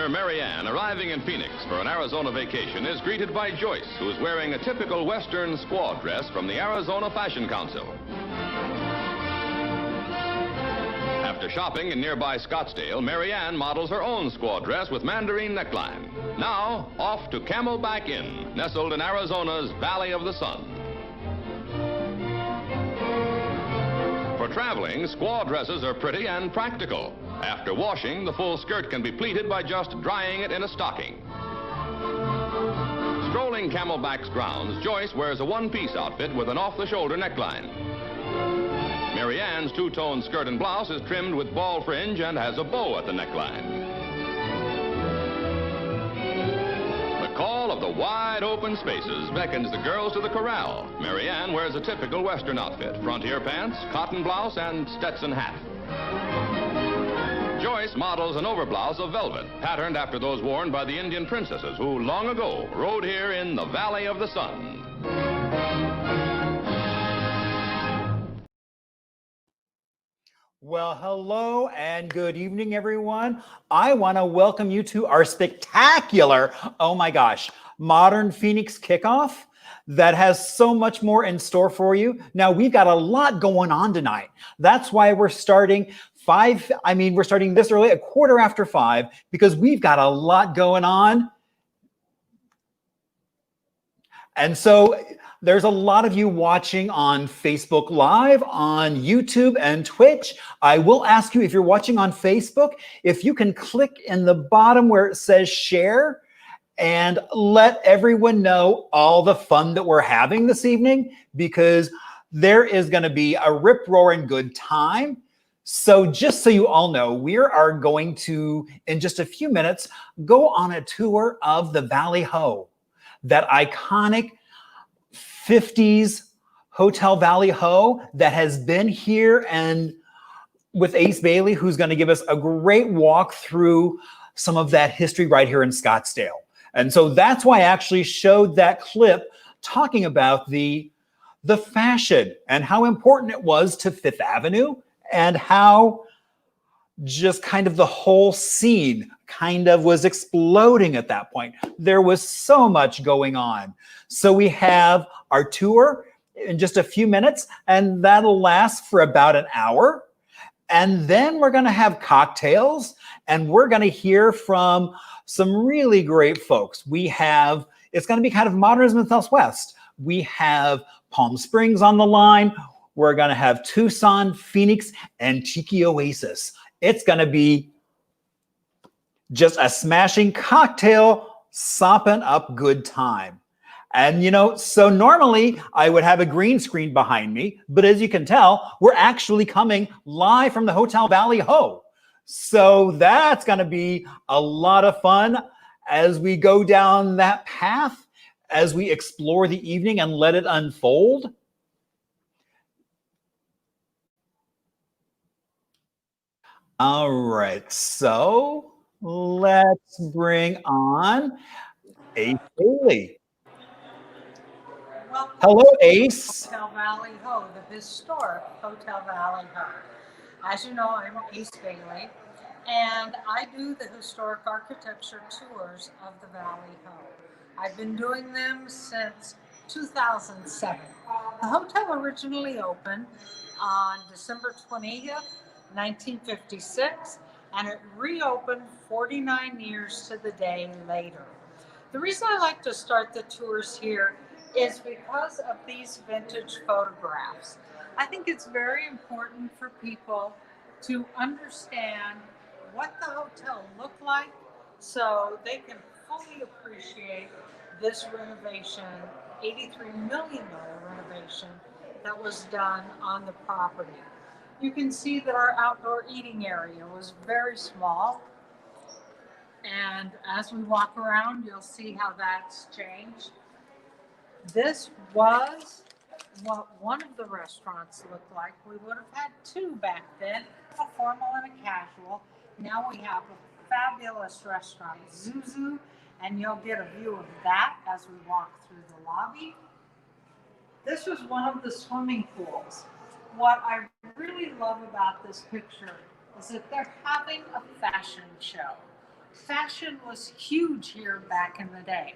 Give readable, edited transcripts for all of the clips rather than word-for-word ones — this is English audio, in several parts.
Westerner Mary Ann, arriving in Phoenix for an Arizona vacation, is greeted by Joyce, who is wearing a typical Western squaw dress from the Arizona Fashion Council. After shopping in nearby Scottsdale, Mary Ann models her own squaw dress with mandarin neckline. Now, off to Camelback Inn, nestled in Arizona's Valley of the Sun. For traveling, squaw dresses are pretty and practical. After washing, the full skirt can be pleated by just drying it in a stocking. Strolling Camelback's grounds, Joyce wears a one-piece outfit with an off-the-shoulder neckline. Mary Ann's two-tone skirt and blouse is trimmed with ball fringe and has a bow at the neckline. The call of the wide-open spaces beckons the girls to the corral. Mary Ann wears a typical Western outfit, frontier pants, cotton blouse, and Stetson hat. Joyce models an overblouse of velvet, patterned after those worn by the Indian princesses who long ago rode here in the Valley of the Sun. Well, hello and good evening, everyone. I want to welcome you to our spectacular, oh my gosh, Modern Phoenix kickoff that has so much more in store for you. Now, we've got a lot going on tonight. That's why we're starting we're starting this early, 5:15, because we've got a lot going on. And so there's a lot of you watching on Facebook Live, on YouTube and Twitch. I will ask you, if you're watching on Facebook, if you can click in the bottom where it says share and let everyone know all the fun that we're having this evening, because there is going to be a rip-roaring good time. So just so you all know, we are going to, in just a few minutes, go on a tour of the Valley Ho, that iconic 50s Hotel Valley Ho that has been here, and with Ace Bailey, who's going to give us a great walk through some of that history right here in Scottsdale. And so that's why I actually showed that clip talking about the fashion and how important it was to Fifth Avenue, and how just kind of the whole scene kind of was exploding at that point. There was so much going on. So we have our tour in just a few minutes, and that'll last for about an hour. And then we're going to have cocktails, and we're going to hear from some really great folks. It's going to be kind of modernism in Southwest. We have Palm Springs on the line. We're going to have Tucson, Phoenix, and Tiki Oasis. It's going to be just a smashing cocktail, sopping up good time. And, so normally I would have a green screen behind me, but as you can tell, we're actually coming live from the Hotel Valley Ho. So that's going to be a lot of fun as we go down that path, as we explore the evening and let it unfold. All right, so let's bring on Ace Bailey. Welcome. Hello, Ace. Hotel Valley Ho, the historic Hotel Valley Ho. As you know, I'm Ace Bailey, and I do the historic architecture tours of the Valley Ho. I've been doing them since 2007. The hotel originally opened on December 20th, 1956, and it reopened 49 years to the day later. The reason I like to start the tours here is because of these vintage photographs. I think it's very important for people to understand what the hotel looked like so they can fully appreciate this renovation, $83 million renovation that was done on the property. You can see that our outdoor eating area was very small. And as we walk around, you'll see how that's changed. This was what one of the restaurants looked like. We would have had two back then, a formal and a casual. Now we have a fabulous restaurant, Zuzu, and you'll get a view of that as we walk through the lobby. This was one of the swimming pools. What I really love about this picture is that they're having a fashion show. fashion was huge here back in the day.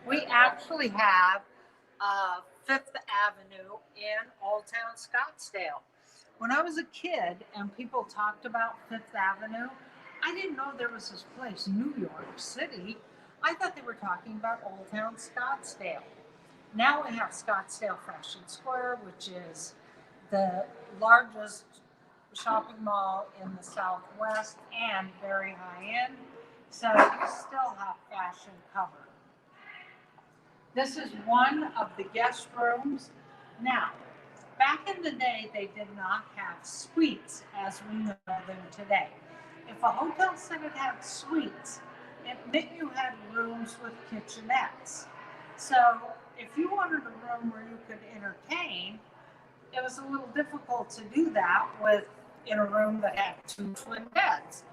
We actually have Fifth Avenue in Old Town Scottsdale. When I was a kid and people talked about Fifth Avenue, I didn't know there was this place, New York City. I thought they were talking about Old Town Scottsdale. Now we have Scottsdale Fashion Square, which is the largest shopping mall in the Southwest and very high end. So you still have fashion covered. This is one of the guest rooms. Now, back in the day, they did not have suites as we know them today. If a hotel said it had suites, it meant you had rooms with kitchenettes. So if you wanted a room where you could entertain, it was a little difficult to do that in a room that had 2 twin beds.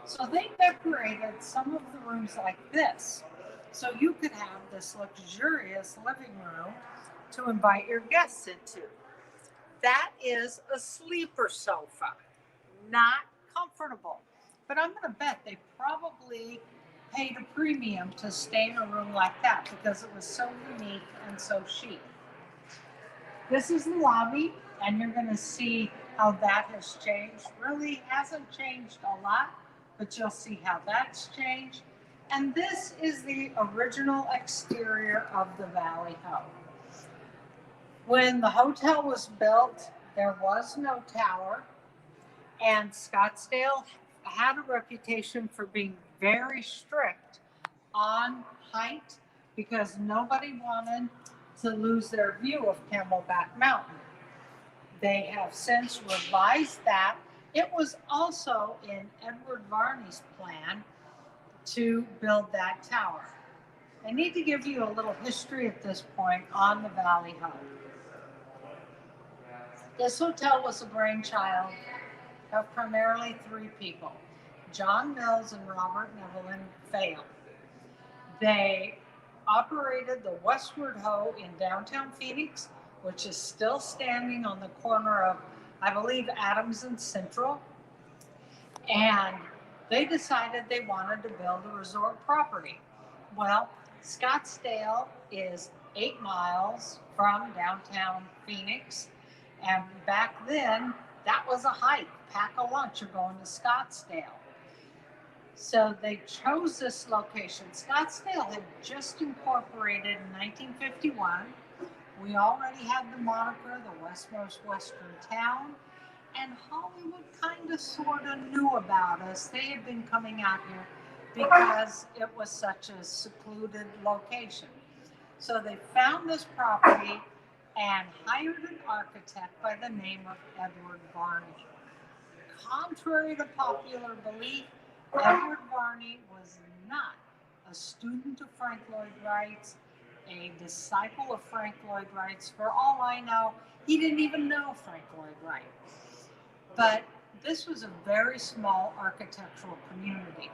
So they decorated some of the rooms like this. So you could have this luxurious living room to invite your guests into. That is a sleeper sofa, not comfortable. But I'm going to bet they probably paid a premium to stay in a room like that because it was so unique and so chic. This is the lobby, and you're going to see how that has changed. Really hasn't changed a lot, but you'll see how that's changed. And this is the original exterior of the Valley Ho. When the hotel was built, there was no tower, and Scottsdale had a reputation for being very strict on height because nobody wanted to lose their view of Camelback Mountain. They have since revised that. It was also in Edward Varney's plan to build that tower. I need to give you a little history at this point on the Valley Ho. This hotel was a brainchild of primarily 3 people, John Mills and Robert Nevelin Fail. They operated the Westward Ho in downtown Phoenix, which is still standing on the corner of, I believe, Adams and Central. And they decided they wanted to build a resort property. Well, Scottsdale is 8 miles from downtown Phoenix. And back then, that was a hike. Pack a lunch, you're going to Scottsdale. So they chose this location. Scottsdale had just incorporated in 1951. We already had the moniker, the westmost western town. And Hollywood kind of sort of knew about us. They had been coming out here because it was such a secluded location. So they found this property and hired an architect by the name of Edward Varney. Contrary to popular belief, Edward Varney was not a student of Frank Lloyd Wright's, a disciple of Frank Lloyd Wright's. For all I know, he didn't even know Frank Lloyd Wright. But this was a very small architectural community.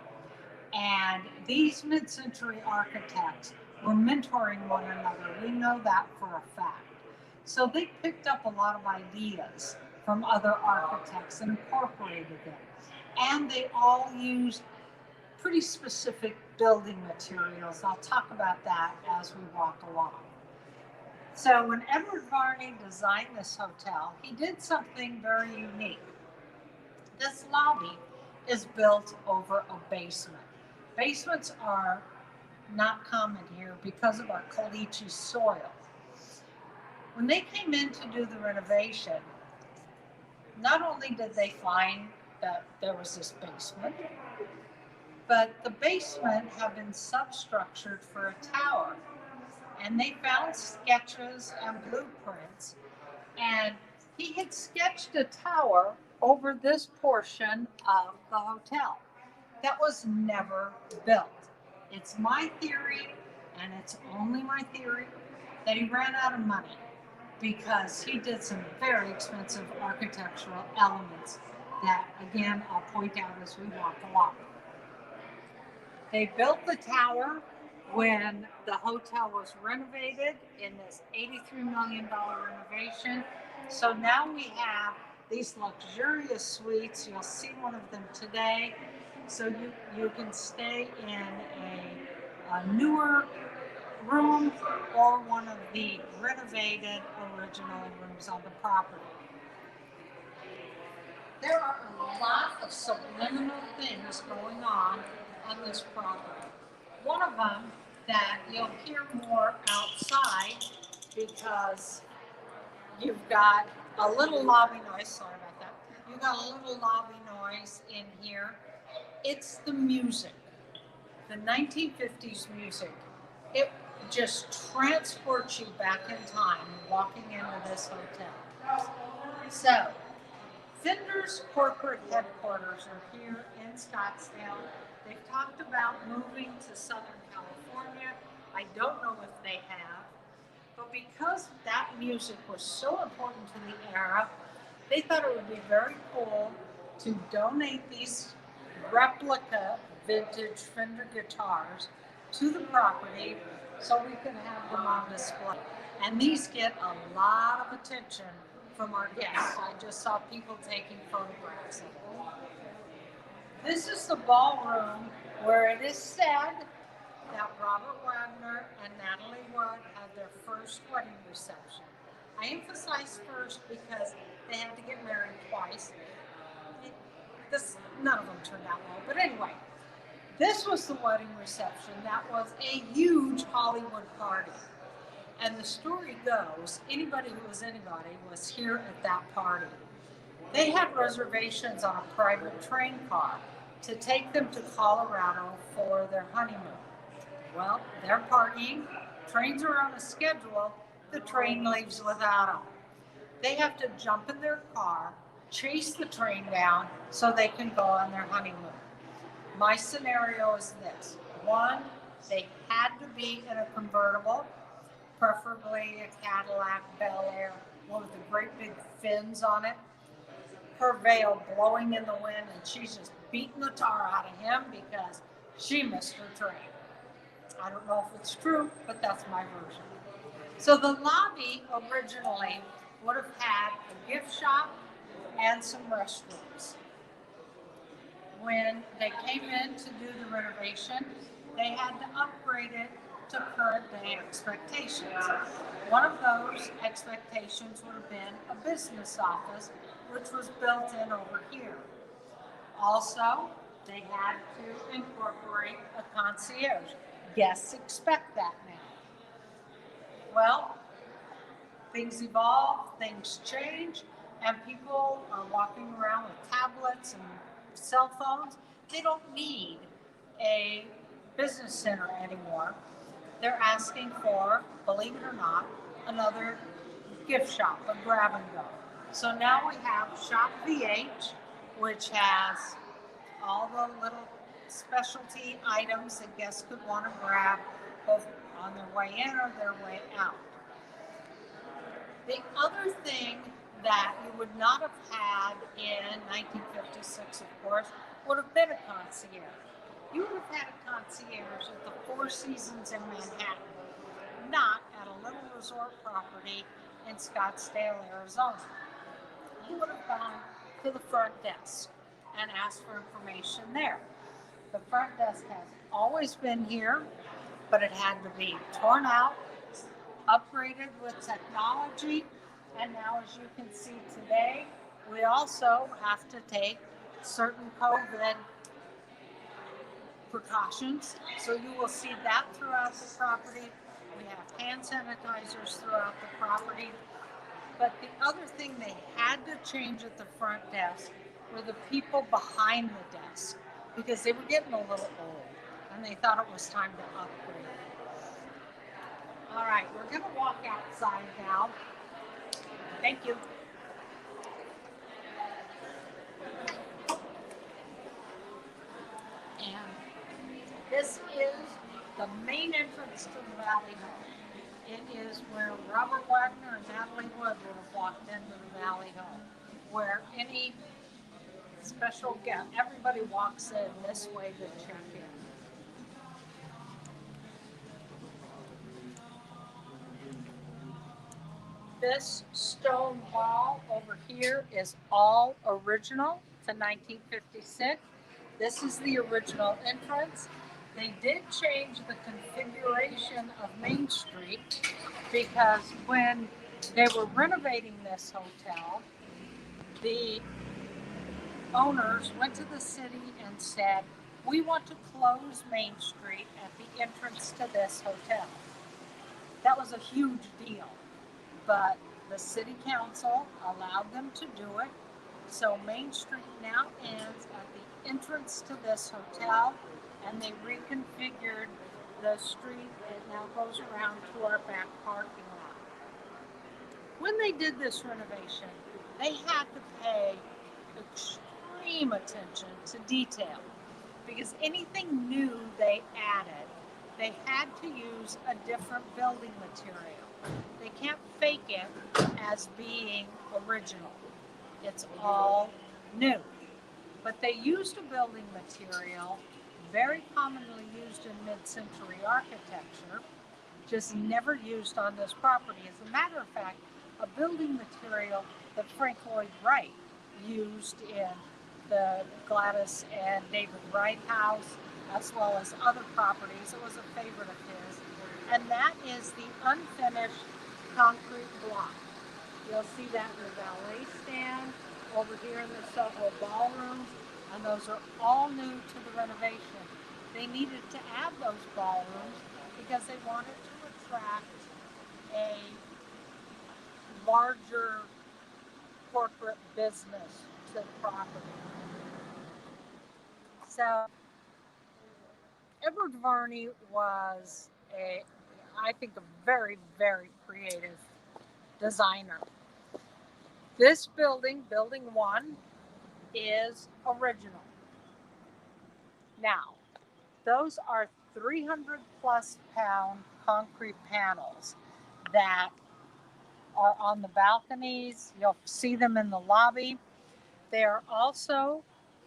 And these mid-century architects were mentoring one another. We know that for a fact. So they picked up a lot of ideas from other architects and incorporated them. And they all used pretty specific building materials. I'll talk about that as we walk along. So when Edward Varney designed this hotel, he did something very unique. This lobby is built over a basement. Basements are not common here because of our caliche soil. When they came in to do the renovation, not only did they find that there was this basement, but the basement had been substructured for a tower. And they found sketches and blueprints, and he had sketched a tower over this portion of the hotel that was never built. It's my theory, and it's only my theory, that he ran out of money because he did some very expensive architectural elements that, again, I'll point out as we walk along. They built the tower when the hotel was renovated in this $83 million renovation. So now we have these luxurious suites. You'll see one of them today. So you can stay in a newer room or one of the renovated original rooms on the property. There are a lot of subliminal things going on this property. One of them that you'll hear more outside because you've got a little lobby noise. Sorry about that. You've got a little lobby noise in here. It's the music, the 1950s music. It just transports you back in time walking into this hotel. So, Fender's corporate headquarters are here in Scottsdale. They've talked about moving to Southern California. I don't know if they have, but because that music was so important to the era, they thought it would be very cool to donate these replica vintage Fender guitars to the property so we can have them on display. And these get a lot of attention from our guests. I just saw people taking photographs of them. This is the ballroom where it is said that Robert Wagner and Natalie Wood had their first wedding reception. I emphasize first because they had to get married twice. None of them turned out well, but anyway, this was the wedding reception. That was a huge Hollywood party. And the story goes, anybody who was anybody was here at that party. They had reservations on a private train car to take them to Colorado for their honeymoon. Well, they're partying, trains are on a schedule, the train leaves without them. They have to jump in their car, chase the train down so they can go on their honeymoon. My scenario is this. One, they had to be in a convertible, preferably a Cadillac Bel Air, one with the great big fins on it. Her veil blowing in the wind, and she's just beating the tar out of him because she missed her train. I don't know if it's true, but that's my version. So the lobby originally would have had a gift shop and some restrooms. When they came in to do the renovation, they had to upgrade it to current day expectations. One of those expectations would have been a business office, which was built in over here. Also, they had to incorporate a concierge. Guests expect that now. Well, things evolve, things change, and people are walking around with tablets and cell phones. They don't need a business center anymore. They're asking for, believe it or not, another gift shop, a grab and go. So now we have Shop VH, which has all the little specialty items that guests could want to grab both on their way in or their way out. The other thing that you would not have had in 1956, of course, would have been a concierge. You would have had a concierge at the Four Seasons in Manhattan, not at a little resort property in Scottsdale, Arizona. You would have gone to the front desk and asked for information there. The front desk has always been here, but it had to be torn out, upgraded with technology, and now, as you can see today, we also have to take certain COVID precautions. So you will see that throughout the property. We have hand sanitizers throughout the property. But the other thing they had to change at the front desk were the people behind the desk, because they were getting a little old and they thought it was time to upgrade. All right, we're going to walk outside now. Thank you. And this is the main entrance to the Valley Home. It is where Robert Wagner and Natalie Wood would have walked into the Valley Home, where any special guest, everybody walks in this way to check in. This stone wall over here here is all original to 1956. This is the original entrance. They did change the configuration of Main Street because when they were renovating this hotel, the owners went to the city and said, we want to close Main Street at the entrance to this hotel. That was a huge deal, but the city council allowed them to do it. So Main Street now ends at the entrance to this hotel, and they reconfigured the street. It now goes around to our back parking lot. When they did this renovation, they had to pay extreme attention to detail because anything new they added, they had to use a different building material. They can't fake it as being original. It's all new. But they used a building material very commonly used in mid-century architecture, just never used on this property. As a matter of fact, a building material that Frank Lloyd Wright used in the Gladys and David Wright house, as well as other properties. It was a favorite of his. And that is the unfinished concrete block. You'll see that in the ballet stand, over here in the Soho ballrooms, and those are all new to the renovation. They needed to add those ballrooms because they wanted to attract a larger corporate business to the property. So Edward Varney was I think, a very, very creative designer. This building, Building 1, is original. Now, those are 300 plus pound concrete panels that are on the balconies. You'll see them in the lobby. They are also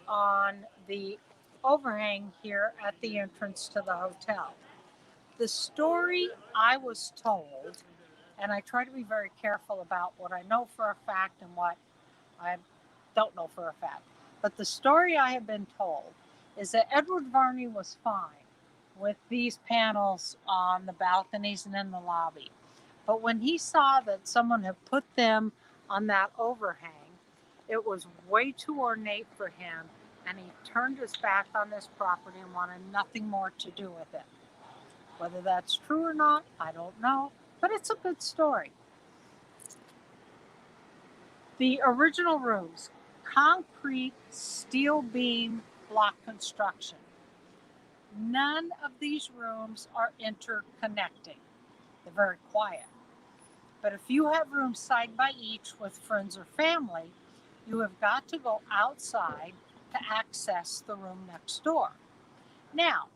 on the overhang here at the entrance to the hotel. The story I was told, and I try to be very careful about what I know for a fact and what I don't know for a fact, but the story I have been told is that Edward Varney was fine with these panels on the balconies and in the lobby. But when he saw that someone had put them on that overhang, it was way too ornate for him, and he turned his back on this property and wanted nothing more to do with it. Whether that's true or not, I don't know, but it's a good story. The original rooms, concrete steel beam block construction. None of these rooms are interconnecting. They're very quiet. But if you have rooms side by each with friends or family, you have got to go outside to access the room next door. Now,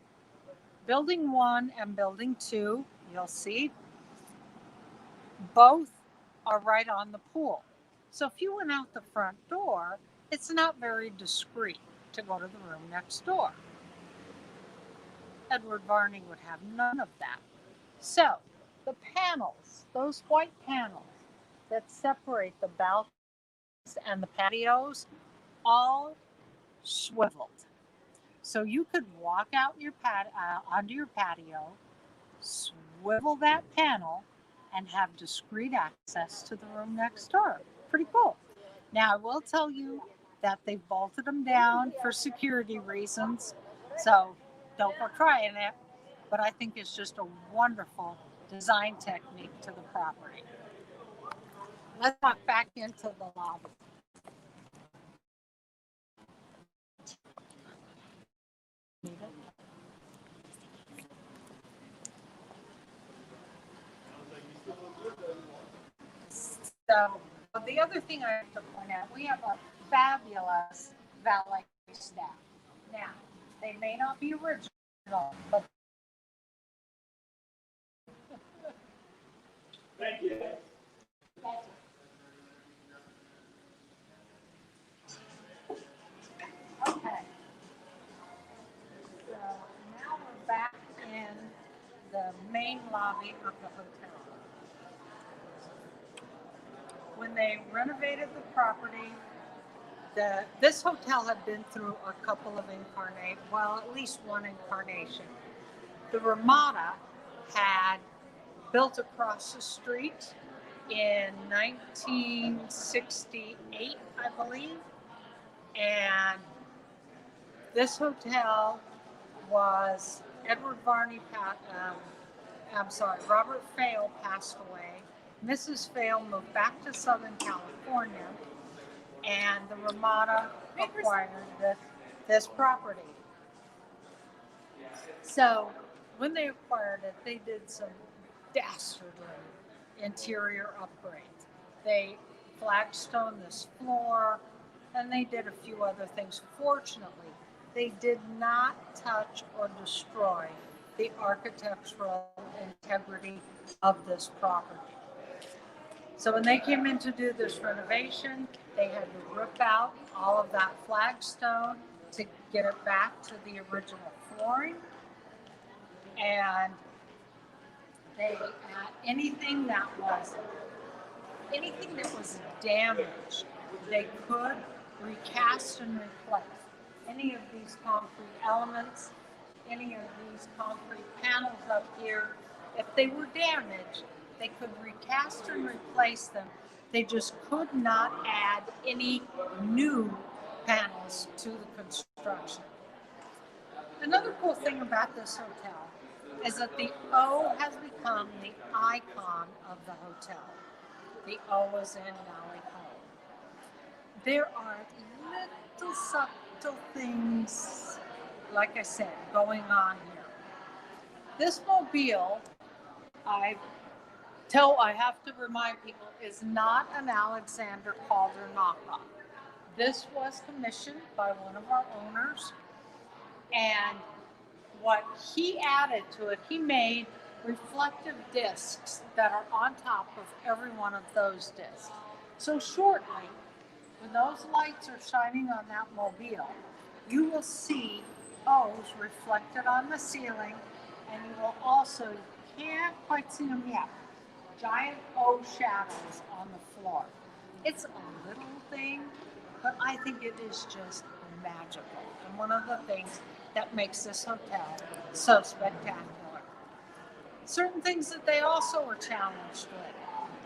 Building 1 and Building 2, you'll see, both are right on the pool. So if you went out the front door, it's not very discreet to go to the room next door. Edward Varney would have none of that. So the panels, those white panels that separate the balconies and the patios, all swiveled. So you could walk out onto your patio, swivel that panel, and have discreet access to the room next door. Pretty cool. Now, I will tell you that they bolted them down for security reasons, so don't go trying it, but I think it's just a wonderful design technique to the property. Let's walk back into the lobby. So the other thing I have to point out, we have a fabulous valet staff. Now, they may not be original, but thank you. Okay. So now we're back in the main lobby of the hotel. when they renovated the property, this hotel had been through a couple of at least one incarnation. The Ramada had built across the street in 1968, I believe, and this hotel was Robert Fale passed away. Mrs. Fale moved back to Southern California, and the Ramada acquired this property. So when they acquired it, they did some dastardly interior upgrades. They flagstoned this floor, and they did a few other things. Fortunately, they did not touch or destroy the architectural integrity of this property. So when they came in to do this renovation, they had to rip out all of that flagstone to get it back to the original flooring. And anything that was damaged, they could recast and replace. Any of these concrete elements, any of these concrete panels up here, if they were damaged, they could recast and replace them. They just could not add any new panels to the construction. Another cool thing about this hotel is that the O has become the icon of the hotel. The O is in Valley Ho. There are little subtle things, like I said, going on here. This mobile, I have to remind people, is not an Alexander Calder knockoff. This was commissioned by one of our owners, and what he added to it, he made reflective discs that are on top of every one of those discs. So shortly, when those lights are shining on that mobile, you will see O's reflected on the ceiling, and you will also, you can't quite see them yet, giant O shadows on the floor. It's a little thing, but I think it is just magical, and one of the things that makes this hotel so spectacular. Certain things that they also were challenged with.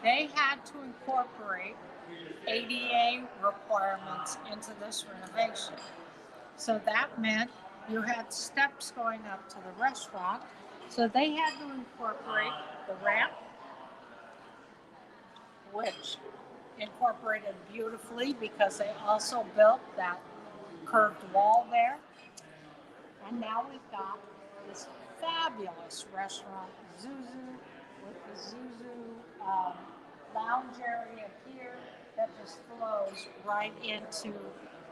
They had to incorporate ADA requirements into this renovation. So that meant you had steps going up to the restaurant. So they had to incorporate the ramp, which incorporated beautifully because they also built that curved wall there. And now we've got this fabulous restaurant, Zuzu, with the Zuzu lounge area here that just flows right into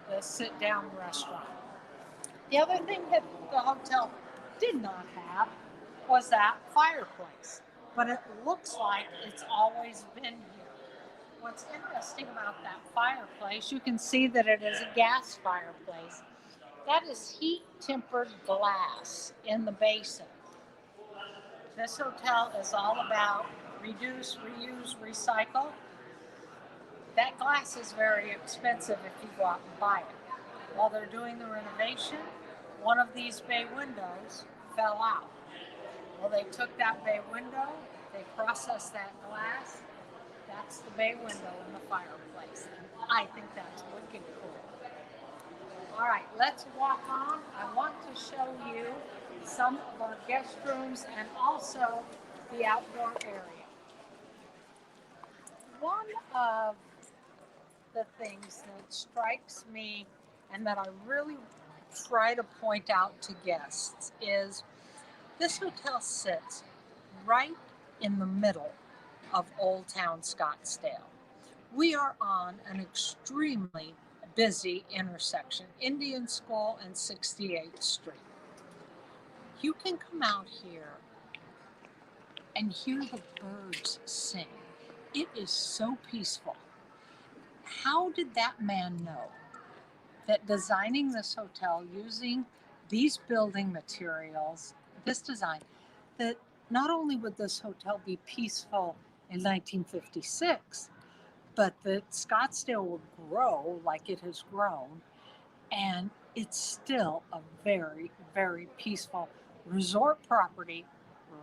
the sit-down restaurant. The other thing that the hotel did not have was that fireplace, but it looks like it's always been here. What's interesting about that fireplace, you can see that it is a gas fireplace. That is heat-tempered glass in the basin. This hotel is all about reduce, reuse, recycle. That glass is very expensive if you go out and buy it. While they're doing the renovation, one of these bay windows fell out. Well, they took that bay window, they processed that glass. That's the bay window in the fireplace. And I think that's wicked cool. All right, let's walk on. I want to show you some of our guest rooms and also the outdoor area. One of the things that strikes me and that I really try to point out to guests is this hotel sits right in the middle of Old Town Scottsdale. We are on an extremely busy intersection, Indian School and 68th Street. You can come out here and hear the birds sing. It is so peaceful. How did that man know that designing this hotel using these building materials, this design, that not only would this hotel be peaceful in 1956, but the Scottsdale will grow like it has grown, and it's still a very, very peaceful resort property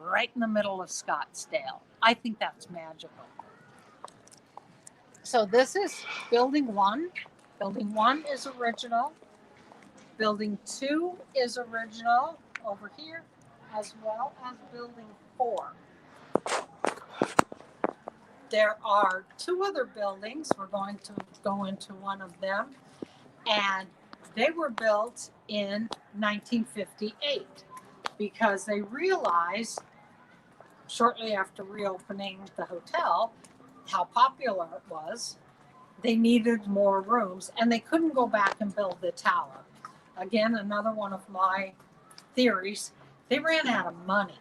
right in the middle of Scottsdale. I think that's magical. So this is building one. Building one is original. Building two is original over here, as well as building four. There are two other buildings. We're going to go into one of them, and they were built in 1958 because they realized shortly after reopening the hotel how popular it was. They needed more rooms, and they couldn't go back and build the tower. Again, another one of my theories, they ran out of money.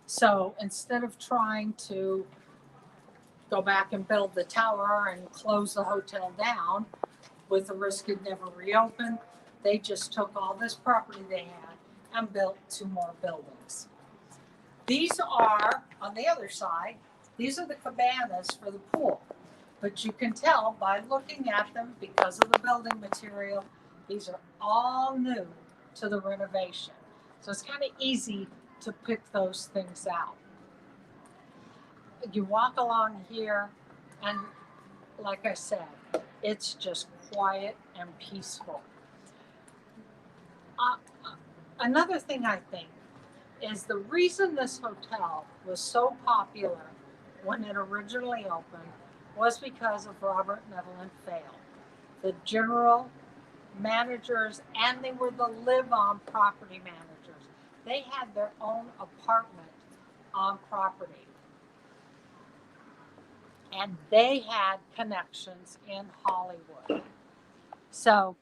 So instead of trying to go back and build the tower and close the hotel down with the risk it never reopened, they just took all this property they had and built two more buildings. These are, on the other side, these are the cabanas for the pool. But you can tell by looking at them, because of the building material, these are all new to the renovation. So it's kind of easy to pick those things out. You walk along here, and like I said, it's just quiet and peaceful. Another thing I think is the reason this hotel was so popular when it originally opened was because of Robert, Neville, and Fail, the general managers, and they were the live-on property managers. They had their own apartment on property. And they had connections in Hollywood. So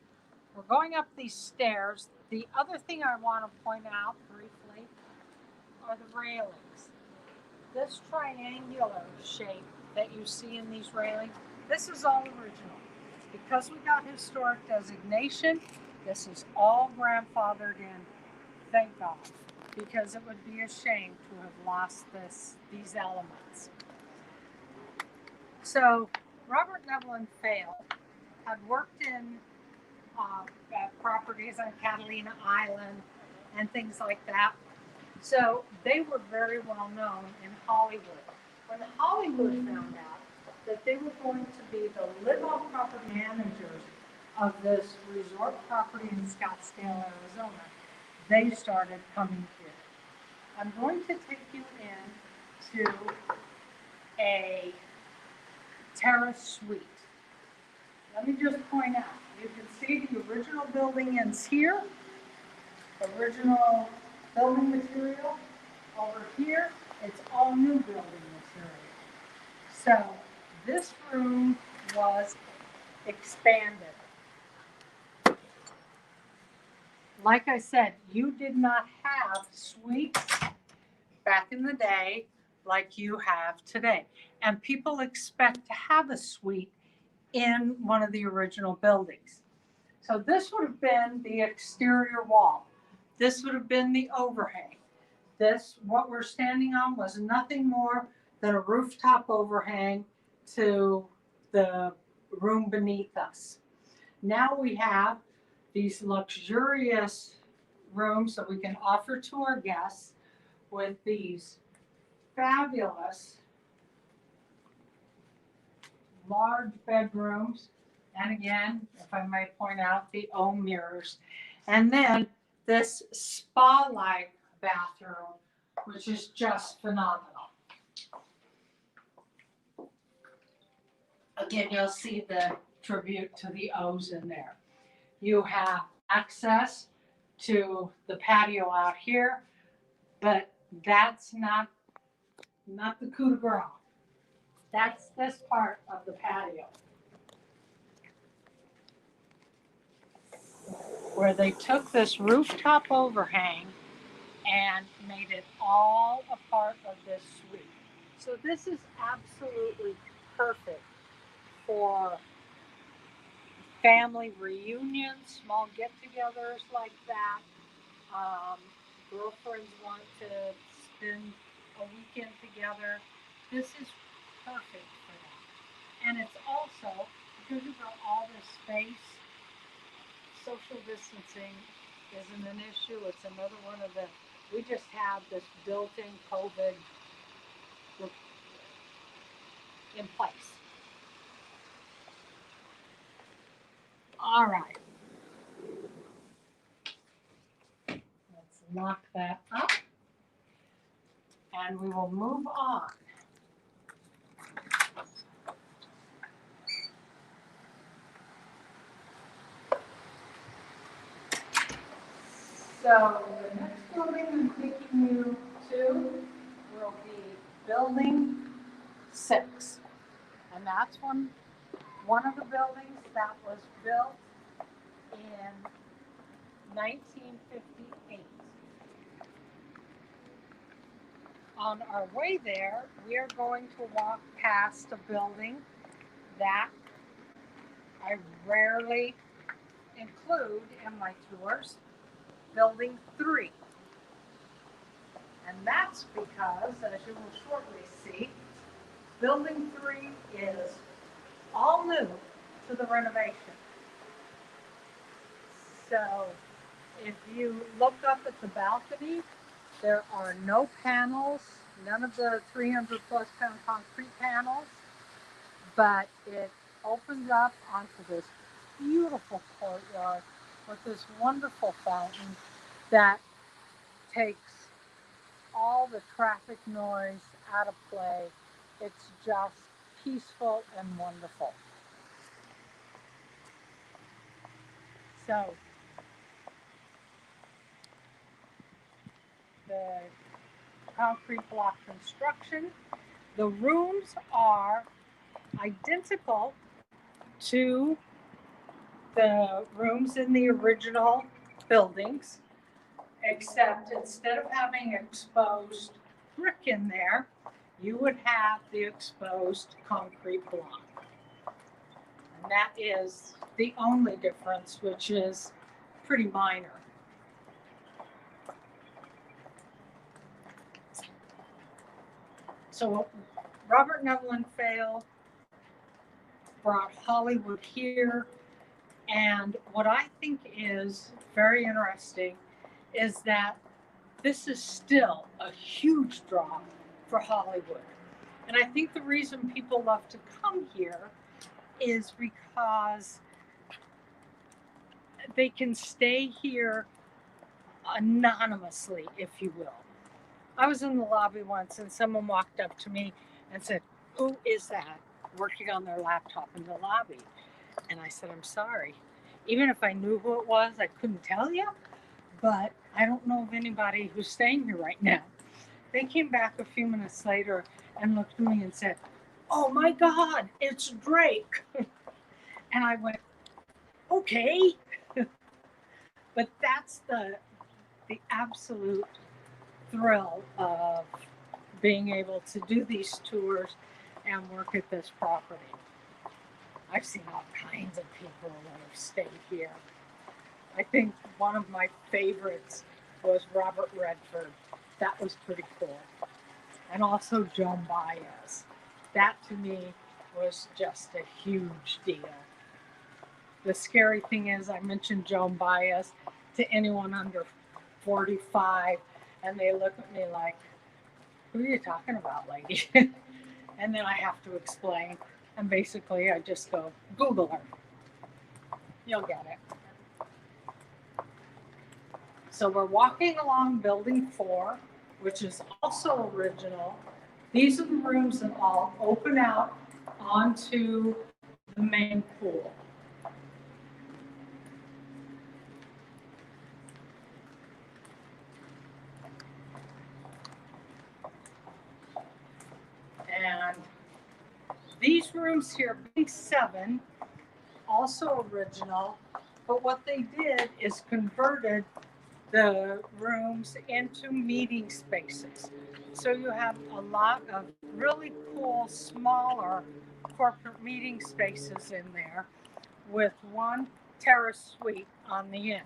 we're going up these stairs. The other thing I want to point out briefly are the railings. This triangular shape that you see in these railings, this is all original. Because we got historic designation, this is all grandfathered in, thank God, because it would be a shame to have lost these elements. So Robert, Neville, and Fail had worked in properties on Catalina Island and things like that. So they were very well known in Hollywood. When Hollywood found out that they were going to be the live-on property managers of this resort property in Scottsdale, Arizona, they started coming here. I'm going to take you in to a terrace suite. Let me just point out, you can see the original building ends here, original building material. Over here, it's all new building material. So this room was expanded. Like I said, you did not have suites back in the day like you have today. And people expect to have a suite in one of the original buildings. So this would have been the exterior wall. This would have been the overhang. This, what we're standing on, was nothing more than a rooftop overhang to the room beneath us. Now we have these luxurious rooms that we can offer to our guests with these fabulous large bedrooms. And again, if I might point out, the ohm mirrors. And then this spa-like bathroom, which is just phenomenal. Again, you'll see the tribute to the O's in there. You have access to the patio out here, but that's not the coup de grace. That's this part of the patio, where they took this rooftop overhang and made it all a part of this suite. So this is absolutely perfect for family reunions, small get-togethers like that. Girlfriends want to spend a weekend together. This is perfect for that. And it's also, because you've got all this space, social distancing isn't an issue. It's another one of the, we just have this built-in COVID in place. All right. Let's lock that up. And we will move on. So the next building I'm taking you to will be Building 6. And that's one of the buildings that was built in 1958. On our way there, we are going to walk past a building that I rarely include in my tours, Building 3. And that's because, as you will shortly see, Building 3 is all new to the renovation. So if you look up at the balcony, there are no panels, none of the 300 plus pound concrete panels, but it opens up onto this beautiful courtyard with this wonderful fountain that takes all the traffic noise out of play. It's just peaceful and wonderful. So the concrete block construction, the rooms are identical to the rooms in the original buildings, except instead of having exposed brick in there, you would have the exposed concrete block. And that is the only difference, which is pretty minor. So Robert and Evelyn Fail brought Hollywood here. And what I think is very interesting is that this is still a huge draw for Hollywood. And I think the reason people love to come here is because they can stay here anonymously, if you will. I was in the lobby once and someone walked up to me and said, "Who is that working on their laptop in the lobby?" And I said, "I'm sorry. Even if I knew who it was, I couldn't tell you, but I don't know of anybody who's staying here right now." They came back a few minutes later and looked at me and said, "Oh my God, it's Drake." And I went, "Okay." But that's the absolute thrill of being able to do these tours and work at this property. I've seen all kinds of people that have stayed here. I think one of my favorites was Robert Redford. That was pretty cool. And also Joan Baez. That to me was just a huge deal. The scary thing is I mentioned Joan Baez to anyone under 45 and they look at me like, "Who are you talking about, lady?" And then I have to explain. And basically I just go, Google her. You'll get it. So we're walking along Building 4, which is also original. These are the rooms that all open out onto the main pool. And these rooms here, Building 7, also original, but what they did is converted the rooms into meeting spaces. So you have a lot of really cool, smaller corporate meeting spaces in there with one terrace suite on the end.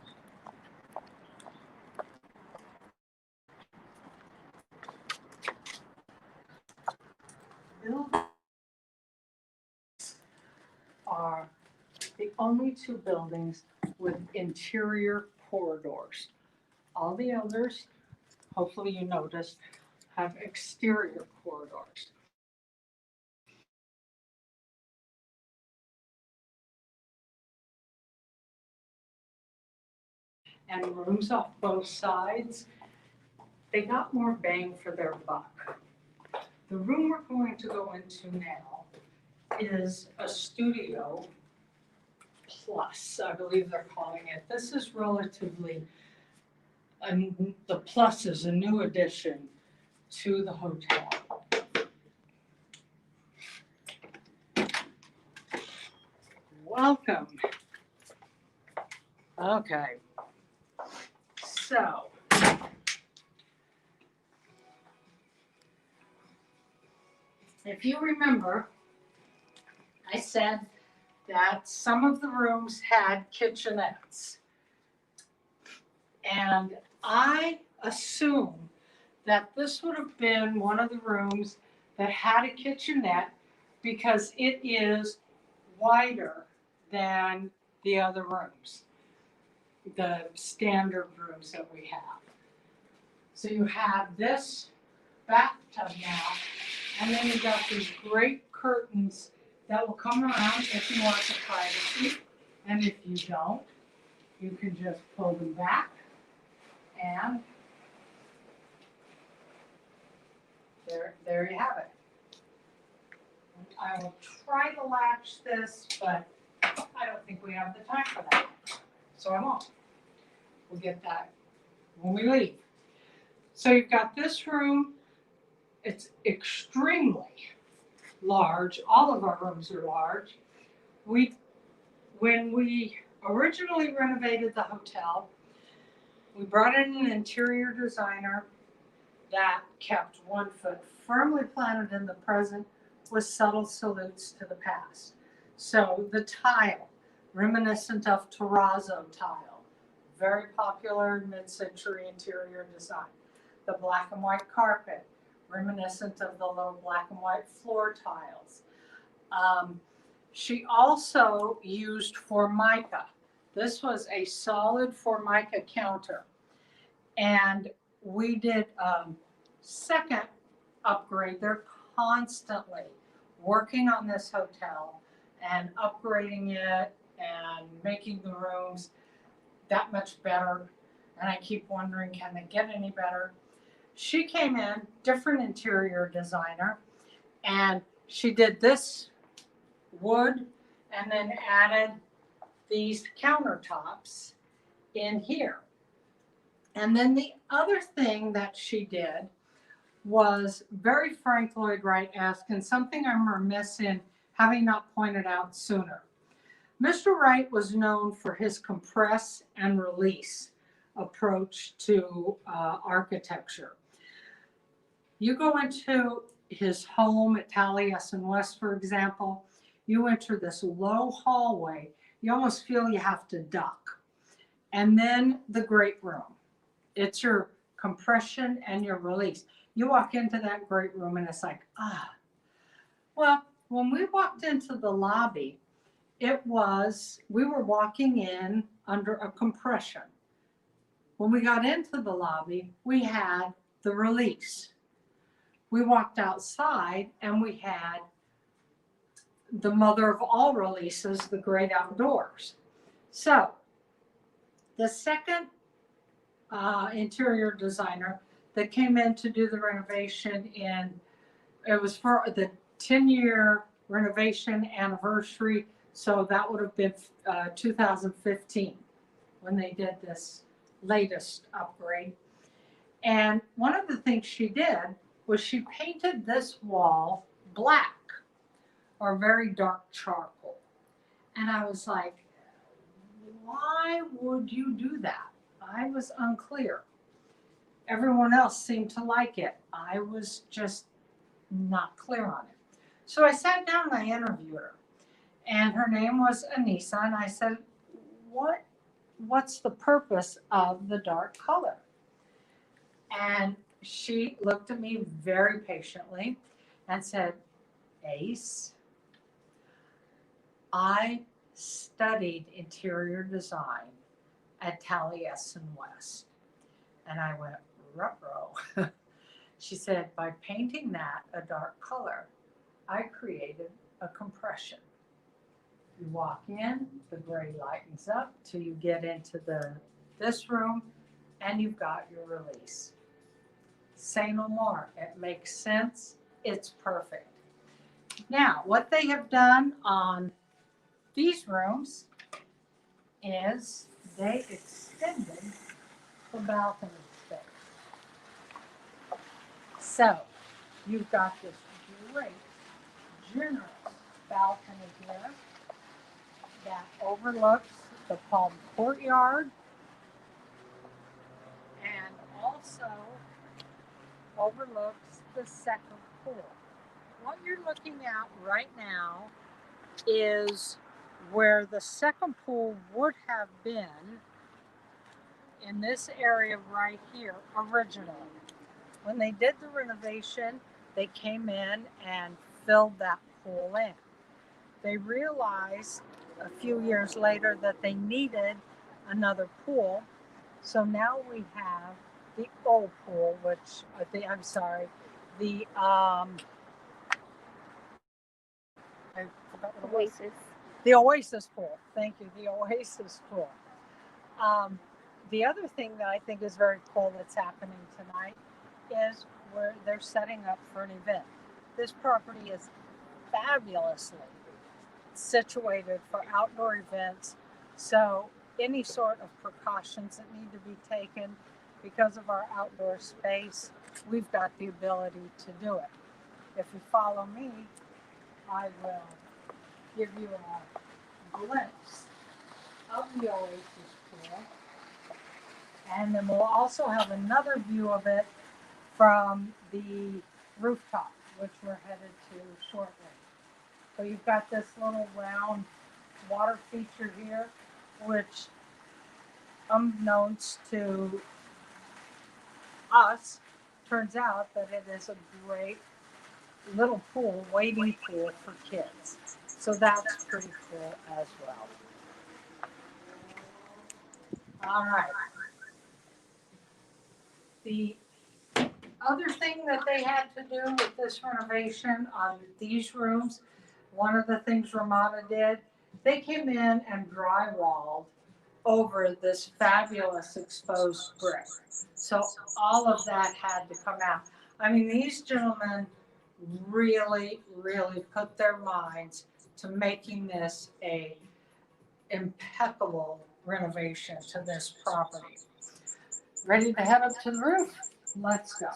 the only two buildings with interior corridors. All the others, hopefully you noticed, have exterior corridors. And rooms off both sides, they got more bang for their buck. The room we're going to go into now is a studio plus, I believe they're calling it. This is relatively, the plus is a new addition to the hotel. Welcome. Okay. So, if you remember, I said that some of the rooms had kitchenettes. And I assume that this would have been one of the rooms that had a kitchenette because it is wider than the other rooms, the standard rooms that we have. So you have this bathtub now, and then you've got these great curtains that will come around if you want the privacy, and if you don't, you can just pull them back, and there you have it. I will try to latch this, but I don't think we have the time for that, so I won't. We'll get that when we leave. So you've got this room. It's extremely large. All of our rooms are large. When we originally renovated the hotel, we brought in an interior designer that kept one foot firmly planted in the present with subtle salutes to the past. So the tile, reminiscent of terrazzo tile, very popular mid-century interior design. The black and white carpet, reminiscent of the little black and white floor tiles. She also used Formica. This was a solid Formica counter. And we did a second upgrade. They're constantly working on this hotel and upgrading it and making the rooms that much better. And I keep wondering, can they get any better? She came in, different interior designer, and she did this wood and then added these countertops in here. And then the other thing that she did was very Frank Lloyd Wright-esque, and something I'm remiss in having not pointed out sooner. Mr. Wright was known for his compress and release approach to architecture. You go into his home at Taliesin West, for example, you enter this low hallway, you almost feel you have to duck. And then the great room. It's your compression and your release. You walk into that great room and it's like, ah. Well, when we walked into the lobby, we were walking in under a compression. When we got into the lobby, we had the release. We walked outside and we had the mother of all releases, the great outdoors. So the second interior designer that came in to do the renovation it was for the 10-year renovation anniversary. So that would have been 2015 when they did this latest upgrade. And one of the things she did was she painted this wall black or very dark charcoal. And I was like, why would you do that? I was unclear. Everyone else seemed to like it. I was just not clear on it. So I sat down and I interviewed her. And her name was Anissa. And I said, what's the purpose of the dark color? And she looked at me very patiently and said, Ace, I studied interior design at Taliesin West. And I went, ruh-roh. She said, by painting that a dark color, I created a compression. You walk in, the gray lightens up till you get into this room, and you've got your release. Say no more. It makes sense. It's perfect. Now, what they have done on these rooms is they extended the balcony space. So you've got this great, generous balcony here that overlooks the Palm Courtyard and also overlooks the second pool. What you're looking at right now is where the second pool would have been in this area right here originally. When they did the renovation, they came in and filled that pool in. They realized a few years later that they needed another pool. So now we have the old pool, which the I forgot what it was. Oasis. The Oasis pool. Thank you, the Oasis pool. The other thing that I think is very cool that's happening tonight is where they're setting up for an event. This property is fabulously situated for outdoor events. So any sort of precautions that need to be taken because of our outdoor space, we've got the ability to do it. If you follow me, I will give you a glimpse of the Oasis pool. And then we'll also have another view of it from the rooftop, which we're headed to shortly. So you've got this little round water feature here, which unbeknownst to us, turns out that it is a great little pool, wading pool for kids. So that's pretty cool as well. All right. The other thing that they had to do with this renovation on these rooms, one of the things Ramada did, they came in and drywalled over this fabulous exposed brick. So all of that had to come out. I mean, these gentlemen really, really put their minds to making this a impeccable renovation to this property. Ready to head up to the roof? Let's go.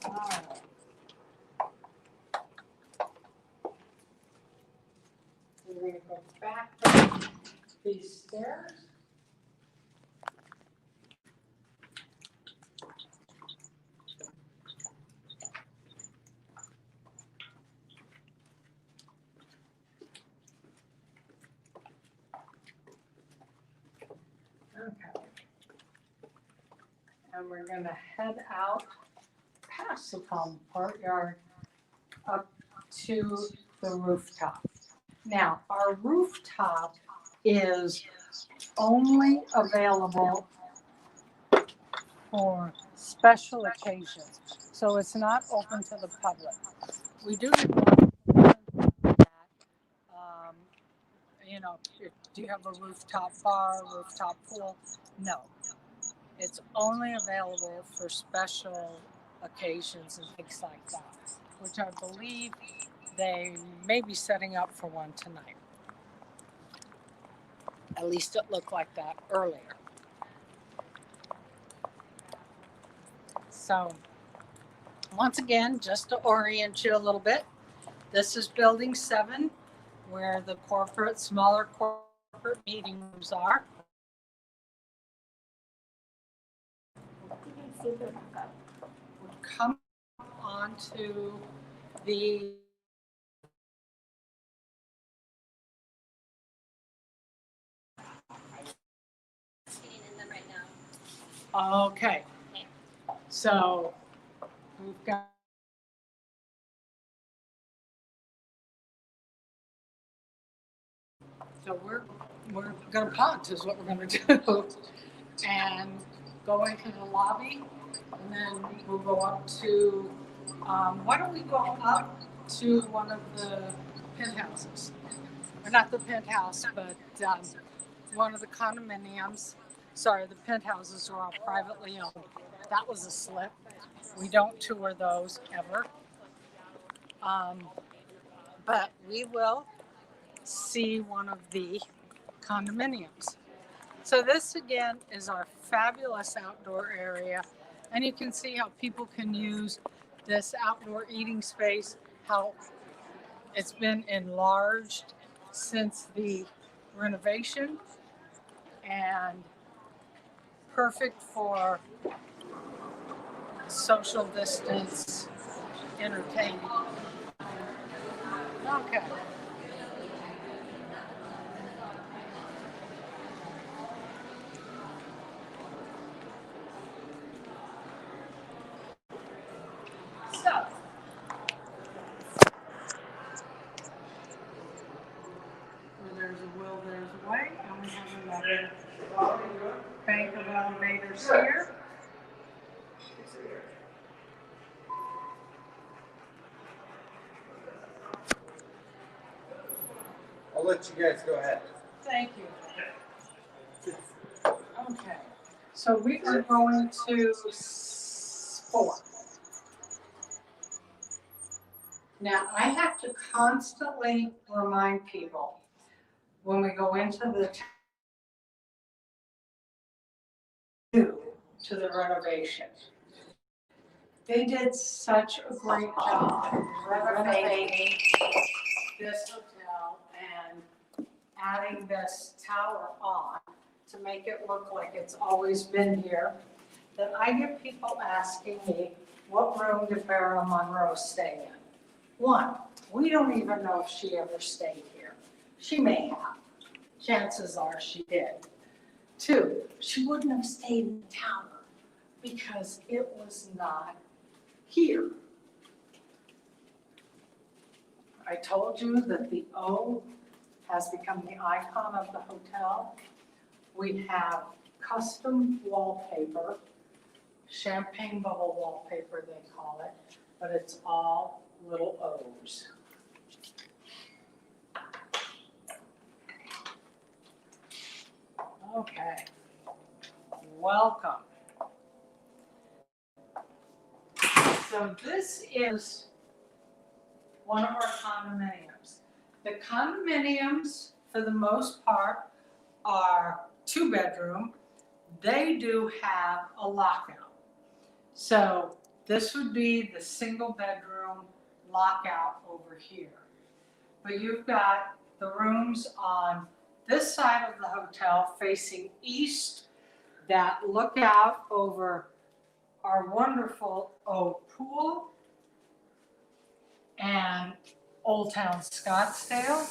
All right. We're going to go back down these stairs. Okay. And we're going to head out past the Palm Courtyard up to the rooftop. Now, our rooftop is only available for special occasions, so it's not open to the public. We do that, do you have a rooftop bar, rooftop pool? No. It's only available for special occasions and things like that, which I believe they may be setting up for one tonight. At least it looked like that earlier. So, once again, just to orient you a little bit, this is Building 7, where the smaller corporate meeting rooms are. We'll come onto the okay. So we've got So we're going to punt is what we're going to do, and go into the lobby, and then we'll go up to. Why don't we go up to one of the penthouses, or not the penthouse, but one of the condominiums. Sorry, the penthouses are all privately owned. That was a slip. We don't tour those ever. But we will see one of the condominiums. So this again is our fabulous outdoor area, and you can see how people can use this outdoor eating space, how it's been enlarged since the renovation, and perfect for social distance entertaining. Okay. So, where there's a will, there's a way, and we have another bank of elevators here. I'll let you guys go ahead. Thank you. Okay, so we are going to 4. Now, I have to constantly remind people when we go into the to the renovation. They did such a great job renovating this hotel and adding this tower on to make it look like it's always been here, that I get people asking me, what room did Marilyn Monroe stay in? 1, we don't even know if she ever stayed here. She may have. Chances are she did. 2, she wouldn't have stayed in the tower because it was not here. I told you that the O has become the icon of the hotel. We have custom wallpaper, champagne bubble wallpaper they call it, but it's all little O's. Okay, welcome. So this is one of our condominiums. The condominiums, for the most part, are 2-bedroom. They do have a lockout. So this would be the single bedroom lockout over here. But you've got the rooms on this side of the hotel facing east that look out over our wonderful old pool and Old Town Scottsdale.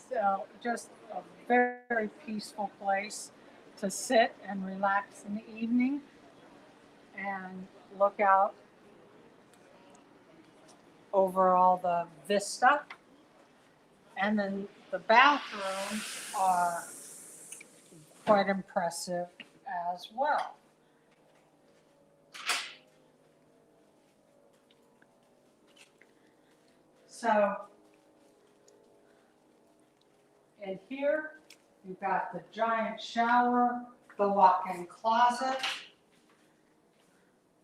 So just a very peaceful place to sit and relax in the evening and look out over all the vista. And then the bathrooms are quite impressive as well. So in here, you've got the giant shower, the walk-in closet,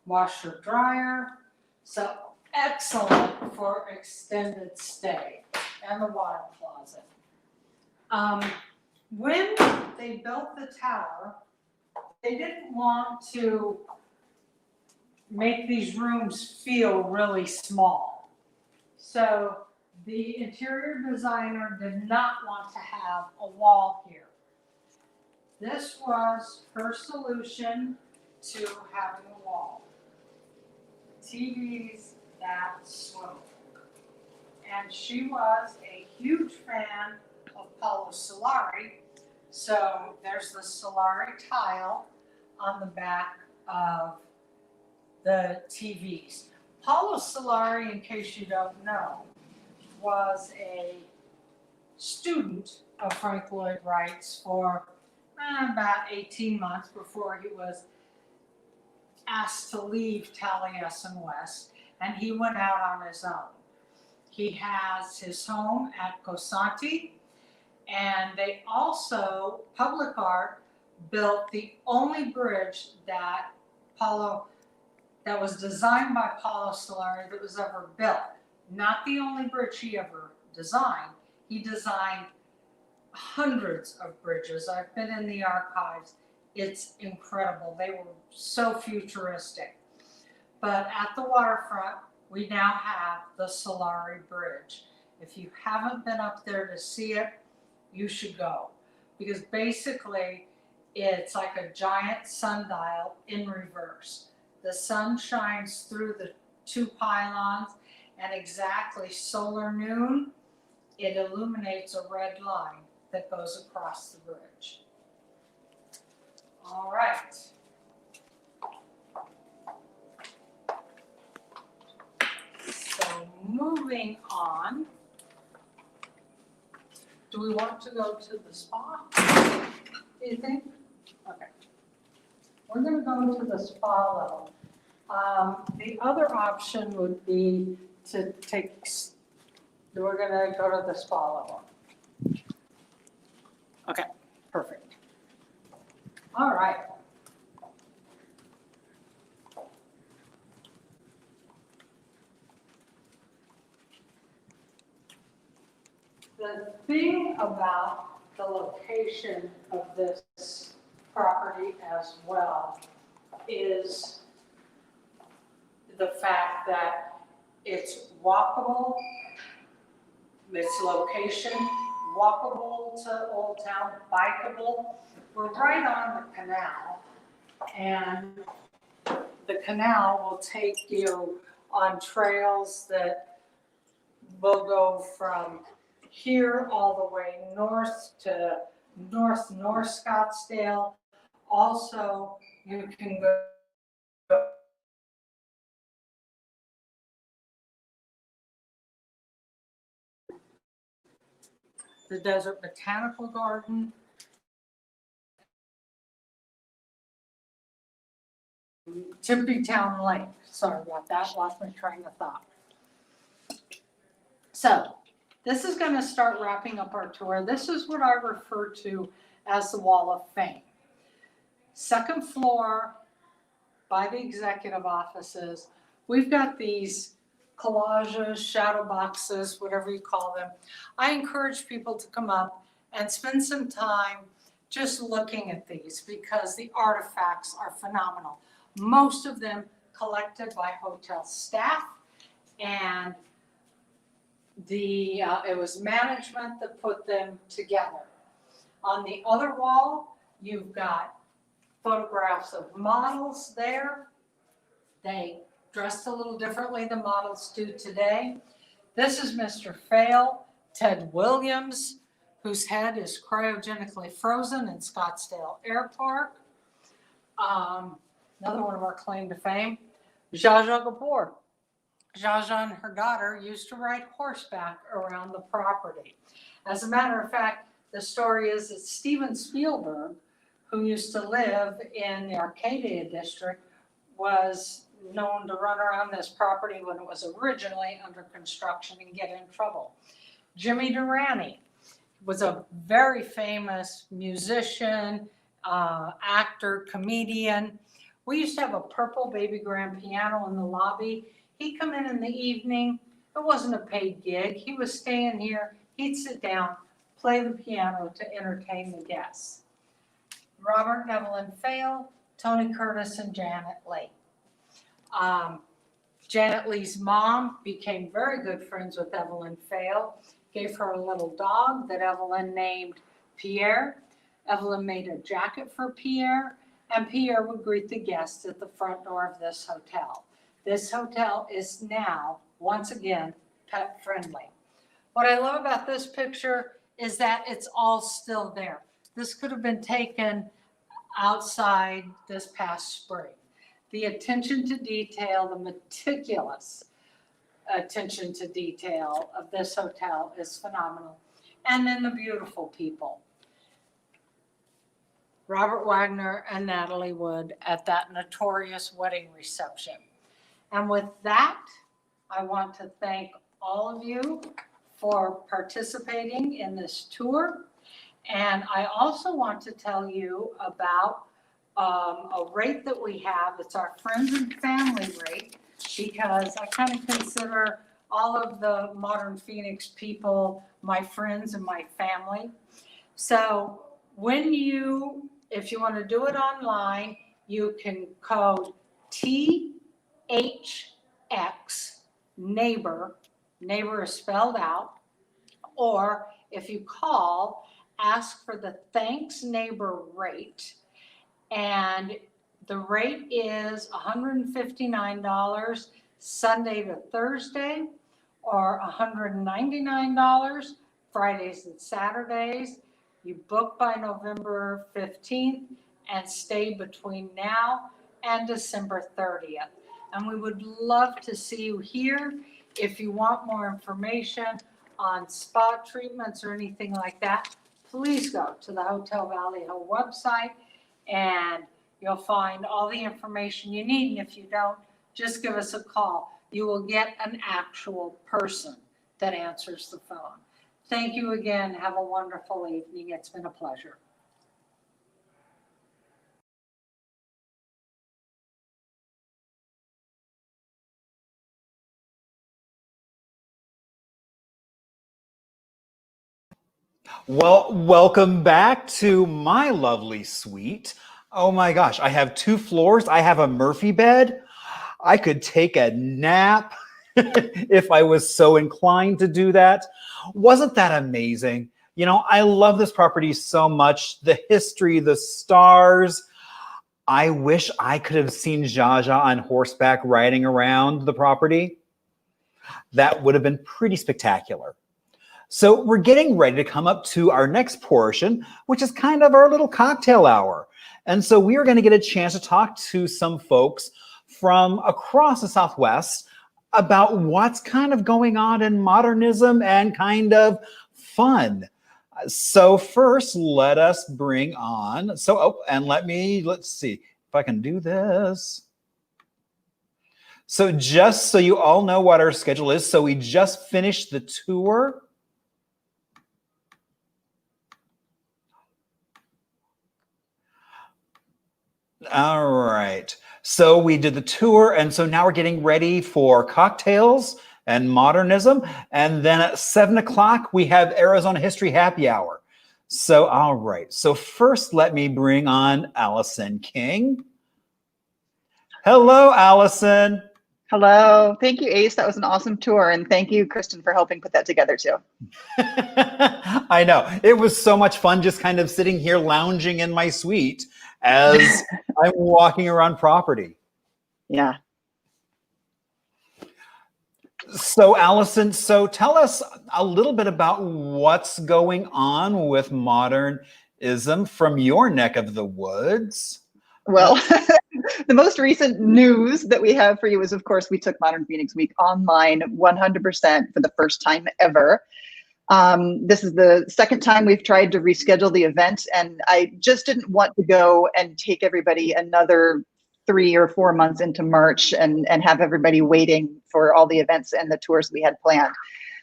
washer dryer. So excellent for extended stay, and the water closet. When they built the tower, they didn't want to make these rooms feel really small. So the interior designer did not want to have a wall here. This was her solution to having a wall. TVs that swoop. And she was a huge fan of Paulo Solari. So there's the Solari tile on the back of the TVs. Paulo Solari, in case you don't know, was a student of Frank Lloyd Wright's for about 18 months before he was asked to leave Taliesin West, and he went out on his own. He has his home at Cosanti, and they also, Public Art, built the only bridge that was designed by Paulo Solari that was ever built. Not the only bridge he ever designed. He designed hundreds of bridges. I've been in the archives. It's incredible. They were so futuristic. But at the waterfront, we now have the Solari Bridge. If you haven't been up there to see it, you should go. Because basically, it's like a giant sundial in reverse. The sun shines through the two pylons, and exactly solar noon, it illuminates a red line that goes across the bridge. All right. So moving on, do we want to go to the spa? Do you think? Okay. We're going to go to the spa level. The other option would be to we're going to go to the spa level. Okay, perfect. All right. The thing about the location of this property as well is the fact that it's walkable, its location, walkable to Old Town, bikeable. We're right on the canal, and the canal will take you on trails that will go from here all the way north to North Scottsdale. Also, you can go the Desert Botanical Garden, Tippytown Lake. Sorry about that, lost my train of thought. So this is going to start wrapping up our tour. This is what I refer to as the Wall of Fame. Second floor by the executive offices, we've got these collages, shadow boxes, whatever you call them. I encourage people to come up and spend some time just looking at these because the artifacts are phenomenal. Most of them collected by hotel staff, and it was management that put them together. On the other wall, you've got photographs of models there. They dressed a little differently than models do today. This is Mr. Fail, Ted Williams, whose head is cryogenically frozen in Scottsdale Air Park. Another one of our claim to fame, Zsa Zsa Gabor. Zsa Zsa and her daughter used to ride horseback around the property. As a matter of fact, the story is that Steven Spielberg, who used to live in the Arcadia district, was known to run around this property when it was originally under construction and get in trouble. Jimmy Durante was a very famous musician, actor, comedian. We used to have a purple baby grand piano in the lobby. He'd come in the evening. It wasn't a paid gig. He was staying here. He'd sit down, play the piano to entertain the guests. Robert and Evelyn Fail, Tony Curtis, and Janet Lee. Janet Lee's mom became very good friends with Evelyn Fail, gave her a little dog that Evelyn named Pierre. Evelyn made a jacket for Pierre, and Pierre would greet the guests at the front door of this hotel. This hotel is now, once again, pet friendly. What I love about this picture is that it's all still there. This could have been taken outside this past spring. The attention to detail, the meticulous attention to detail of this hotel is phenomenal. And then the beautiful people. Robert Wagner and Natalie Wood at that notorious wedding reception. And with that, I want to thank all of you for participating in this tour. And I also want to tell you about a rate that we have. It's our friends and family rate, because I kind of consider all of the modern Phoenix people my friends and my family. So if you want to do it online, you can code THX neighbor is spelled out, or if you call, ask for the Thanks Neighbor rate, and the rate is $159 Sunday to Thursday, or $199 Fridays and Saturdays. You book by November 15th and stay between now and December 30th. And we would love to see you here. If you want more information on spa treatments or anything like that, please go to the Hotel Valley Hill website and you'll find all the information you need. And if you don't, just give us a call. You will get an actual person that answers the phone. Thank you again. Have a wonderful evening. It's been a pleasure. Well, welcome back to my lovely suite. Oh my gosh, I have 2 floors. I have a Murphy bed. I could take a nap if I was so inclined to do that. Wasn't that amazing? You know, I love this property so much. The history, the stars. I wish I could have seen Zsa Zsa on horseback riding around the property. That would have been pretty spectacular. So we're getting ready to come up to our next portion, which is kind of our little cocktail hour. And so we are going to get a chance to talk to some folks from across the Southwest about what's kind of going on in modernism and kind of fun. So first, let us bring on, let's see if I can do this. So just so you all know what our schedule is, so we just finished the tour. All right. So we did the tour, and so now we're getting ready for cocktails and modernism. And then at 7 o'clock, we have Arizona History Happy Hour. So, all right. So first, let me bring on Alison King. Hello, Alison. Hello. Thank you, Ace. That was an awesome tour. And thank you, Kristen, for helping put that together, too. I know. It was so much fun just kind of sitting here lounging in my suite as I'm walking around property. Yeah. So Alison, so tell us a little bit about what's going on with modernism from your neck of the woods. Well, the most recent news that we have for you is, of course, we took Modern Phoenix Week online 100% for the first time ever. This is the second time we've tried to reschedule the event, and I just didn't want to go and take everybody another 3 or 4 months into March and have everybody waiting for all the events and the tours we had planned.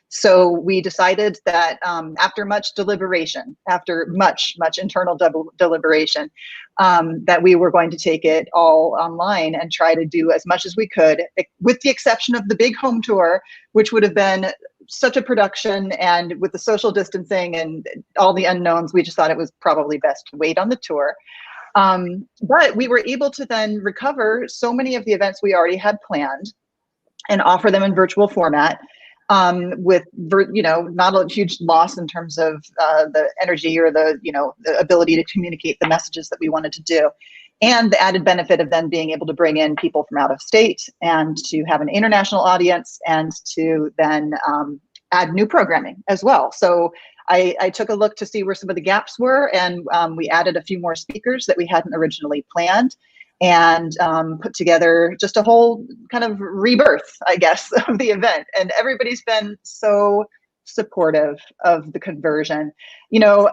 So we decided that after much deliberation, after much internal deliberation, that we were going to take it all online and try to do as much as we could, with the exception of the big home tour, which would have been such a production, and with the social distancing and all the unknowns, we just thought it was probably best to wait on the tour. But we were able to then recover so many of the events we already had planned and offer them in virtual format, with not a huge loss in terms of the energy or the ability to communicate the messages that we wanted to do, and the added benefit of then being able to bring in people from out of state and to have an international audience, and to then add new programming as well. So I took a look to see where some of the gaps were, and we added a few more speakers that we hadn't originally planned. and put together just a whole kind of rebirth, I guess, of the event. And everybody's been so supportive of the conversion. You know,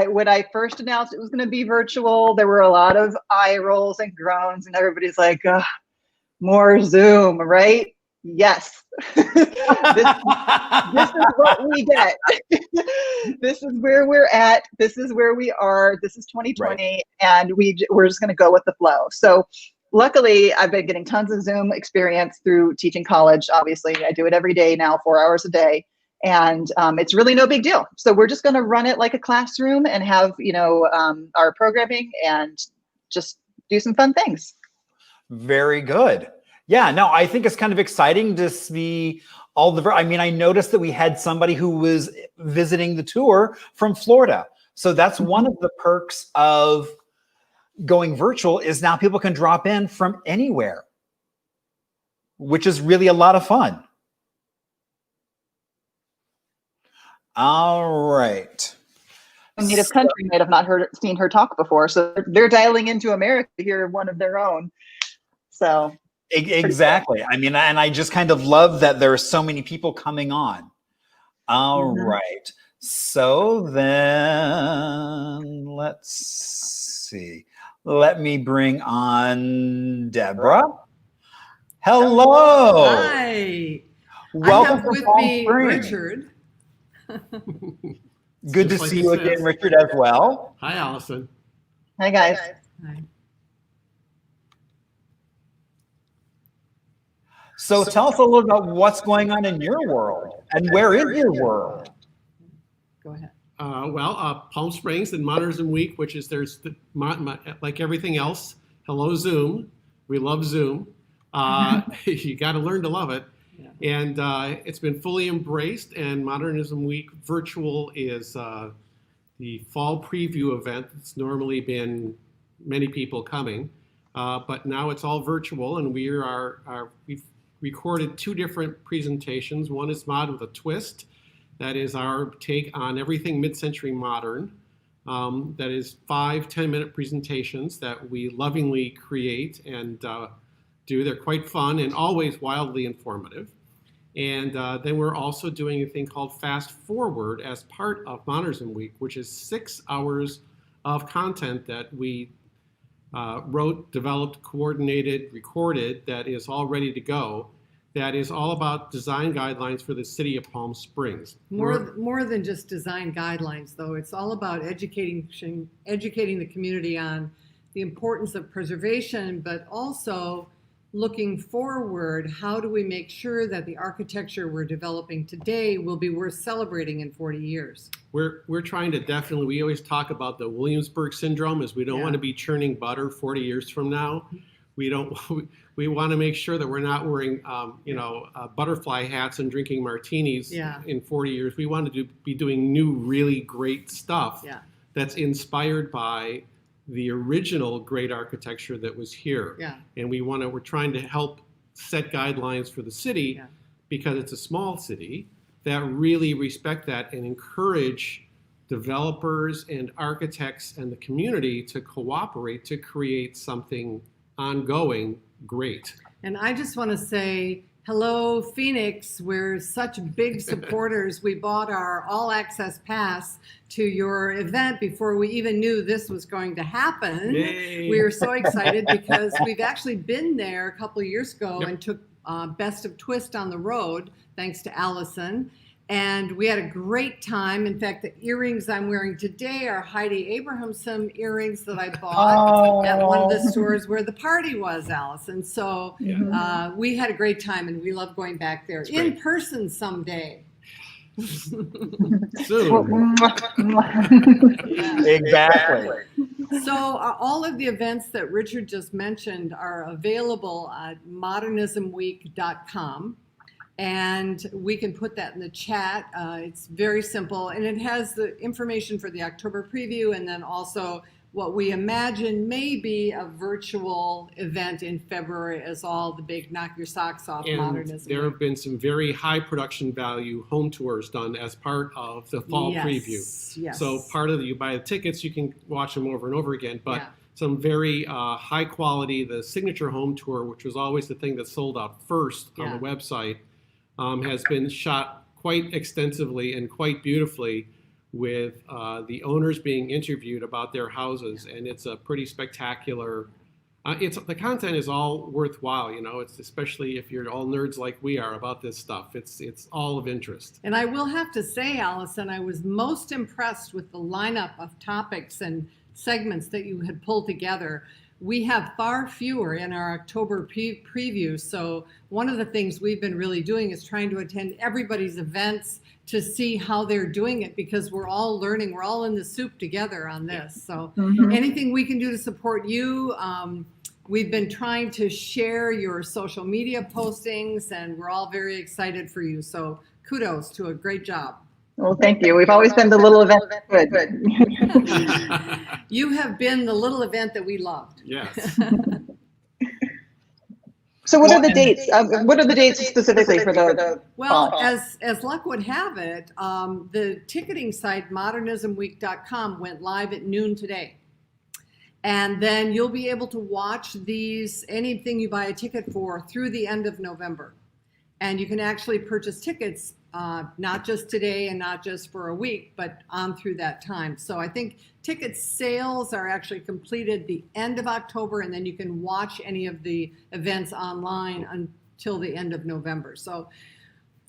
when I first announced it was going to be virtual, there were a lot of eye rolls and groans, and everybody's like, "Ugh, more Zoom, right?" Yes. This is what we get. This is where we're at. This is where we are. This is 2020, right. And we're just going to go with the flow. So luckily, I've been getting tons of Zoom experience through teaching college. Obviously, I do it every day now, 4 hours a day. And it's really no big deal. So we're just going to run it like a classroom and have, you know, our programming and just do some fun things. Very good. Yeah, no, I think it's kind of exciting to see all the, I mean, I noticed that we had somebody who was visiting the tour from Florida. So that's one of the perks of going virtual is now people can drop in from anywhere, which is really a lot of fun. All right. A native country might have not seen her talk before, so they're dialing into America to hear one of their own. So exactly. I mean, and I just kind of love that there are so many people coming on. All right. So then let's see. Let me bring on Deborah. Hello. Hi. Welcome I have with me Richard. Good to see you again, Richard, as well. Hi, Alison. Hi, guys. Hi. So tell us a little about what's going on in your world and where is your world? Go ahead. Palm Springs and Modernism Week, which is like everything else. Hello, Zoom. We love Zoom. You got to learn to love it. Yeah. And it's been fully embraced. And Modernism Week virtual is the fall preview event. It's normally been many people coming, but now it's all virtual. And we've recorded 2 different presentations. One is Mod with a Twist. That is our take on everything mid-century modern. That is 5 10-minute presentations that we lovingly create and do. They're quite fun and always wildly informative. And then we're also doing a thing called Fast Forward as part of Modernism Week, which is 6 hours of content that we wrote, developed, coordinated, recorded, that is all ready to go. That is all about design guidelines for the city of Palm Springs. More than just design guidelines, though. It's all about educating the community on the importance of preservation, but also looking forward. How do we make sure that the architecture we're developing today will be worth celebrating in 40 years? We're trying to definitely, we always talk about the Williamsburg syndrome, is we don't want to be churning butter 40 years from now. We want to make sure that we're not wearing, butterfly hats and drinking martinis in 40 years. We want to be doing new, really great stuff that's inspired by the original great architecture that was here. Yeah. And we're trying to help set guidelines for the city because it's a small city that really respect that and encourage developers and architects and the community to cooperate to create something ongoing great. And I just want to say, hello, Phoenix. We're such big supporters. We bought our all-access pass to your event before we even knew this was going to happen. Yay. We were so excited because we've actually been there a couple of years ago and took Best of Twist on the road, thanks to Alison. And we had a great time. In fact, the earrings I'm wearing today are Heidi Abrahamson earrings that I bought at one of the stores where the party was, Alison. So we had a great time, and we love going back there in person someday. Soon. Exactly. So all of the events that Richard just mentioned are available at modernismweek.com. And we can put that in the chat. It's very simple. And it has the information for the October preview and then also what we imagine may be a virtual event in February as all the big knock your socks off modernism. There have been some very high production value home tours done as part of the fall preview. Yes. So part of you buy the tickets, you can watch them over and over again. But some very high quality, the signature home tour, which was always the thing that sold out first on the website, has been shot quite extensively and quite beautifully, with the owners being interviewed about their houses, and it's a pretty spectacular. The content is all worthwhile, you know. It's especially if you're all nerds like we are about this stuff. It's all of interest. And I will have to say, Alison, I was most impressed with the lineup of topics and segments that you had pulled together. We have far fewer in our October preview. So one of the things we've been really doing is trying to attend everybody's events to see how they're doing it, because we're all learning. We're all in the soup together on this. So anything we can do to support you. We've been trying to share your social media postings, and we're all very excited for you. So kudos to a great job. Well, thank you. We've always been the little event. Good. You have been the little event that we loved. Yes. So what are the dates? What are the dates specifically for the Well, fall? as luck would have it, the ticketing site modernismweek.com went live at noon today. And then you'll be able to watch these, anything you buy a ticket for, through the end of November. And you can actually purchase tickets, not just today and not just for a week, but on through that time. So I think ticket sales are actually completed the end of October, and then you can watch any of the events online until the end of November. So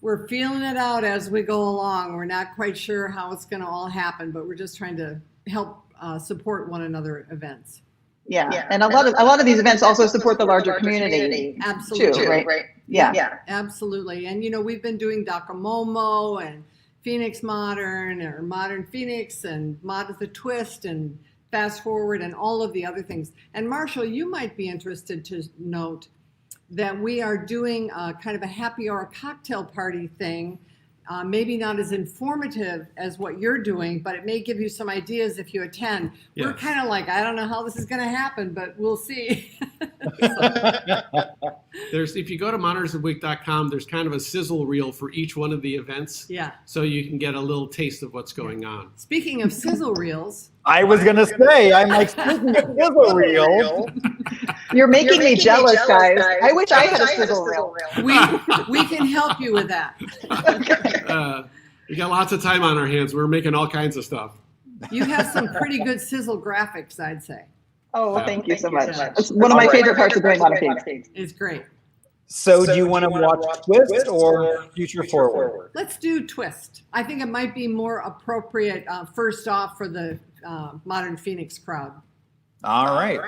we're feeling it out as we go along. We're not quite sure how it's going to all happen, but we're just trying to help support one another events. Yeah, and a lot of these events also support the larger community. Absolutely. Too, right? Yeah. Absolutely. And, you know, we've been doing Docomomo and Phoenix Modern, or Modern Phoenix, and Mod with a Twist, and Fast Forward, and all of the other things. And Marshall, you might be interested to note that we are doing kind of a happy hour cocktail party thing. Maybe not as informative as what you're doing, but it may give you some ideas if you attend. Yes. We're kind of like, I don't know how this is going to happen, but we'll see. If you go to modernismweek.com, there's kind of a sizzle reel for each one of the events. Yeah. So you can get a little taste of what's going on. Speaking of sizzle reels. I was going to say, I'm like, speaking of sizzle reel. You're making me jealous, guys. I wish I had a sizzle reel. We can help you with that. We got lots of time on our hands. We're making all kinds of stuff. You have some pretty good sizzle graphics, I'd say. Oh, well, thank you so much. It's one of my favorite parts of doing Modern Phoenix. It's great. So do you want to watch Twist or Future Forward? Let's do Twist. I think it might be more appropriate first off for the Modern Phoenix crowd. All right.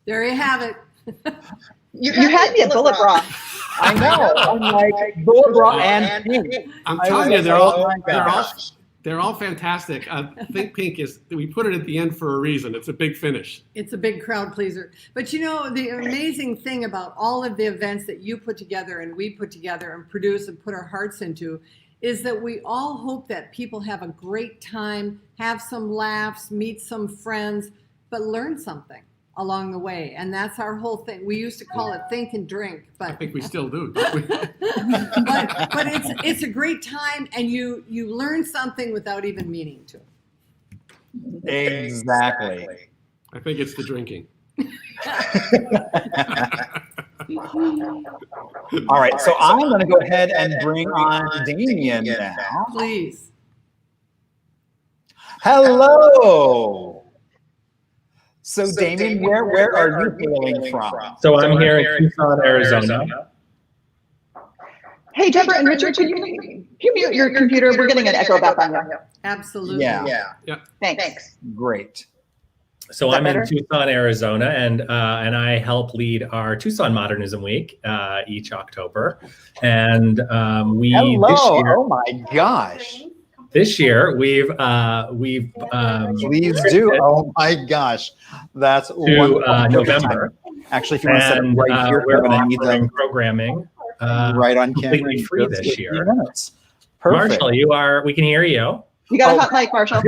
There you have it. You had me at Bullet Bra. I know. I'm like Bullet Bra and Pink. I'm telling you, they're all fantastic. Think Pink we put it at the end for a reason. It's a big finish. It's a big crowd pleaser. But you know, the amazing thing about all of the events that you put together and we put together and produce and put our hearts into is that we all hope that people have a great time, have some laughs, meet some friends, but learn something along the way. And that's our whole thing. We used to call it think and drink, but I think we still do, don't we? but it's a great time, and you learn something without even meaning to. Exactly. I think it's the drinking. All right, so I'm going to go ahead and bring on Damien now. Please. Hello. So Damien, where are you hailing from? So I'm here in Tucson, Arizona. Hey, Deborah and Richard, can you mute your computer? We're getting an echo back on you. Absolutely. Yeah. Thanks. Great. So I'm in Tucson, Arizona, and I help lead our Tucson Modernism Week each October. And we Hello. this year, oh my gosh. this year we've Please do. Oh my gosh, that's to November. Actually, if you want to set it right here, we're going to need them programming right on camera. completely free this year. Perfect. Marshall, we can hear you. You got a hot mic, Marshall.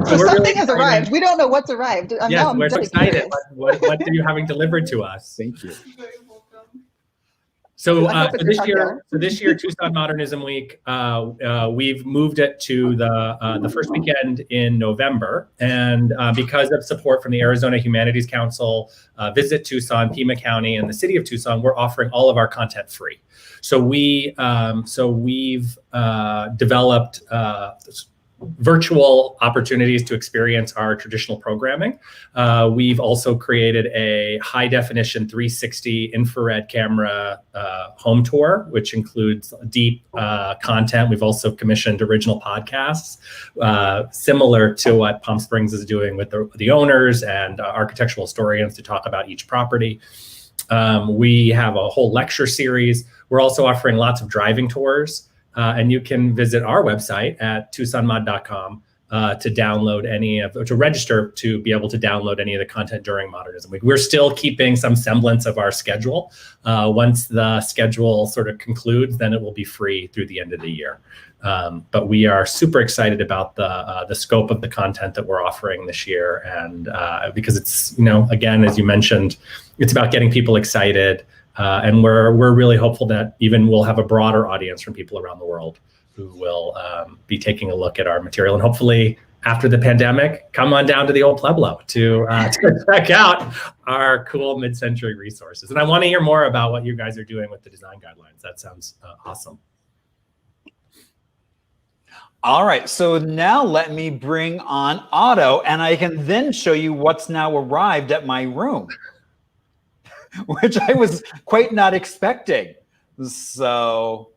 So something has arrived. We don't know what's arrived. Yes, we're so excited. What are you having delivered to us? Thank you. So this year, Tucson Modernism Week, we've moved it to the first weekend in November, and because of support from the Arizona Humanities Council, Visit Tucson, Pima County, and the City of Tucson, we're offering all of our content free. So we've developed virtual opportunities to experience our traditional programming. We've also created a high definition 360 infrared camera home tour, which includes deep content. We've also commissioned original podcasts, similar to what Palm Springs is doing with the owners and architectural historians to talk about each property. We have a whole lecture series. We're also offering lots of driving tours. And you can visit our website at tucsonmod.com to register to be able to download any of the content during Modernism Week. We're still keeping some semblance of our schedule. Once the schedule sort of concludes, then it will be free through the end of the year. But we are super excited about the scope of the content that we're offering this year, and because it's, again, as you mentioned, it's about getting people excited. And we're really hopeful that even we'll have a broader audience from people around the world who will be taking a look at our material. And hopefully after the pandemic, come on down to the old Pueblo to check out our cool mid-century resources. And I want to hear more about what you guys are doing with the design guidelines. That sounds awesome. All right, so now let me bring on Otto, and I can then show you what's now arrived at my room, which I was quite not expecting. So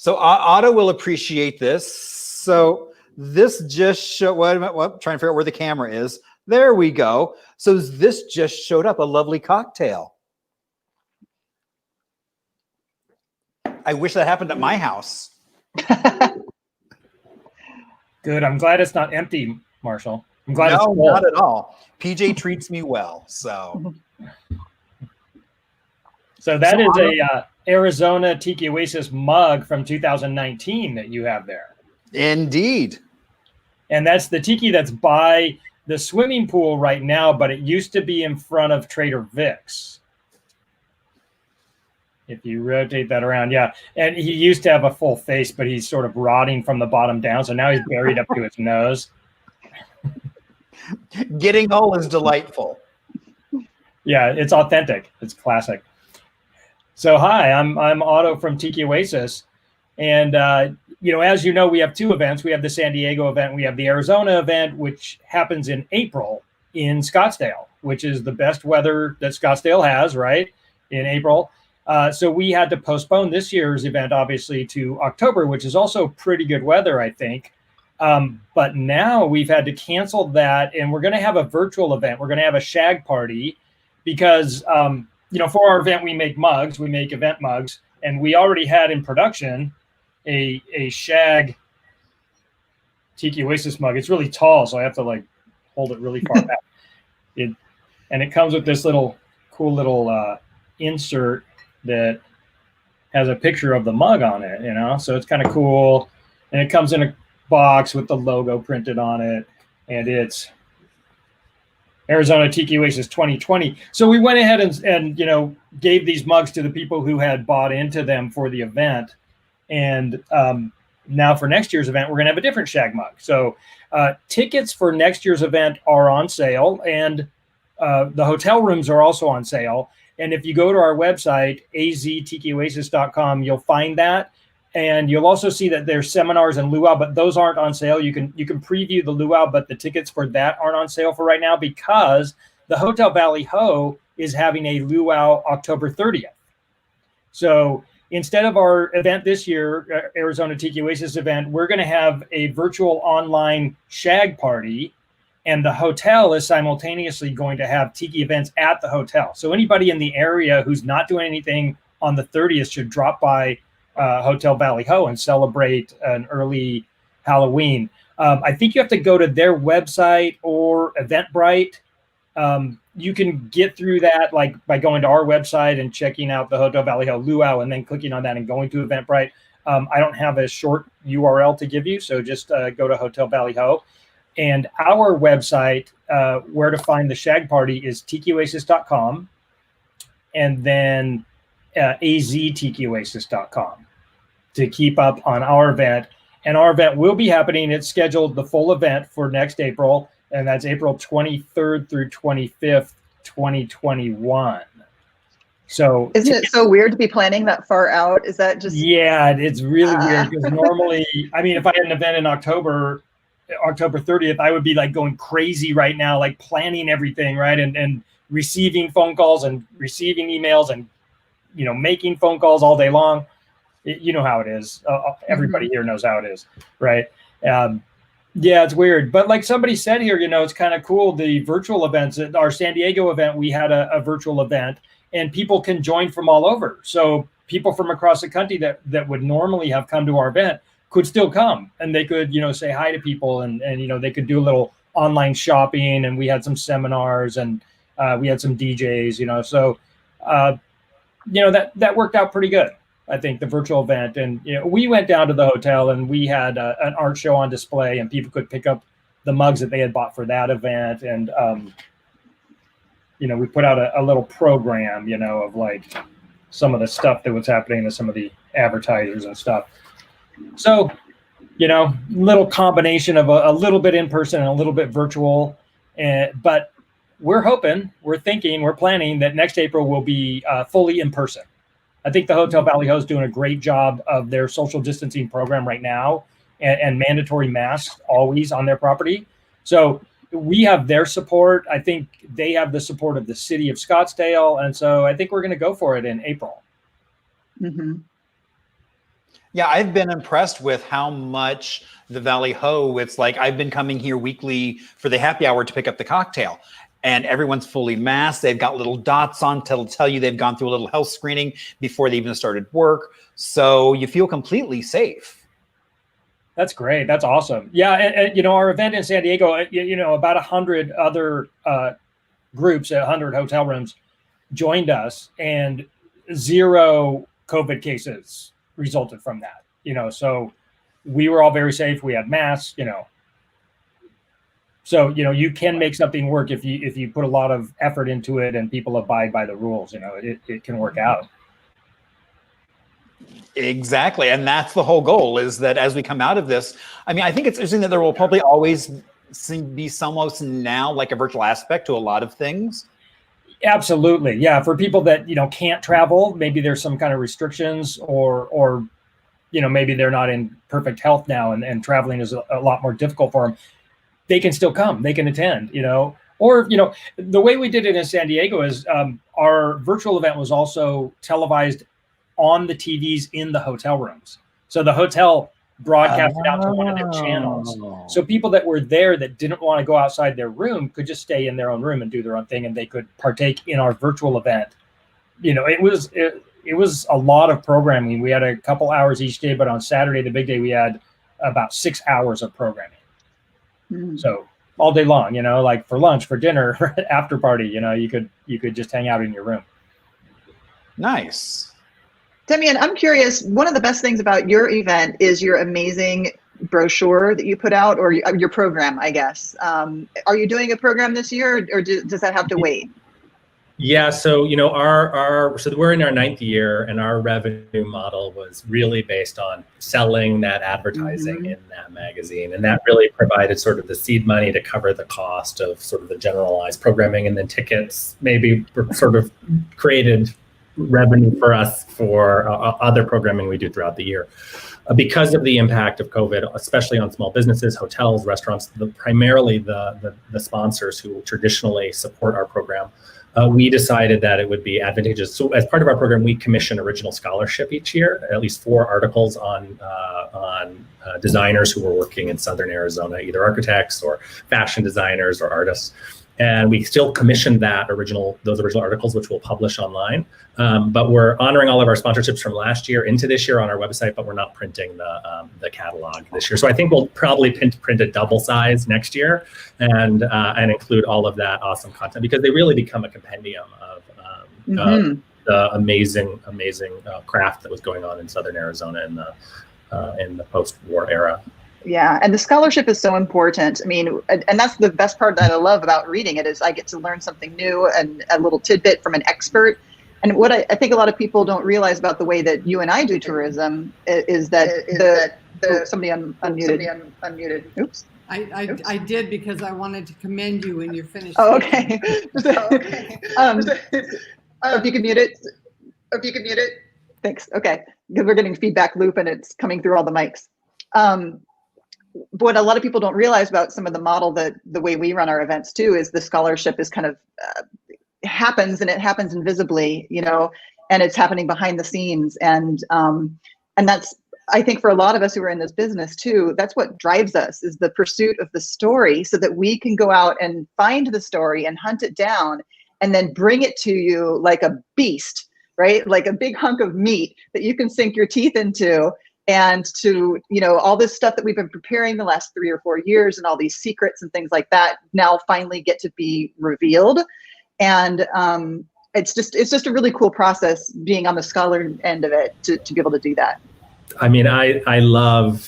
Otto will appreciate this. So this just showed, trying to figure out where the camera is. There we go. So this just showed up, a lovely cocktail. I wish that happened at my house. Good. I'm glad it's not empty, Marshall. I'm glad it's full. Not at all. PJ treats me well, so. So that is a Arizona Tiki Oasis mug from 2019 that you have there. Indeed. And that's the tiki that's by the swimming pool right now, but it used to be in front of Trader Vic's. If you rotate that around, yeah. And he used to have a full face, but he's sort of rotting from the bottom down. So now he's buried up to his nose. Getting old is delightful. Yeah, it's authentic. It's classic. So hi, I'm Otto from Tiki Oasis. And, as you know, we have two events. We have the San Diego event. We have the Arizona event, which happens in April in Scottsdale, which is the best weather that Scottsdale has, right, in April. So we had to postpone this year's event, obviously, to October, which is also pretty good weather, I think. But now we've had to cancel that, and we're going to have a virtual event. We're going to have a shag party because, for our event, we make mugs. We make event mugs. And we already had in production a shag Tiki Oasis mug. It's really tall, so I have to, hold it really far back. And it comes with this cool little insert that has a picture of the mug on it, So it's kind of cool. And it comes in a box with the logo printed on it, and it's Arizona Tiki Oasis 2020. So we went ahead and gave these mugs to the people who had bought into them for the event. And now for next year's event, we're going to have a different shag mug. So tickets for next year's event are on sale, and the hotel rooms are also on sale. And if you go to our website, aztikioasis.com, you'll find that. And you'll also see that there's seminars and luau, but those aren't on sale. You can preview the luau, but the tickets for that aren't on sale for right now because the Hotel Valley Ho is having a luau October 30th. So instead of our event this year, Arizona Tiki Oasis event, we're going to have a virtual online shag party, and the hotel is simultaneously going to have tiki events at the hotel. So anybody in the area who's not doing anything on the 30th should drop by Hotel Valley Ho and celebrate an early Halloween. I think you have to go to their website or Eventbrite. You can get through that like by going to our website and checking out the Hotel Valley Ho luau and then clicking on that and going to Eventbrite. I don't have a short URL to give you, so just go to Hotel Valley Ho. And our website, where to find the Shag Party, is tikioasis.com and then aztikioasis.com to keep up on our event. And our event will be happening. It's scheduled, the full event, for next April, and that's April 23rd through 25th, 2021. So isn't it so weird to be planning that far out? Is that just... Yeah, it's really weird because normally, I mean, if I had an event in October 30th, I would be like going crazy right now, like planning everything, right? And receiving phone calls and receiving emails and, you know, making phone calls all day long. You know how it is. Everybody here knows how it is, right? Yeah, it's weird. But like somebody said here, you know, it's kind of cool. The virtual events, at our San Diego event, we had a virtual event and people can join from all over. So people from across the country that would normally have come to our event could still come, and they could, you know, say hi to people and you know, they could do a little online shopping, and we had some seminars and we had some DJs, you know, so you know, that worked out pretty good. I think the virtual event, and you know, we went down to the hotel and we had an art show on display, and people could pick up the mugs that they had bought for that event, and you know, we put out a little program, you know, of like some of the stuff that was happening to some of the advertisers and stuff. So, you know, little combination of a little bit in person and a little bit virtual, but we're hoping, we're thinking, we're planning that next April will be fully in person. I think the Hotel Valley Ho is doing a great job of their social distancing program right now, and mandatory masks always on their property. So we have their support. I think they have the support of the city of Scottsdale. And so I think we're going to go for it in April. Mm-hmm. Yeah, I've been impressed with how much the Valley Ho, it's like I've been coming here weekly for the happy hour to pick up the cocktail, and everyone's fully masked. They've got little dots on to tell you they've gone through a little health screening before they even started work. So you feel completely safe. That's great. That's awesome. Yeah. And you know, our event in San Diego, you know, about 100 other groups, 100 hotel rooms joined us, and 0 COVID cases resulted from that, you know, so we were all very safe. We had masks, you know, so, you know, you can make something work if you put a lot of effort into it and people abide by the rules, you know, it can work out. Exactly. And that's the whole goal, is that as we come out of this, I mean, I think it's interesting that there will probably always be almost now like a virtual aspect to a lot of things. Absolutely. Yeah. For people that, you know, can't travel, maybe there's some kind of restrictions, or, you know, maybe they're not in perfect health now and traveling is a lot more difficult for them. They can still come, they can attend, you know, or, you know, the way we did it in San Diego is our virtual event was also televised on the TVs in the hotel rooms. So the hotel broadcasted out to one of their channels. So people that were there that didn't want to go outside their room could just stay in their own room and do their own thing, and they could partake in our virtual event. You know, it was a lot of programming. We had a couple hours each day, but on Saturday, the big day, we had about 6 hours of programming. Mm-hmm. So all day long, you know, like for lunch, for dinner, for after party, you know, you could just hang out in your room. Nice. Demian, I'm curious, one of the best things about your event is your amazing brochure that you put out, or your program, I guess. Are you doing a program this year, or does that have to wait? Yeah, so, you know, so we're in our 9th year, and our revenue model was really based on selling that advertising in that magazine. And that really provided sort of the seed money to cover the cost of sort of the generalized programming, and then tickets maybe sort of created revenue for us for other programming we do throughout the year. Because of the impact of COVID, especially on small businesses, hotels, restaurants, primarily the sponsors who traditionally support our program, we decided that it would be advantageous. So as part of our program, we commission original scholarship each year, at least 4 articles on designers who were working in Southern Arizona, either architects or fashion designers or artists. And we still commissioned those original articles, which we'll publish online. But we're honoring all of our sponsorships from last year into this year on our website, but we're not printing the catalog this year. So I think we'll probably print a double size next year and include all of that awesome content, because they really become a compendium of the amazing craft that was going on in Southern Arizona in the post-war era. Yeah, and the scholarship is so important. I mean, and that's the best part that I love about reading it, is I get to learn something new and a little tidbit from an expert. And what I think a lot of people don't realize about the way that you and I do tourism is that somebody unmuted. Oops. I did, because I wanted to commend you when you're finished. Oh, okay. If you can mute it. Thanks. Okay, because we're getting feedback loop and it's coming through all the mics. What a lot of people don't realize about some of the model, that the way we run our events too, is the scholarship is kind of happens, and it happens invisibly, you know, and it's happening behind the scenes. And that's, I think, for a lot of us who are in this business too, that's what drives us, is the pursuit of the story, so that we can go out and find the story and hunt it down and then bring it to you like a beast, right? Like a big hunk of meat that you can sink your teeth into. And to, you know, all this stuff that we've been preparing the last 3 or 4 years, and all these secrets and things like that now finally get to be revealed. And it's just a really cool process being on the scholar end of it to be able to do that. I mean,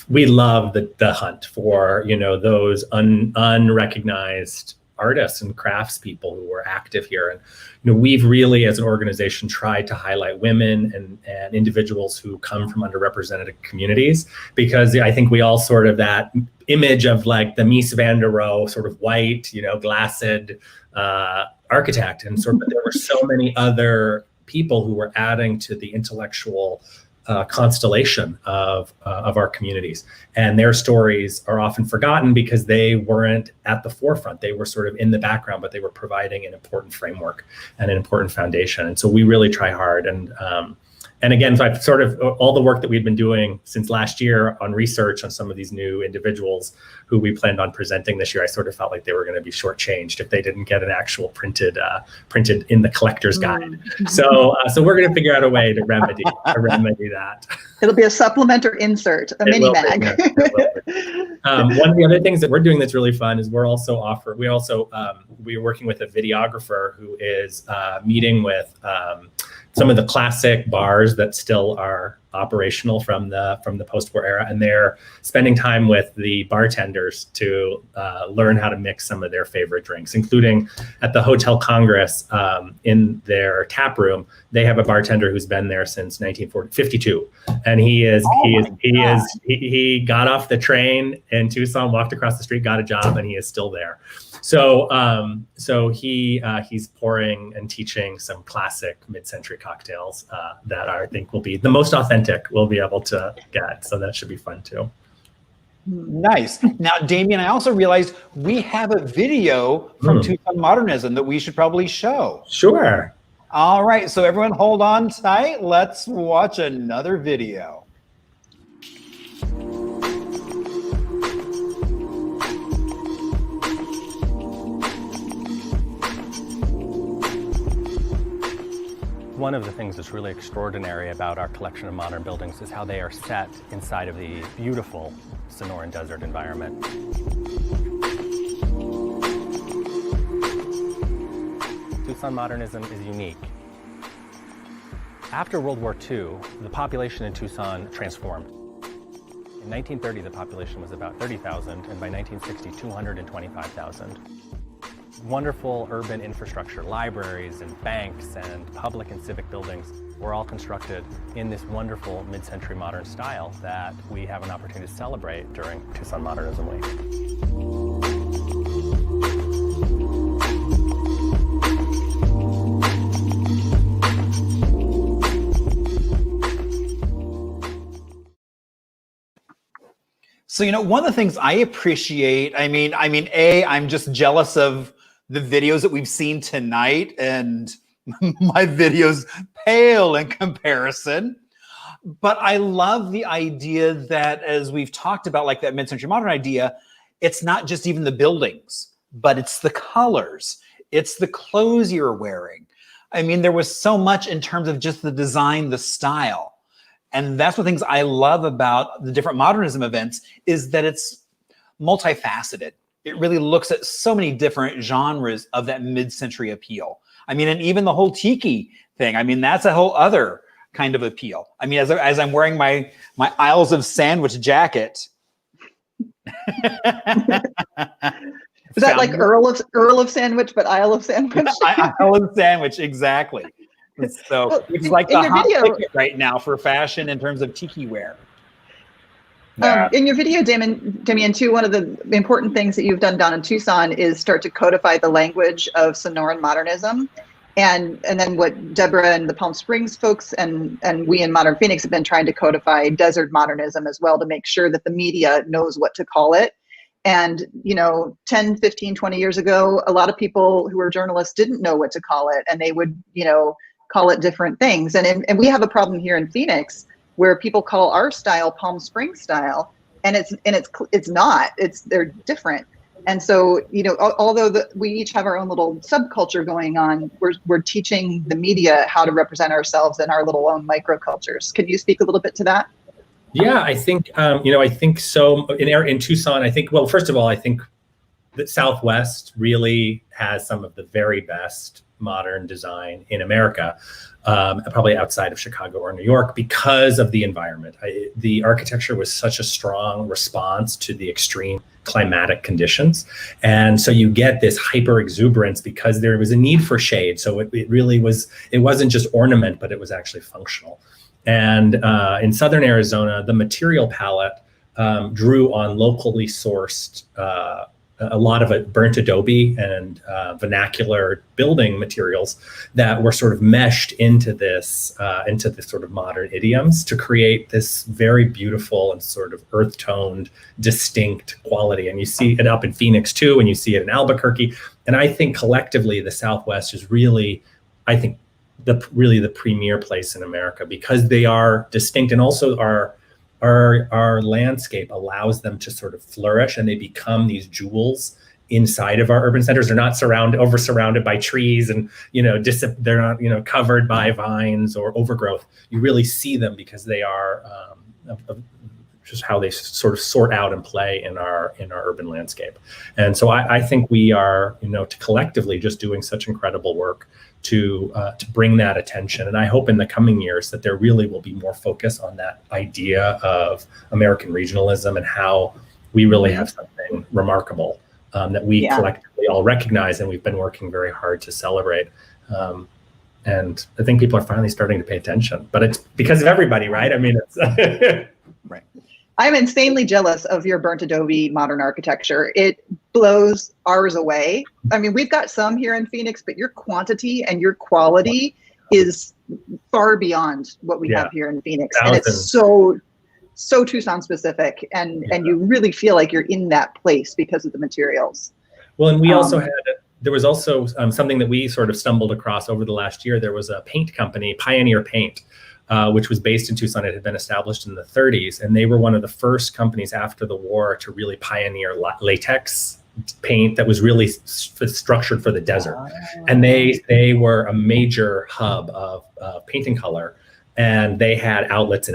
we love the hunt for, you know, those unrecognized artists and craftspeople who were active here. And, you know, we've really, as an organization, tried to highlight women and individuals who come from underrepresented communities, because I think we all sort of that image of like the Mies van der Rohe, sort of white, you know, glassed architect, and sort of there were so many other people who were adding to the intellectual constellation of our communities, and their stories are often forgotten because they weren't at the forefront. They were sort of in the background, but they were providing an important framework and an important foundation. And so we really try hard. And again, so I've sort of all the work that we've been doing since last year on research on some of these new individuals who we planned on presenting this year, I sort of felt like they were going to be shortchanged if they didn't get an actual printed in the collector's guide. So we're going to figure out a way to remedy that. It'll be a supplement or insert, a mini mag. One of the other things that we're doing that's really fun is we're working with a videographer who is meeting with some of the classic bars that still are operational from the post-war era, and they're spending time with the bartenders to learn how to mix some of their favorite drinks, including at the Hotel Congress in their tap room. They have a bartender who's been there since 1952, and he got off the train in Tucson, walked across the street, got a job, and he is still there. So he's pouring and teaching some classic mid-century cocktails that I think will be the most authentic we'll be able to get. So that should be fun too. Nice. Now, Damien, I also realized we have a video from Tucson Modernism that we should probably show. Sure. All right. So everyone hold on tight. Let's watch another video. One of the things that's really extraordinary about our collection of modern buildings is how they are set inside of the beautiful Sonoran Desert environment. Tucson modernism is unique. After World War II, the population in Tucson transformed. In 1930, the population was about 30,000, and by 1960, 225,000. Wonderful urban infrastructure, libraries and banks and public and civic buildings were all constructed in this wonderful mid-century modern style that we have an opportunity to celebrate during Tucson Modernism Week. So, you know, one of the things I appreciate, I'm just jealous of the videos that we've seen tonight, and my videos pale in comparison. But I love the idea that, as we've talked about, like that mid-century modern idea, it's not just even the buildings. but it's the colors, it's the clothes you're wearing. I mean, there was so much in terms of just the design, the style. And that's one of the things I love about the different modernism events, is that it's multifaceted. It really looks at so many different genres of that mid-century appeal. I mean, and even the whole tiki thing, I mean, that's a whole other kind of appeal. I mean, as I'm wearing my Isles of Sandwich jacket. Is that like Earl of Sandwich, but Isle of Sandwich? Isle of Sandwich, exactly. So well, it's like the hot ticket right now for fashion in terms of tiki wear. In your video, Damien, too, one of the important things that you've done down in Tucson is start to codify the language of Sonoran modernism. And then what Deborah and the Palm Springs folks and we in Modern Phoenix have been trying to codify desert modernism as well, to make sure that the media knows what to call it. And, 10, 15, 20 years ago, a lot of people who were journalists didn't know what to call it, and they would, call it different things. And we have a problem here in Phoenix where people call our style Palm Springs style, and it's not. They're different. And so, although we each have our own little subculture going on, we're teaching the media how to represent ourselves in our little own microcultures. Can you speak a little bit to that? Yeah, I think, I think so. In Tucson, I think, well, first of all, I think that Southwest really has some of the very best modern design in America, probably outside of Chicago or New York, because of the environment. The architecture was such a strong response to the extreme climatic conditions. And so you get this hyper exuberance because there was a need for shade. So it really was, it wasn't just ornament, but it was actually functional. And in Southern Arizona, the material palette drew on locally sourced, a lot of it burnt adobe and vernacular building materials that were sort of meshed into this sort of modern idioms to create this very beautiful and sort of earth-toned, distinct quality. And you see it up in Phoenix too, and you see it in Albuquerque. And I think collectively, the Southwest is really, the premier place in America, because they are distinct, and also our landscape allows them to sort of flourish, and they become these jewels inside of our urban centers. They're not surrounded by trees, and they're not covered by vines or overgrowth. You really see them because they are just how they sort of sort out and play in our urban landscape. And so I think we are collectively just doing such incredible work to bring that attention. And I hope in the coming years that there really will be more focus on that idea of American regionalism and how we really have something remarkable that we collectively all recognize, and we've been working very hard to celebrate. And I think people are finally starting to pay attention, but it's because of everybody, right? I mean, it's right. I'm insanely jealous of your burnt adobe modern architecture. It blows ours away. I mean, we've got some here in Phoenix, but your quantity and your quality is far beyond what we have here in Phoenix. And it's so Tucson specific, and you really feel like you're in that place because of the materials. Well, and we also had, there was also something that we sort of stumbled across over the last year. There was a paint company, Pioneer Paint, which was based in Tucson. It had been established in the 30s, and they were one of the first companies after the war to really pioneer latex paint that was really structured for the desert. And they were a major hub of painting color, and they had outlets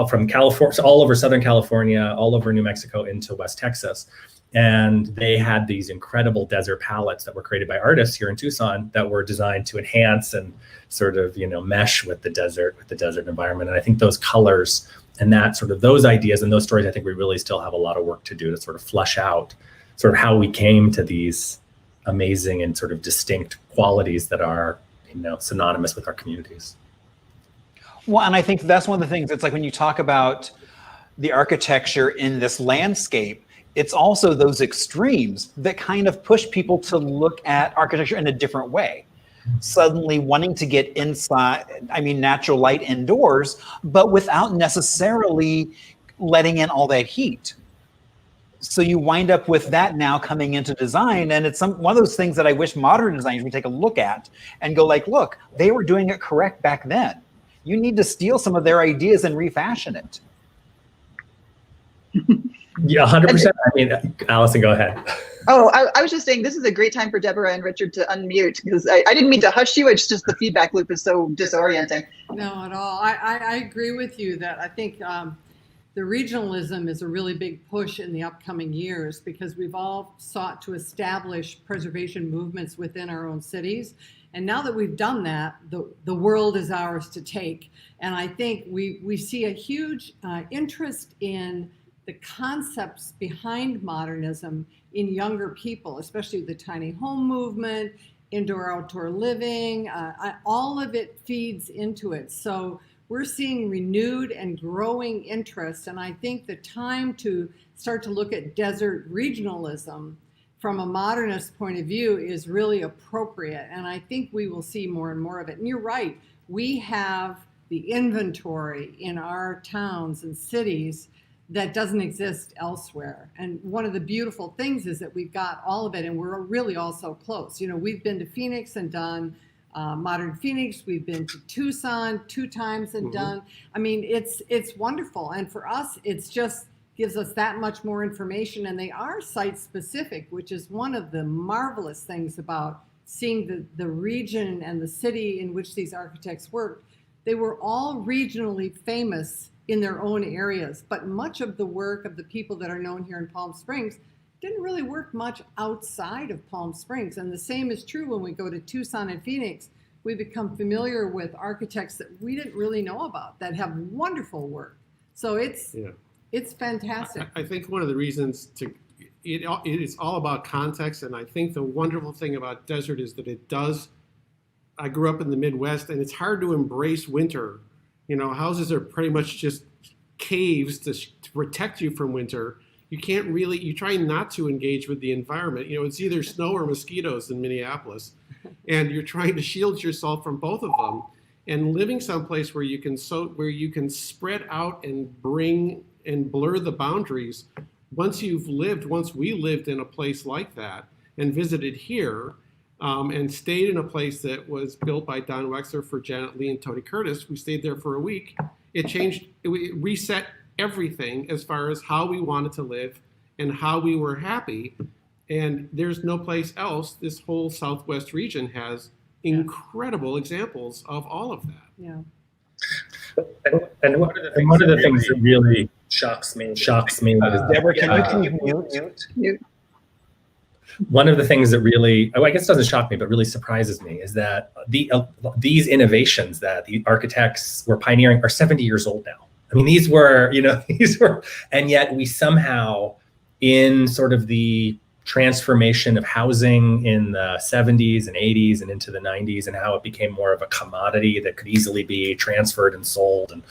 from California, all over Southern California, all over New Mexico into West Texas. And they had these incredible desert palettes that were created by artists here in Tucson that were designed to enhance and sort of, mesh with the desert environment. And I think those colors and that sort of those ideas and those stories, I think we really still have a lot of work to do to sort of flesh out sort of how we came to these amazing and sort of distinct qualities that are, synonymous with our communities. Well, and I think that's one of the things. It's like when you talk about the architecture in this landscape, it's also those extremes that kind of push people to look at architecture in a different way. Suddenly wanting to get inside, natural light indoors, but without necessarily letting in all that heat. So you wind up with that now coming into design. And it's one of those things that I wish modern designers would take a look at and go like, look, they were doing it correct back then. You need to steal some of their ideas and refashion it. Yeah, 100%. Alison, go ahead. Oh, I was just saying this is a great time for Deborah and Richard to unmute, because I didn't mean to hush you. It's just the feedback loop is so disorienting. No, at all. I agree with you that I think the regionalism is a really big push in the upcoming years, because we've all sought to establish preservation movements within our own cities. And now that we've done that, the world is ours to take. And I think we see a huge interest in the concepts behind modernism in younger people, especially the tiny home movement, indoor-outdoor living, all of it feeds into it. So we're seeing renewed and growing interest. And I think the time to start to look at desert regionalism from a modernist point of view is really appropriate. And I think we will see more and more of it. And you're right, we have the inventory in our towns and cities that doesn't exist elsewhere. And one of the beautiful things is that we've got all of it, and we're really all so close. You know, we've been to Phoenix and done Modern Phoenix. We've been to Tucson 2 times and done. I mean, it's wonderful. And for us, it's just gives us that much more information. And they are site specific, which is one of the marvelous things about seeing the region and the city in which these architects worked. They were all regionally famous in their own areas, but much of the work of the people that are known here in Palm Springs didn't really work much outside of Palm Springs. And the same is true when we go to Tucson and Phoenix. We become familiar with architects that we didn't really know about that have wonderful work. So it's fantastic. I think one of the reasons it is all about context. And I think the wonderful thing about desert is that I grew up in the Midwest, and it's hard to embrace winter. You know, houses are pretty much just caves to protect you from winter. You try not to engage with the environment. You know, it's either snow or mosquitoes in Minneapolis, and you're trying to shield yourself from both of them. And living someplace where you can spread out and bring and blur the boundaries. Once we lived in a place like that and visited here, and stayed in a place that was built by Don Wexler for Janet Lee and Tony Curtis. We stayed there for a week. It reset everything as far as how we wanted to live and how we were happy. And there's no place else. This whole Southwest region has incredible examples of all of that. Yeah. And one of the things that really shocks me. Deborah, can you mute? One of the things that really, I guess doesn't shock me, but really surprises me is that these innovations that the architects were pioneering are 70 years old now. I mean, these were, and yet we somehow, in sort of the transformation of housing in the 70s and 80s and into the 90s, and how it became more of a commodity that could easily be transferred and sold, and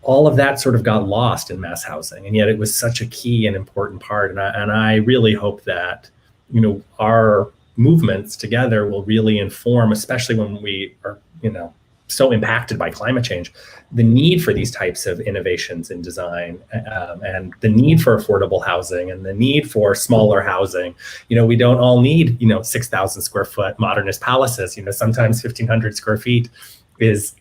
all of that sort of got lost in mass housing, and yet it was such a key and important part. And I really hope that, our movements together will really inform, especially when we are, so impacted by climate change, the need for these types of innovations in design, and the need for affordable housing and the need for smaller housing. We don't all need, 6,000 square foot modernist palaces. Sometimes 1,500 square feet is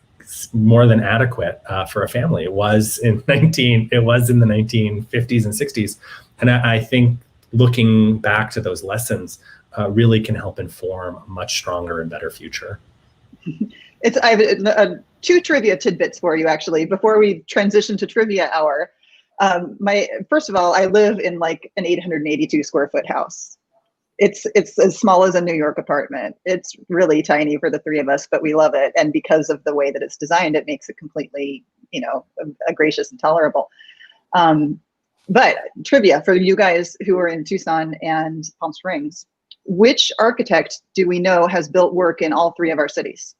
more than adequate for a family. It was in the 1950s and 60s. And I think looking back to those lessons really can help inform a much stronger and better future. I have 2 trivia tidbits for you, actually, before we transition to trivia hour. First of all, I live in like an 882 square foot house. It's as small as a New York apartment. It's really tiny for the 3 of us, but we love it. And because of the way that it's designed, it makes it completely, gracious and tolerable. But trivia for you guys who are in Tucson and Palm Springs, which architect do we know has built work in all 3 of our cities?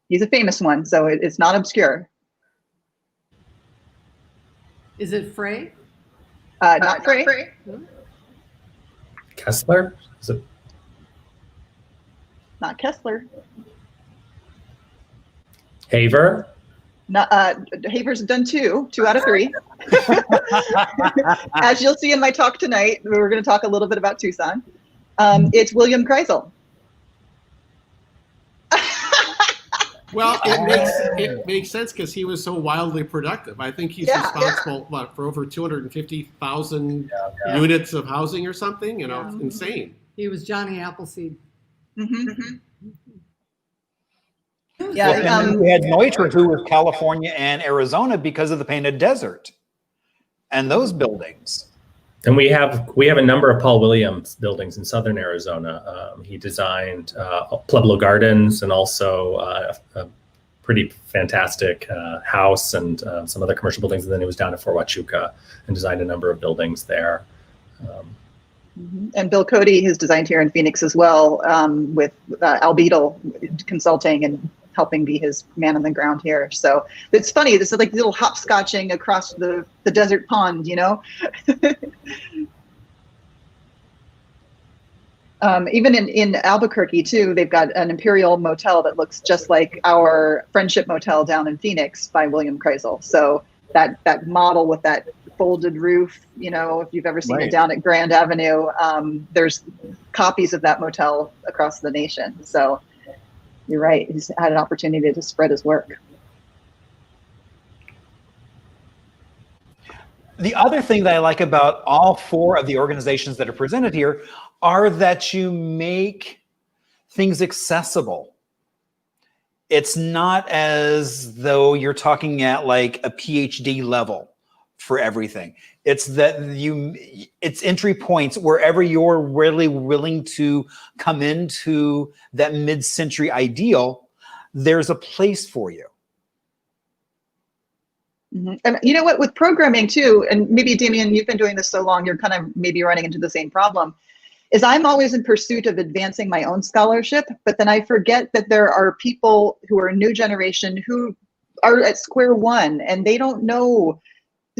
He's a famous one, so it's not obscure. Is it Frey? Not Frey. Kessler? Is it? Not Kessler. Haver? Not, Haver's done 2 out of 3. As you'll see in my talk tonight, we're going to talk a little bit about Tucson. It's William Kreisel. Well, it makes sense because he was so wildly productive. I think he's responsible for over 250,000 units of housing or something. You know, it's insane. He was Johnny Appleseed. Yeah, we had Neutral, who was California and Arizona because of the Painted Desert and those buildings. And we have a number of Paul Williams buildings in southern Arizona. He designed Pueblo Gardens and also a pretty fantastic house and some other commercial buildings. And then he was down at Fort Huachuca and designed a number of buildings there. And Bill Cody has designed here in Phoenix as well, with Al Beadle consulting and helping be his man on the ground here. So it's funny, this is like little hopscotching across the desert pond, you know? Even in Albuquerque too, they've got an Imperial Motel that looks just like our Friendship Motel down in Phoenix by William Kreisel. So that model with that folded roof, you know, if you've ever seen it down at Grand Avenue, there's copies of that motel across the nation. So you're right, he's had an opportunity to spread his work. The other thing that I like about all four of the organizations that are presented here are that you make things accessible. It's not as though you're talking at like a PhD level for everything. It's that it's entry points wherever you're really willing to come into that mid-century ideal, there's a place for you. And you know what, with programming too, and maybe Damien, you've been doing this so long, you're kind of maybe running into the same problem, is I'm always in pursuit of advancing my own scholarship, but then I forget that there are people who are new generation who are at square one and they don't know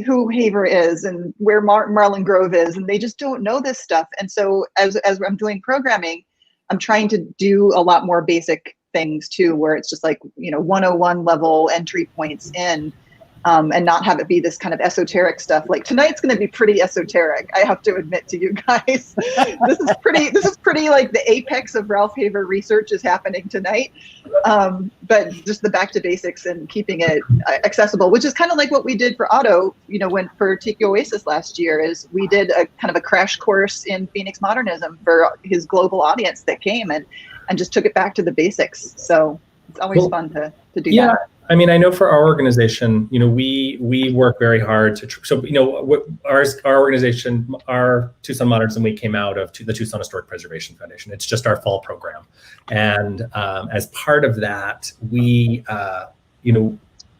who Haver is and where Marlin Grove is, and they just don't know this stuff. And so as I'm doing programming, I'm trying to do a lot more basic things too, where it's just like, you know, 101 level entry points in, and not have it be this kind of esoteric stuff. Like tonight's going to be pretty esoteric, I have to admit to you guys. This is pretty like the apex of Ralph Haver research is happening tonight. But just the back to basics and keeping it accessible, which is kind of like what we did for Otto, you know, when for Tiki Oasis last year, is we did a kind of a crash course in Phoenix modernism for his global audience that came and just took it back to the basics. So it's always fun to do that. I mean, I know for our organization, you know, we work very hard to, so, you know, our organization, our Tucson Modernism Week came out of the Tucson Historic Preservation Foundation. It's just our fall program. And as part of that, we, you know,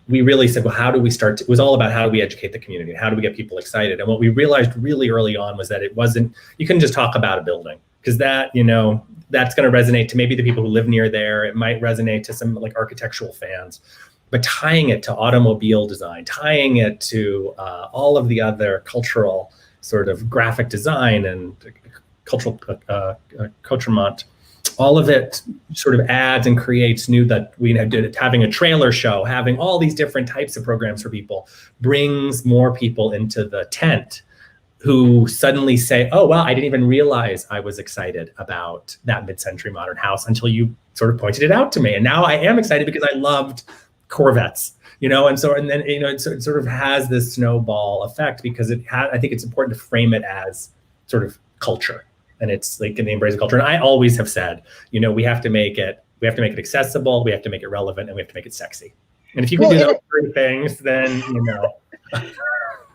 we really said, well, how do we start? It was all about how do we educate the community? How do we get people excited? And what we realized really early on was that it wasn't, you couldn't just talk about a building, because that, you know, that's going to resonate to maybe the people who live near there. It might resonate to some like architectural fans. But tying it to automobile design, tying it to all of the other cultural sort of graphic design and cultural accoutrement, all of it sort of adds and creates new, that we did having a trailer show, having all these different types of programs for people brings more people into the tent who suddenly say, oh, well, I didn't even realize I was excited about that mid-century modern house until you sort of pointed it out to me. And now I am excited because I loved Corvettes, you know, and then, you know, it sort of has this snowball effect because I think it's important to frame it as sort of culture, and it's like in the embrace of culture. And I always have said, you know, we have to make it accessible, we have to make it relevant, and we have to make it sexy. And if you can do those three things, then, you know.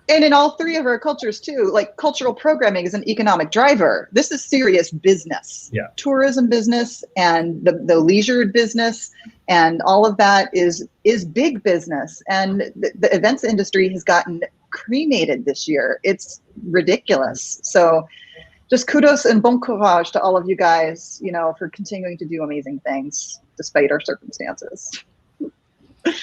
And in all three of our cultures too, like cultural programming is an economic driver. This is serious business. Yeah. Tourism business and the leisure business and all of that is big business. And the events industry has gotten cremated this year. It's ridiculous. So just kudos and bon courage to all of you guys, you know, for continuing to do amazing things despite our circumstances.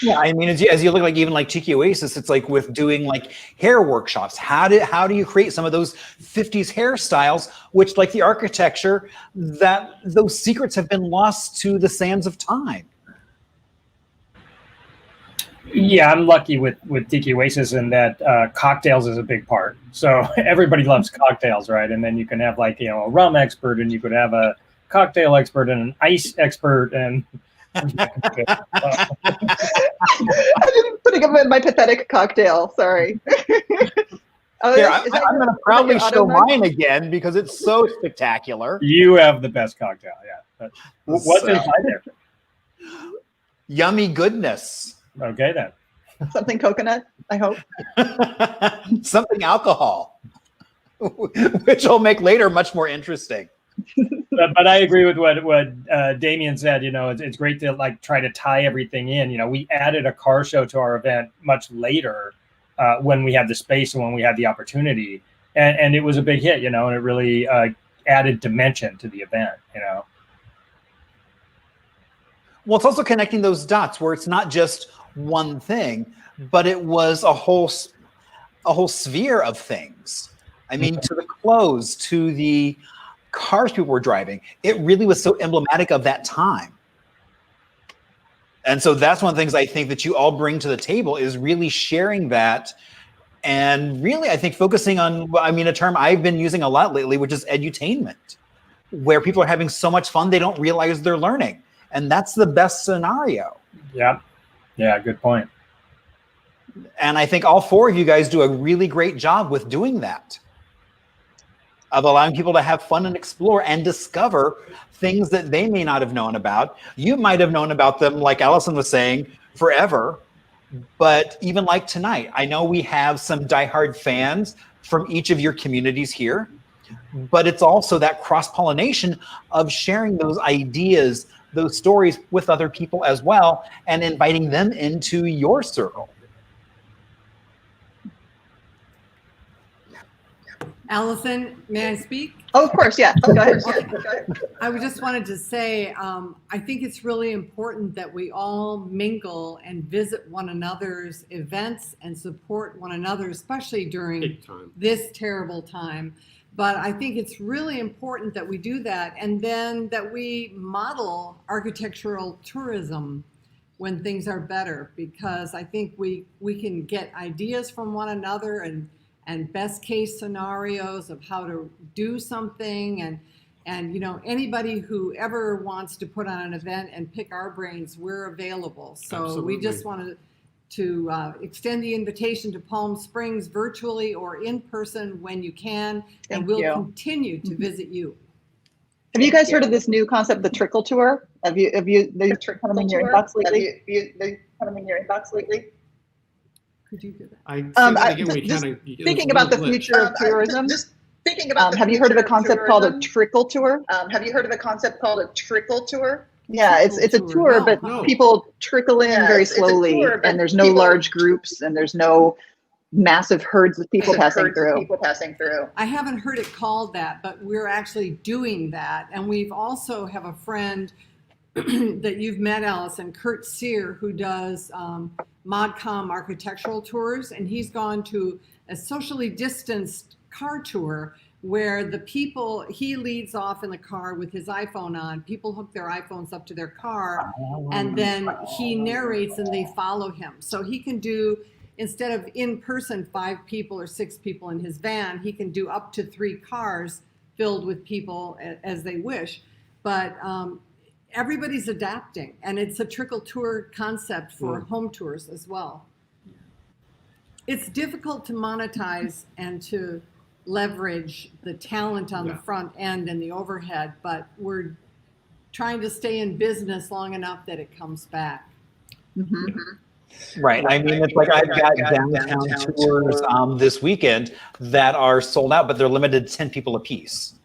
Yeah, I mean, as you look like even like Tiki Oasis, it's like with doing like hair workshops. How do you create some of those 50s hairstyles, which like the architecture, that those secrets have been lost to the sands of time? Yeah, I'm lucky with Tiki Oasis in that cocktails is a big part. So everybody loves cocktails, right? And then you can have like, you know, a rum expert, and you could have a cocktail expert and an ice expert, and I'm just putting up my pathetic cocktail. Sorry. Oh, Here, I'm going to proudly show mine again because it's so spectacular. You have the best cocktail, yeah. What's inside there? Yummy goodness. Okay, then. Something coconut, I hope. Something alcohol, which will make later much more interesting. But I agree with what Damien said. You know, it's great to like try to tie everything in. You know, we added a car show to our event much later when we had the space and when we had the opportunity, and it was a big hit. You know, and it really added dimension to the event. You know. Well, it's also connecting those dots where it's not just one thing, but it was a whole sphere of things. I mean, to the clothes, to the cars people were driving, it really was so emblematic of that time. And so that's one of the things I think that you all bring to the table is really sharing that, and really I think focusing on, I mean, a term I've been using a lot lately, which is edutainment, where people are having so much fun they don't realize they're learning. And that's the best scenario. Yeah. Yeah, good point. And I think all four of you guys do a really great job with doing that, of allowing people to have fun and explore and discover things that they may not have known about. You might have known about them, like Alison was saying, forever. But even like tonight, I know we have some diehard fans from each of your communities here, but it's also that cross-pollination of sharing those ideas, those stories with other people as well, and inviting them into your circle. Alison, may I speak? Oh, of course, yeah. Go ahead. I just wanted to say, I think it's really important that we all mingle and visit one another's events and support one another, especially during this terrible time. But I think it's really important that we do that, and then that we model architectural tourism when things are better, because I think we can get ideas from one another and best case scenarios of how to do something, and you know, anybody who ever wants to put on an event and pick our brains, we're available. So Absolutely. We just wanted to extend the invitation to Palm Springs virtually or in person when you can, and we'll continue to visit you. Have you guys heard of this new concept, the trickle tour? Have you the trickle in your inbox lately? Could you do that? Thinking about the future of tourism. Have you heard of a concept called a trickle tour? Yeah, it's a tour, but people trickle in very slowly, and there's no large groups, and there's no massive herds of people passing through. I haven't heard it called that, but we're actually doing that. And we've also have a friend that you've met, Alison, Kurt Sear, who does ModCom architectural tours, and he's gone to a socially distanced car tour where the people, he leads off in the car with his iPhone on. People hook their iPhones up to their car, and then he narrates and they follow him. So he can do, instead of in person 5 people or 6 people in his van, he can do up to 3 cars filled with people as they wish. But everybody's adapting, and it's a trickle tour concept for home tours as well. It's difficult to monetize and to leverage the talent on the front end and the overhead, but we're trying to stay in business long enough that it comes back. Right. I mean, it's like I've got downtown tours this weekend that are sold out, but they're limited to 10 people a piece.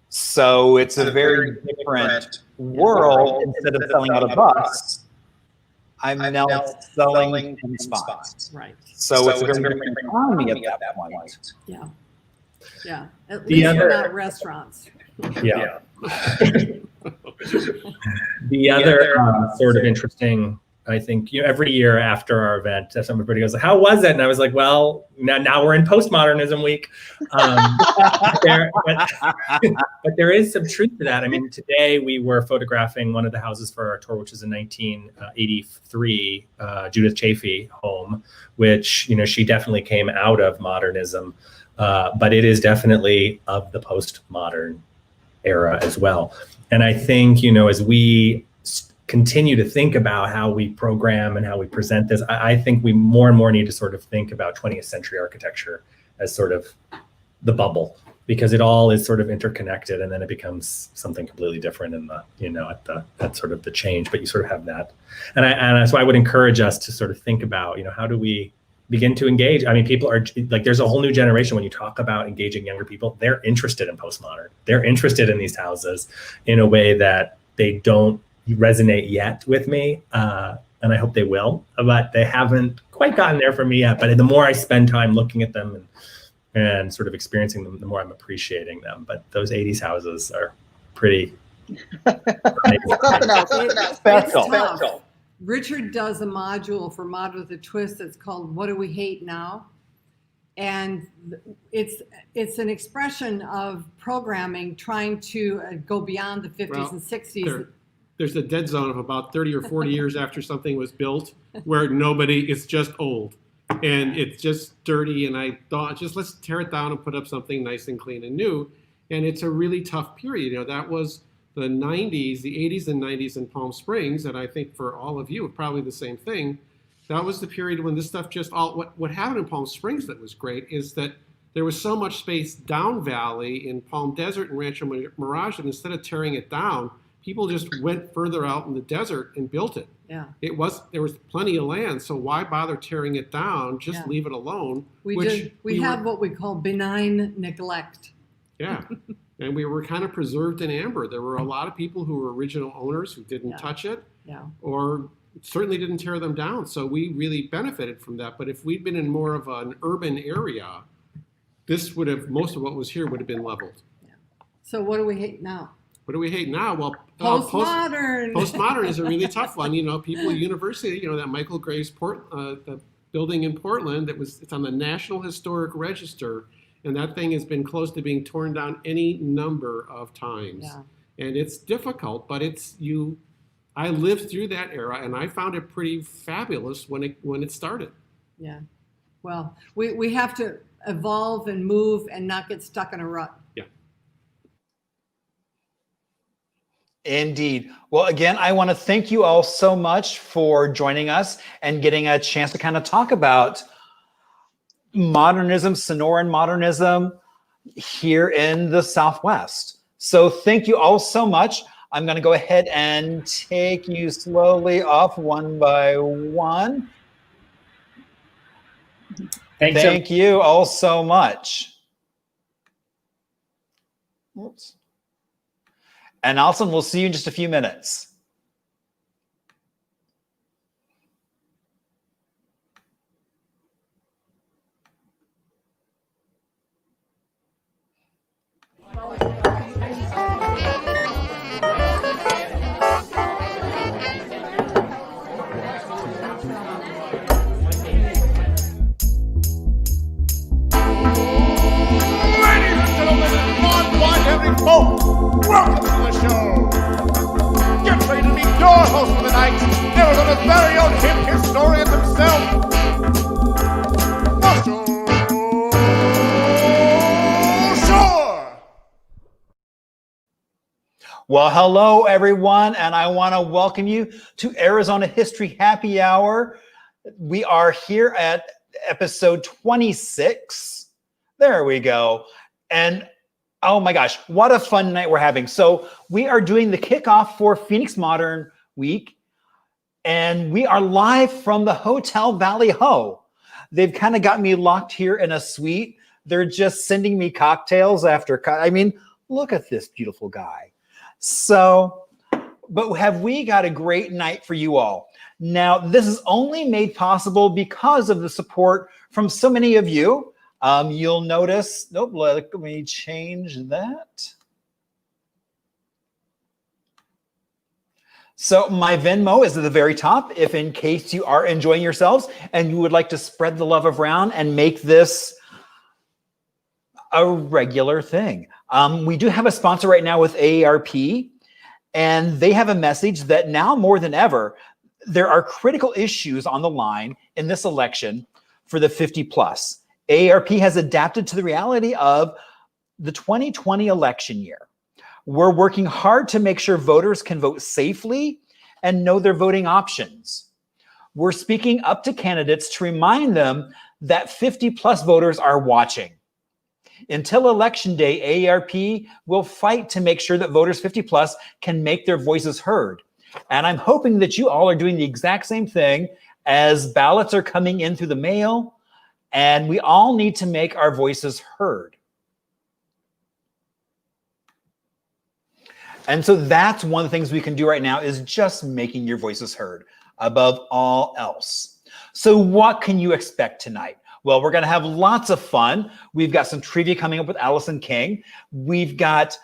So it's a very different world. Instead of selling out a bus, I'm now selling 10 spots. Right. So it's a very different economy at that point. Yeah. Yeah. At least they're not restaurants. Yeah. The other sort of interesting, I think, every year after our event, somebody goes, "How was it?" And I was like, "Well, now we're in postmodernism week." But there is some truth to that. I mean, today we were photographing one of the houses for our tour, which is a 1983 Judith Chafee home, which, she definitely came out of modernism, but it is definitely of the postmodern era as well. And I think, as we continue to think about how we program and how we present this, I think we more and more need to sort of think about 20th century architecture as sort of the bubble, because it all is sort of interconnected, and then it becomes something completely different in the, you know, at sort of the change. But you sort of have that, and so I would encourage us to sort of think about, you know, how do we begin to engage? I mean, people are like, there's a whole new generation. When you talk about engaging younger people, they're interested in postmodern. They're interested in these houses in a way that they don't resonate yet with me, and I hope they will, but they haven't quite gotten there for me yet. But the more I spend time looking at them and sort of experiencing them, the more I'm appreciating them. But those 80s houses are pretty special. Richard does a module for Mod with a Twist that's called "What Do We Hate Now?" And it's an expression of programming trying to go beyond the 50s and 60s. There's a dead zone of about 30 or 40 years after something was built where nobody, it's just old and it's just dirty. And I thought, just let's tear it down and put up something nice and clean and new. And it's a really tough period. You know, that was the 90s, the 80s and 90s in Palm Springs. And I think for all of you, probably the same thing. That was the period when this stuff just what happened in Palm Springs that was great is that there was so much space down valley in Palm Desert and Rancho Mirage, and instead of tearing it down, people just went further out in the desert and built it. Yeah. There was plenty of land, so why bother tearing it down? Just leave it alone. We have what we call benign neglect. Yeah. And we were kind of preserved in amber. There were a lot of people who were original owners who didn't touch it, or certainly didn't tear them down. So we really benefited from that. But if we'd been in more of an urban area, most of what was here would have been leveled. Yeah. So what do we hate now? What do we hate now? Well, postmodern. Postmodern is a really tough one. You know, people at university, you know, that Michael Graves the building in Portland, it's on the National Historic Register, and that thing has been close to being torn down any number of times. Yeah. And it's difficult, but I lived through that era, and I found it pretty fabulous when it started. Yeah. Well, we have to evolve and move and not get stuck in a rut. Yeah. Indeed. Well, again, I want to thank you all so much for joining us and getting a chance to kind of talk about modernism, Sonoran modernism here in the Southwest. So thank you all so much. I'm going to go ahead and take you slowly off one by one. Thank you all so much. Oops. And Alison, we'll see you in just a few minutes. Welcome to the show! Get ready to meet your host for the night, Arizona's very own hip historian himself, Marshall Shore! Well, hello, everyone, and I want to welcome you to Arizona History Happy Hour. We are here at episode 26. There we go. And oh my gosh, what a fun night we're having. So we are doing the kickoff for Phoenix Modern Week, and we are live from the Hotel Valley Ho. They've kind of got me locked here in a suite. They're just sending me cocktails after, I mean, look at this beautiful guy. So, but have we got a great night for you all. Now, this is only made possible because of the support from so many of you. You'll notice, let me change that. So my Venmo is at the very top, if in case you are enjoying yourselves and you would like to spread the love around and make this a regular thing. We do have a sponsor right now with AARP, and they have a message that now more than ever, there are critical issues on the line in this election for the 50 plus. AARP has adapted to the reality of the 2020 election year. We're working hard to make sure voters can vote safely and know their voting options. We're speaking up to candidates to remind them that 50+ voters are watching. Until Election Day, AARP will fight to make sure that voters 50+ can make their voices heard. And I'm hoping that you all are doing the exact same thing as ballots are coming in through the mail, and we all need to make our voices heard. And so that's one of the things we can do right now, is just making your voices heard above all else. So what can you expect tonight? Well, we're going to have lots of fun. We've got some trivia coming up with Alison King. We've got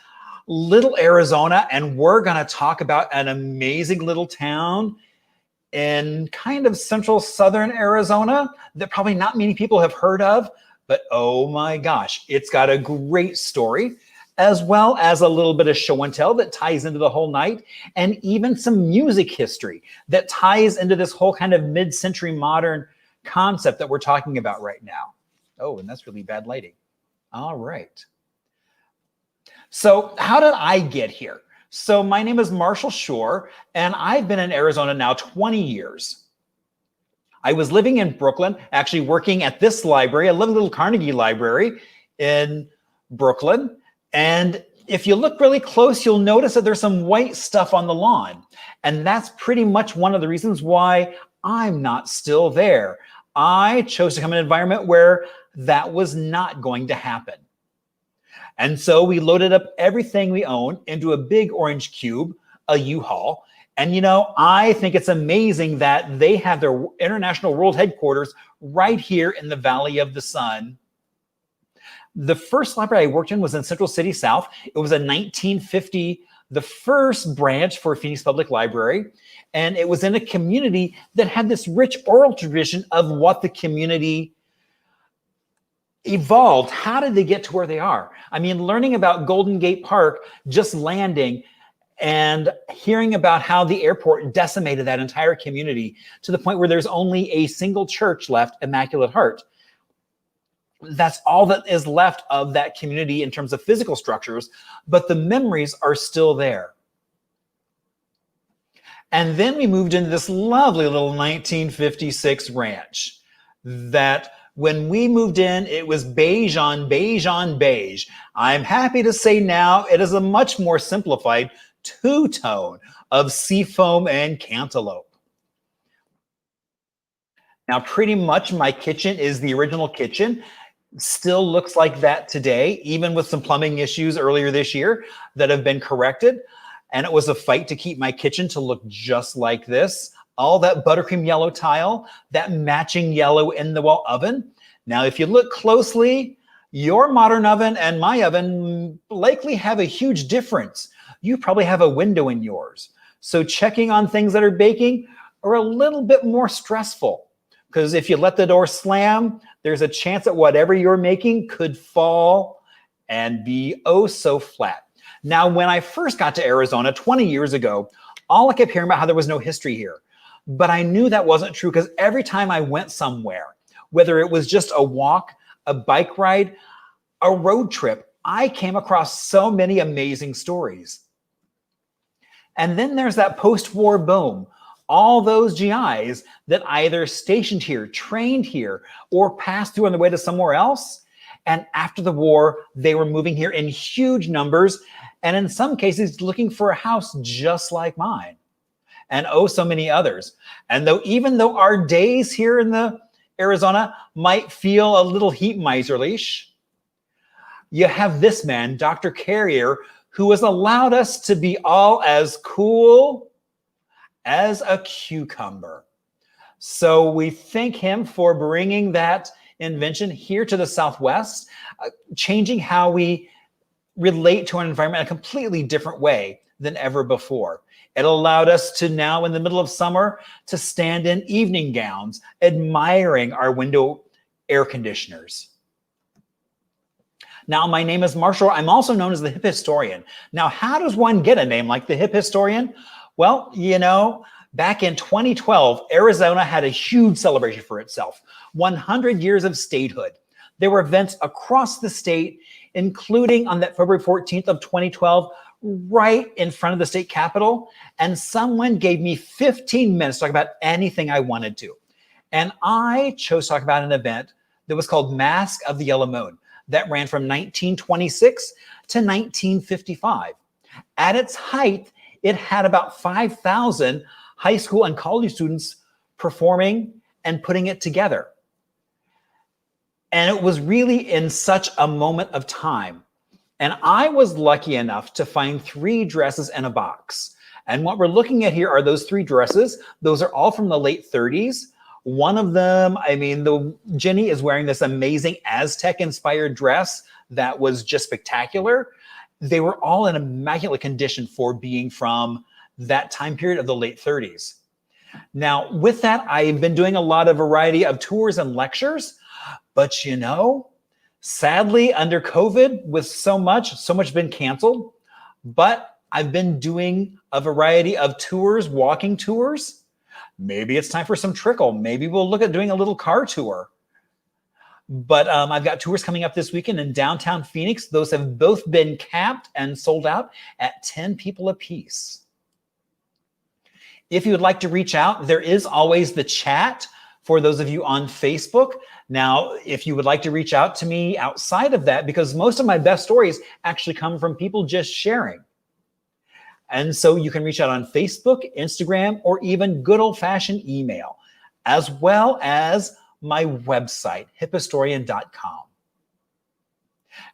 Little Arizona, and we're going to talk about an amazing little town in kind of central southern Arizona that probably not many people have heard of, but oh my gosh, it's got a great story, as well as a little bit of show and tell that ties into the whole night, and even some music history that ties into this whole kind of mid-century modern concept that we're talking about right now. Oh, and that's really bad lighting. All right. So how did I get here? So my name is Marshall Shore, and I've been in Arizona now 20 years. I was living in Brooklyn, actually working at this library, a little Carnegie library in Brooklyn. And if you look really close, you'll notice that there's some white stuff on the lawn. And that's pretty much one of the reasons why I'm not still there. I chose to come in an environment where that was not going to happen. And so we loaded up everything we own into a big orange cube, a U-Haul. And you know, I think it's amazing that they have their international world headquarters right here in the Valley of the Sun. The first library I worked in was in Central City South. It was a 1950, the first branch for Phoenix Public Library. And it was in a community that had this rich oral tradition of what the community evolved. How did they get to where they are? I mean, learning about Golden Gate Park, just landing, and hearing about how the airport decimated that entire community to the point where there's only a single church left, Immaculate Heart. That's all that is left of that community in terms of physical structures, but the memories are still there. And then we moved into this lovely little 1956 ranch that when we moved in, it was beige on beige on beige. I'm happy to say now it is a much more simplified two-tone of seafoam and cantaloupe. Now, pretty much my kitchen is the original kitchen. Still looks like that today, even with some plumbing issues earlier this year that have been corrected. And it was a fight to keep my kitchen to look just like this. All that buttercream yellow tile, that matching yellow in the wall oven. Now, if you look closely, your modern oven and my oven likely have a huge difference. You probably have a window in yours. So checking on things that are baking are a little bit more stressful, because if you let the door slam, there's a chance that whatever you're making could fall and be oh so flat. Now, when I first got to Arizona 20 years ago, all I kept hearing about how there was no history here. But I knew that wasn't true, because every time I went somewhere, whether it was just a walk, a bike ride, a road trip, I came across so many amazing stories. And then there's that post-war boom. All those GIs that either stationed here, trained here, or passed through on the way to somewhere else. And after the war, they were moving here in huge numbers, and in some cases looking for a house just like mine, and oh so many others. And even though our days here in the Arizona might feel a little heat miserly-ish, you have this man, Dr. Carrier, who has allowed us to be all as cool as a cucumber. So we thank him for bringing that invention here to the Southwest, changing how we relate to an environment in a completely different way than ever before. It allowed us to now, in the middle of summer, to stand in evening gowns, admiring our window air conditioners. Now, my name is Marshall. I'm also known as the Hip Historian. Now, how does one get a name like the Hip Historian? Well, you know, back in 2012, Arizona had a huge celebration for itself. 100 years of statehood. There were events across the state, including on that February 14th of 2012, right in front of the state capitol, and someone gave me 15 minutes to talk about anything I wanted to. And I chose to talk about an event that was called Mask of the Yellow Moon that ran from 1926 to 1955. At its height, it had about 5,000 high school and college students performing and putting it together. And it was really in such a moment of time. And I was lucky enough to find 3 dresses in a box. And what we're looking at here are those 3 dresses. Those are all from the late 30s. One of them, Jenny is wearing this amazing Aztec-inspired dress that was just spectacular. They were all in immaculate condition for being from that time period of the late 30s. Now, with that, I've been doing a lot of variety of tours and lectures, but sadly, under COVID, with so much been canceled, but I've been doing a variety of tours, walking tours. Maybe it's time for some trickle. Maybe we'll look at doing a little car tour. But I've got tours coming up this weekend in downtown Phoenix. Those have both been capped and sold out at 10 people apiece. If you would like to reach out, there is always the chat for those of you on Facebook. Now, if you would like to reach out to me outside of that, because most of my best stories actually come from people just sharing. And so you can reach out on Facebook, Instagram, or even good old-fashioned email, as well as my website, hiphistorian.com.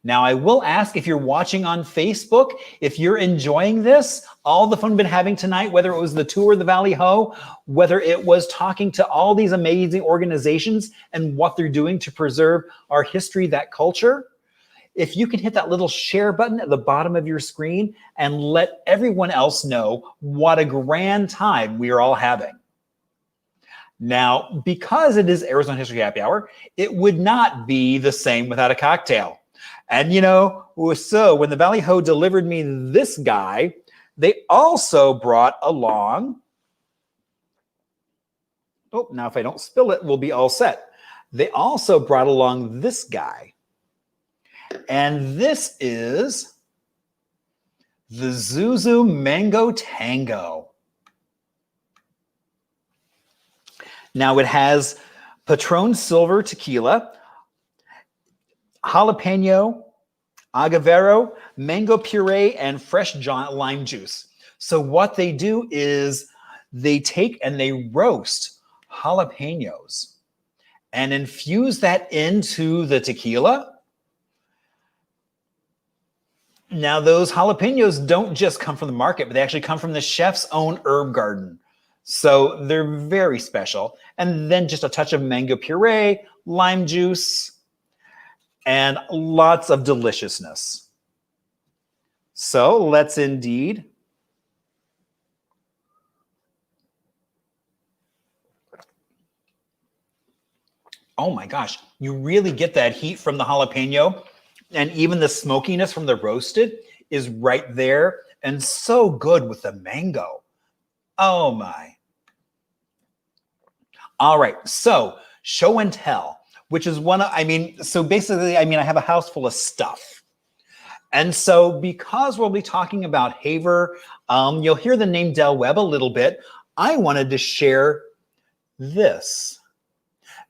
Now, I will ask, if you're watching on Facebook, if you're enjoying this, all the fun we've been having tonight, whether it was the tour of the Valley Ho, whether it was talking to all these amazing organizations and what they're doing to preserve our history, that culture, if you can hit that little share button at the bottom of your screen and let everyone else know what a grand time we are all having. Now, because it is Arizona History Happy Hour, it would not be the same without a cocktail. And so when the Valley Ho delivered me this guy, they also brought along, now if I don't spill it, we'll be all set. They also brought along this guy. And this is the Zuzu Mango Tango. Now it has Patron Silver Tequila, jalapeno, agavero, mango puree, and fresh lime juice. So what they do is they take and they roast jalapenos and infuse that into the tequila. Now those jalapenos don't just come from the market, but they actually come from the chef's own herb garden. So they're very special. And then just a touch of mango puree, lime juice, and lots of deliciousness. So let's indeed. Oh my gosh, you really get that heat from the jalapeno, and even the smokiness from the roasted is right there, and so good with the mango. Oh my. All right, so show and tell, which is so basically, I have a house full of stuff. And so because we'll be talking about Haver, you'll hear the name Del Webb a little bit. I wanted to share this.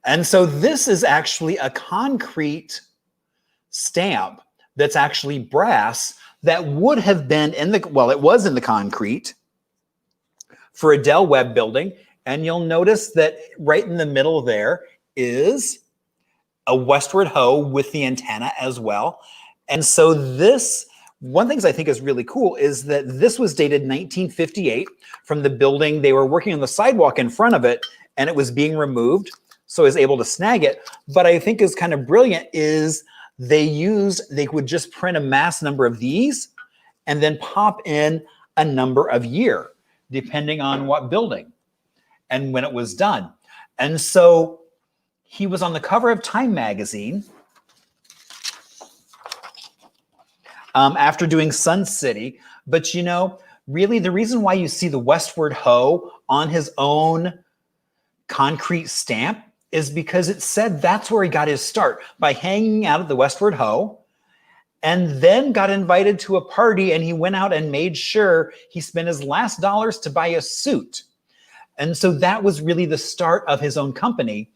And so this is actually a concrete stamp that's actually brass that would have been it was in the concrete for a Del Webb building. And you'll notice that right in the middle there is a westward hoe with the antenna as well. And so this, one of the things I think is really cool is that this was dated 1958 from the building. They were working on the sidewalk in front of it and it was being removed. So I was able to snag it. But I think is kind of brilliant is they would just print a mass number of these and then pop in a number of year, depending on what building and when it was done. And so he was on the cover of Time magazine after doing Sun City. But really the reason why you see the westward hoe on his own concrete stamp is because it said that's where he got his start, by hanging out at the westward hoe and then got invited to a party, and he went out and made sure he spent his last dollars to buy a suit. And so that was really the start of his own company.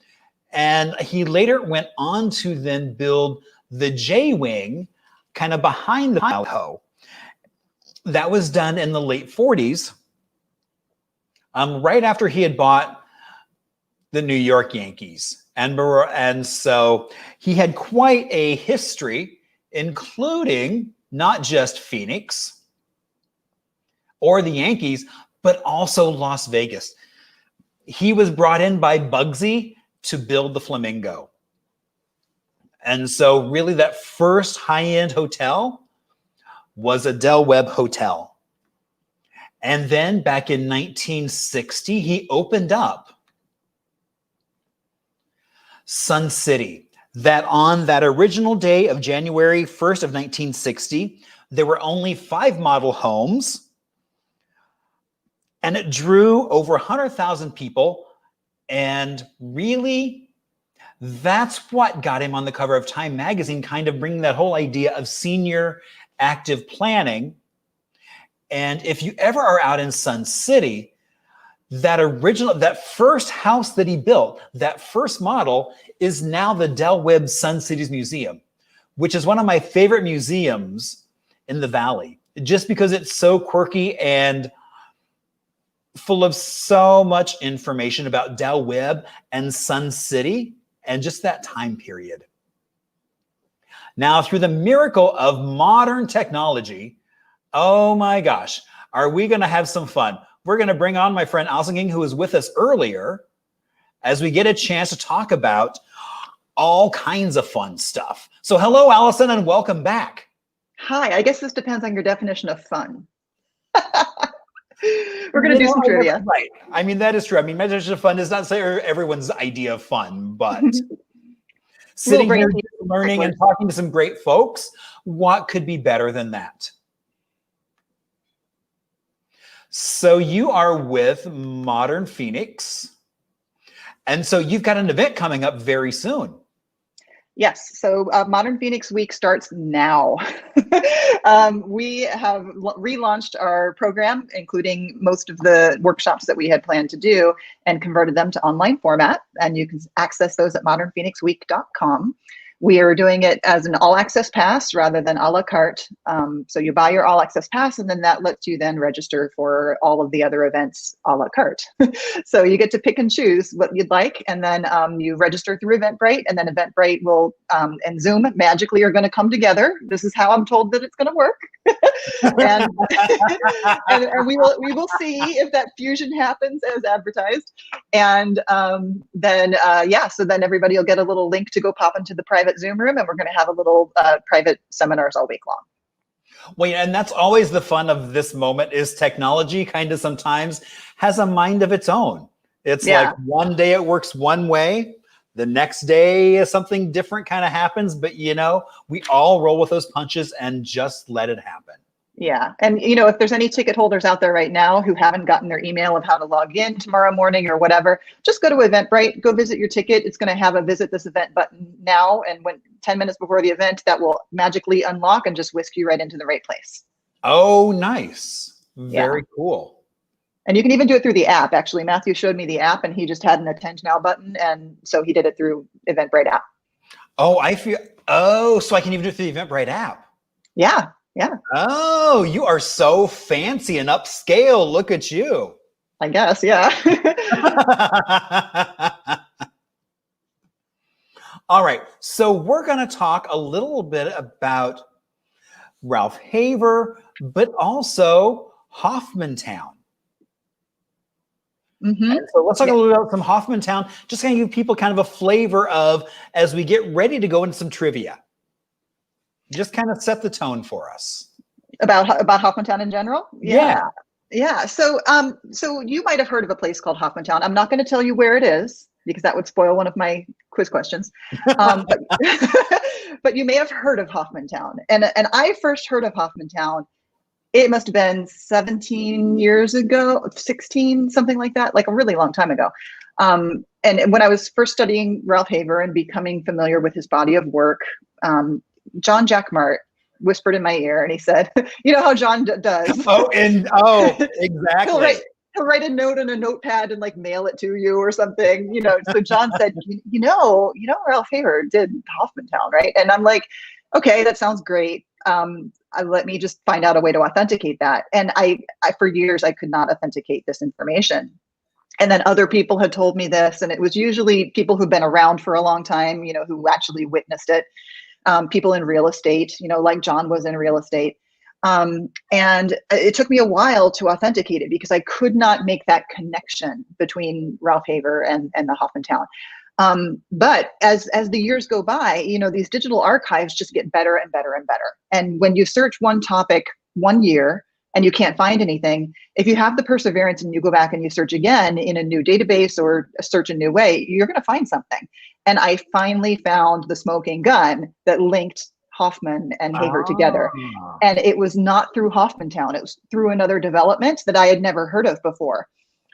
And he later went on to then build the J-Wing kind of behind the Valley Ho. That was done in the late 40s, right after he had bought the New York Yankees. And so he had quite a history, including not just Phoenix or the Yankees, but also Las Vegas. He was brought in by Bugsy to build the Flamingo. And so really that first high-end hotel was a Del Webb hotel. And then back in 1960, he opened up Sun City. That on that original day of January 1st of 1960, there were only 5 model homes, and it drew over 100,000 people. And really, that's what got him on the cover of Time magazine, kind of bringing that whole idea of senior active planning. And if you ever are out in Sun City, that first house that he built, that first model, is now the Del Webb Sun Cities Museum, which is one of my favorite museums in the Valley, just because it's so quirky and full of so much information about Del Webb and Sun City and just that time period. Now, through the miracle of modern technology, oh my gosh, are we going to have some fun? We're going to bring on my friend Alison King, who was with us earlier, as we get a chance to talk about all kinds of fun stuff. So hello, Alison, and welcome back. Hi, I guess this depends on your definition of fun. We're going to do some trivia. Right. I mean, that is true. I mean, my definition of fun is not say everyone's idea of fun, but sitting here learning and talking to some great folks, what could be better than that? So you are with Modern Phoenix, and so you've got an event coming up very soon. Yes, so Modern Phoenix Week starts now. We have relaunched our program, including most of the workshops that we had planned to do, and converted them to online format, and you can access those at modernphoenixweek.com. We are doing it as an all-access pass rather than a la carte. So you buy your all-access pass, and then that lets you then register for all of the other events a la carte. So you get to pick and choose what you'd like, and then you register through Eventbrite, and then Eventbrite will and Zoom magically are going to come together. This is how I'm told that it's going to work. and, and we will see if that fusion happens as advertised. And so then everybody will get a little link to go pop into the private Zoom room, and we're going to have a little private seminars all week long. Well, yeah, and that's always the fun of this moment, is technology kind of sometimes has a mind of its own. It's like one day it works one way, the next day something different kind of happens, but we all roll with those punches and just let it happen. Yeah. And, if there's any ticket holders out there right now who haven't gotten their email of how to log in tomorrow morning or whatever, just go to Eventbrite, go visit your ticket. It's going to have a visit this event button now. And when 10 minutes before the event, that will magically unlock and just whisk you right into the right place. Oh, nice. Very cool. And you can even do it through the app. Actually, Matthew showed me the app, and he just had an attend now button. And so he did it through Eventbrite app. Oh, so I can even do it through the Eventbrite app. Yeah. Yeah. Oh, you are so fancy and upscale. Look at you. I guess, yeah. All right. So we're going to talk a little bit about Ralph Haver, but also Hoffmantown. Mm-hmm. So let's talk a little bit about some Hoffmantown, just kind of give people kind of a flavor of, as we get ready to go into some trivia. Just kind of set the tone for us. About Hoffmantown in general? Yeah. Yeah. So you might have heard of a place called Hoffmantown. I'm not going to tell you where it is, because that would spoil one of my quiz questions. But you may have heard of Hoffmantown. And I first heard of Hoffmantown, it must have been 17 years ago, 16, something like that, like a really long time ago. And when I was first studying Ralph Haver and becoming familiar with his body of work, John Jackmart whispered in my ear, and he said, "You know how John does." Exactly. He'll write a note on a notepad and like mail it to you or something, you know. So John said, you know, Ralph Haver did Hoffmantown, right? And I'm like, okay, that sounds great. Let me just find out a way to authenticate that. And I for years I could not authenticate this information. And then other people had told me this, and it was usually people who've been around for a long time, you know, who actually witnessed it. People in real estate, you know, like John was in real estate. And it took me a while to authenticate it because I could not make that connection between Ralph Haver and the Hoffmantown. But as the years go by, you know, these digital archives just get better and better and better. And when you search one topic 1 year and you can't find anything, if you have the perseverance and you go back and you search again in a new database or search a new way, you're going to find something. And I finally found the smoking gun that linked Hoffman and Haver together. And it was not through Hoffmantown. It was through another development that I had never heard of before.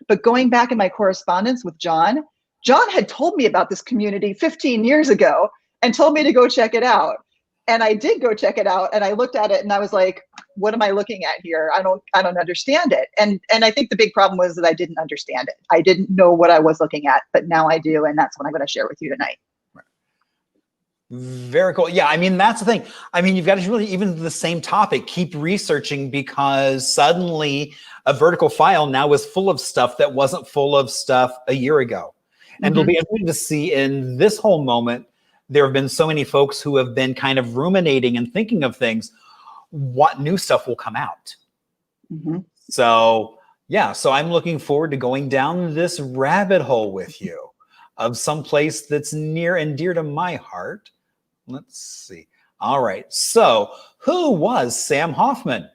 But going back in my correspondence with John had told me about this community 15 years ago and told me to go check it out. And I did go check it out, and I looked at it and I was like, what am I looking at here? I don't understand it. And I think the big problem was that I didn't understand it. I didn't know what I was looking at, but now I do. And that's what I'm going to share with you tonight. Very cool. Yeah, I mean, that's the thing. I mean, you've got to really, even the same topic, keep researching, because suddenly a vertical file now is full of stuff that wasn't full of stuff a year ago. And it'll be interesting to see in this whole moment, there have been so many folks who have been kind of ruminating and thinking of things, what new stuff will come out. So, yeah, so I'm looking forward to going down this rabbit hole with you of some place that's near and dear to my heart. Let's see. All right. So who was Sam Hoffman?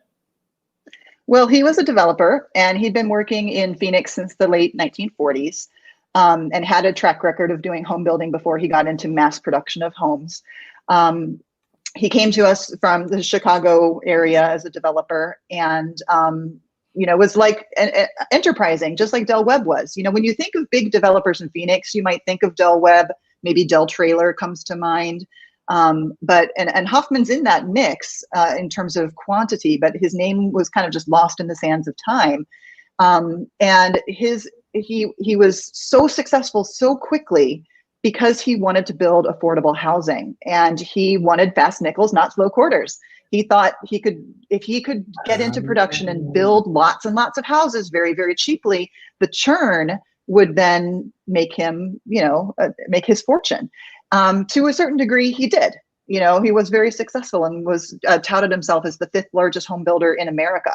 Well, he was a developer, and he'd been working in Phoenix since the late 1940s, and had a track record of doing home building before he got into mass production of homes. He came to us from the Chicago area as a developer, and you know, was like enterprising, just like Del Webb was. You know, when you think of big developers in Phoenix, you might think of Del Webb, maybe Del Trailer comes to mind. But Hoffman's in that mix in terms of quantity, but his name was kind of just lost in the sands of time. And he was so successful so quickly because he wanted to build affordable housing, and he wanted fast nickels, not slow quarters. He thought he could, if he could get into production and build lots and lots of houses very, very cheaply, the churn would then make him, you know, make his fortune. To a certain degree, he did. You know, he was very successful and was touted himself as the 5th largest home builder in America,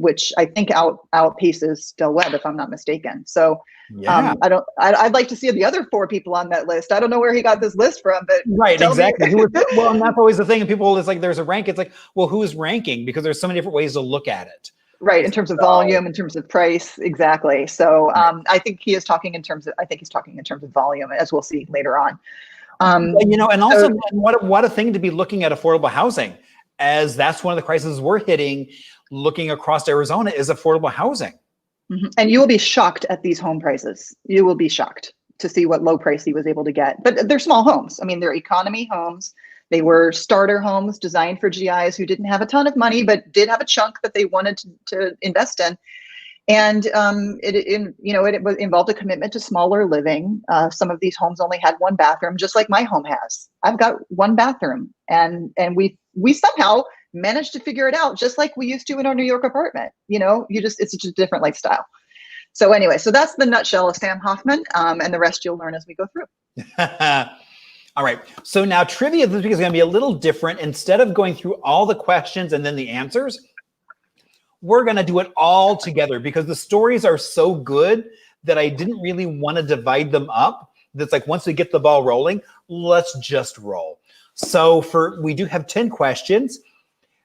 which I think outpaces Del Webb, if I'm not mistaken. So yeah. I'd like to see the other 4 people on that list. I don't know where he got this list from, but right, exactly. Well, and that's always the thing. And people, it's like there's a rank. It's like, well, who's ranking? Because there's so many different ways to look at it. Right, in terms of volume, in terms of price, exactly. So I think he is talking in terms of. I think he's talking in terms of volume, as we'll see later on. You know, and also, what a thing to be looking at affordable housing, as that's one of the crises we're hitting. Looking across Arizona is affordable housing. And you will be shocked at these home prices. You will be shocked to see what low price he was able to get. But they're small homes. I mean, they're economy homes. They were starter homes designed for GIs who didn't have a ton of money, but did have a chunk that they wanted to invest in. And it involved a commitment to smaller living. Some of these homes only had 1 bathroom, just like my home has. I've got 1 bathroom, and we somehow managed to figure it out, just like we used to in our New York apartment. You know, it's just a different lifestyle. So anyway, so that's the nutshell of Sam Hoffman, and the rest you'll learn as we go through. All right. So now trivia this week is going to be a little different. Instead of going through all the questions and then the answers, we're going to do it all together because the stories are so good that I didn't really want to divide them up. That's like, once we get the ball rolling, let's just roll. So we do have 10 questions.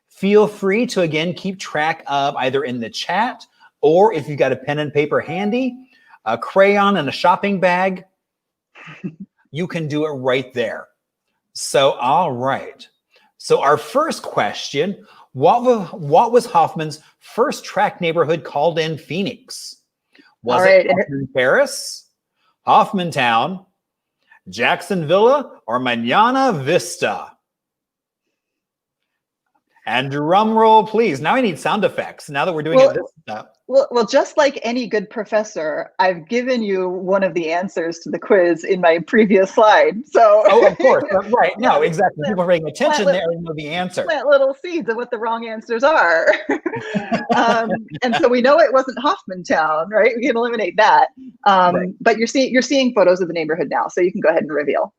Feel free to, again, keep track of either in the chat or if you've got a pen and paper handy, a crayon and a shopping bag, you can do it right there. So, all right. So our first question, what was Hoffman's first tract neighborhood called in Phoenix? Was it Hoffman Terrace, Hoffmantown, Jackson Villa, or Manana Vista? And drum roll, please. Now I need sound effects. Now that we're doing it this step. Well, just like any good professor, I've given you one of the answers to the quiz in my previous slide. So, of course, right? No, exactly. People are paying attention. They already know the answer. Plant little seeds of what the wrong answers are, and so we know it wasn't Hoffmantown, right? We can eliminate that. Right. But you're seeing photos of the neighborhood now, so you can go ahead and reveal.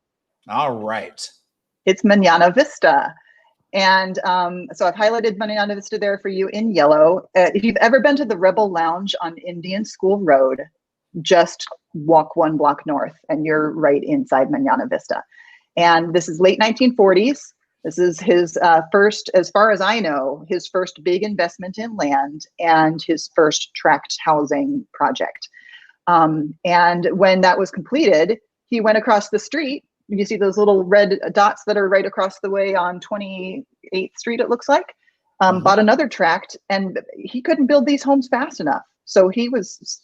All right. It's Manana Vista. And so I've highlighted Manana Vista there for you in yellow. If you've ever been to the Rebel Lounge on Indian School Road, just walk 1 block north and you're right inside Manana Vista. And this is late 1940s. This is his first, as far as I know, his first big investment in land and his first tract housing project. And when that was completed, he went across the street. You see those little red dots that are right across the way on 28th Street, it looks like, bought another tract, and he couldn't build these homes fast enough. So he was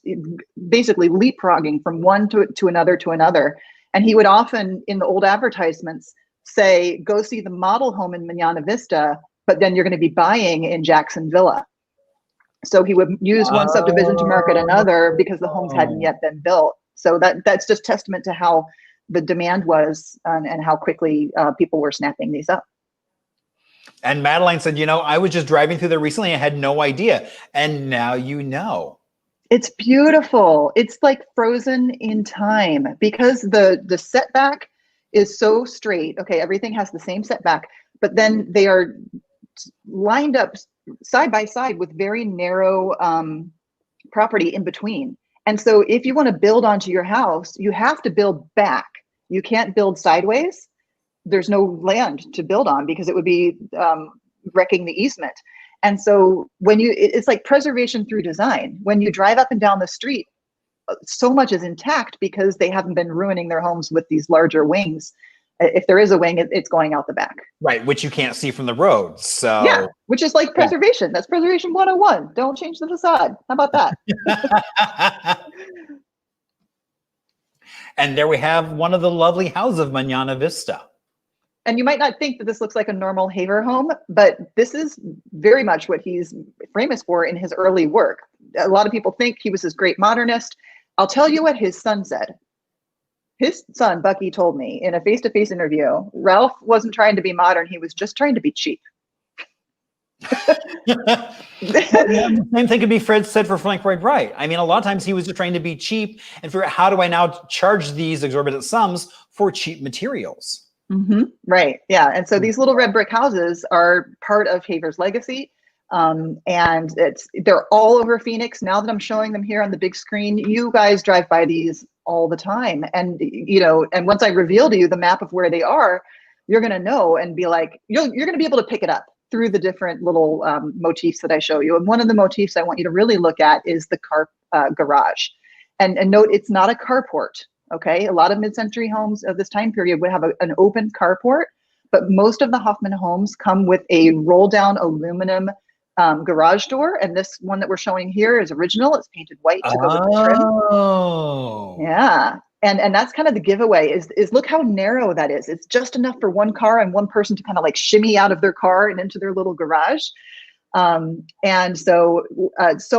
basically leapfrogging from one to another. And he would often, in the old advertisements, say, go see the model home in Manana Vista, but then you're going to be buying in Jackson Villa. So he would use one subdivision to market another because the homes hadn't yet been built. So that's just testament to how the demand was and how quickly people were snapping these up. And Madeline said, I was just driving through there recently. I had no idea. And now you know. It's beautiful. It's like frozen in time because the setback is so straight. Okay, everything has the same setback, but then they are lined up side by side with very narrow property in between. And so if you want to build onto your house, you have to build back. You can't build sideways. There's no land to build on because it would be wrecking the easement. And so it's like preservation through design. When you drive up and down the street, so much is intact because they haven't been ruining their homes with these larger wings. If there is a wing, it's going out the back. Right, which you can't see from the road. So yeah, which is like preservation. That's preservation 101. Don't change the facade. How about that? And there we have one of the lovely houses of Manana Vista. And you might not think that this looks like a normal Haver home, but this is very much what he's famous for in his early work. A lot of people think he was this great modernist. I'll tell you what his son said. His son, Bucky, told me in a face-to-face interview, Ralph wasn't trying to be modern. He was just trying to be cheap. The same thing could be said for Frank Lloyd Wright. I mean, a lot of times he was just trying to be cheap and figure out how do I now charge these exorbitant sums for cheap materials. Mm-hmm. Right. Yeah. And so these little red brick houses are part of Haver's legacy. And they're all over Phoenix. Now that I'm showing them here on the big screen, you guys drive by these all the time. And, and once I reveal to you the map of where they are, you're going to know and be like, you're going to be able to pick it up through the different little motifs that I show you. And one of the motifs I want you to really look at is the car garage. And note, it's not a carport. Okay, a lot of mid-century homes of this time period would have an open carport, but most of the Hoffman homes come with a roll-down aluminum garage door, and this one that we're showing here is original. It's painted white to go with the trim. Oh, yeah, and that's kind of the giveaway. Is look how narrow that is. It's just enough for one car and one person to kind of like shimmy out of their car and into their little garage. And so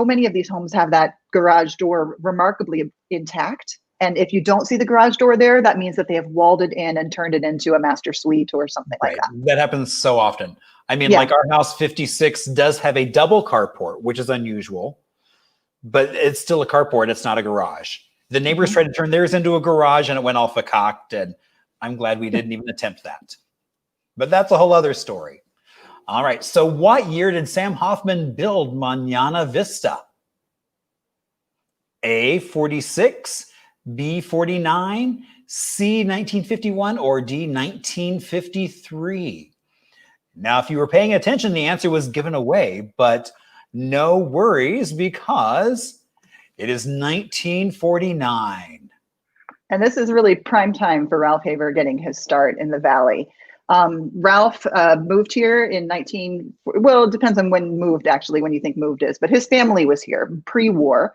many of these homes have that garage door remarkably intact. And if you don't see the garage door there, that means that they have walled it in and turned it into a master suite or something like that. That happens so often. I mean, like our house 56 does have a double carport, which is unusual, but it's still a carport. It's not a garage. The neighbors tried to turn theirs into a garage and it went all facocked, and I'm glad we didn't even attempt that. But that's a whole other story. All right. So what year did Sam Hoffman build Manana Vista? A, 46, B, 49, C, 1951, or D, 1953? Now, if you were paying attention, the answer was given away, but no worries because it is 1949. And this is really prime time for Ralph Haver getting his start in the Valley. Ralph moved here in well, it depends on when moved, actually, when you think moved is, but his family was here pre-war.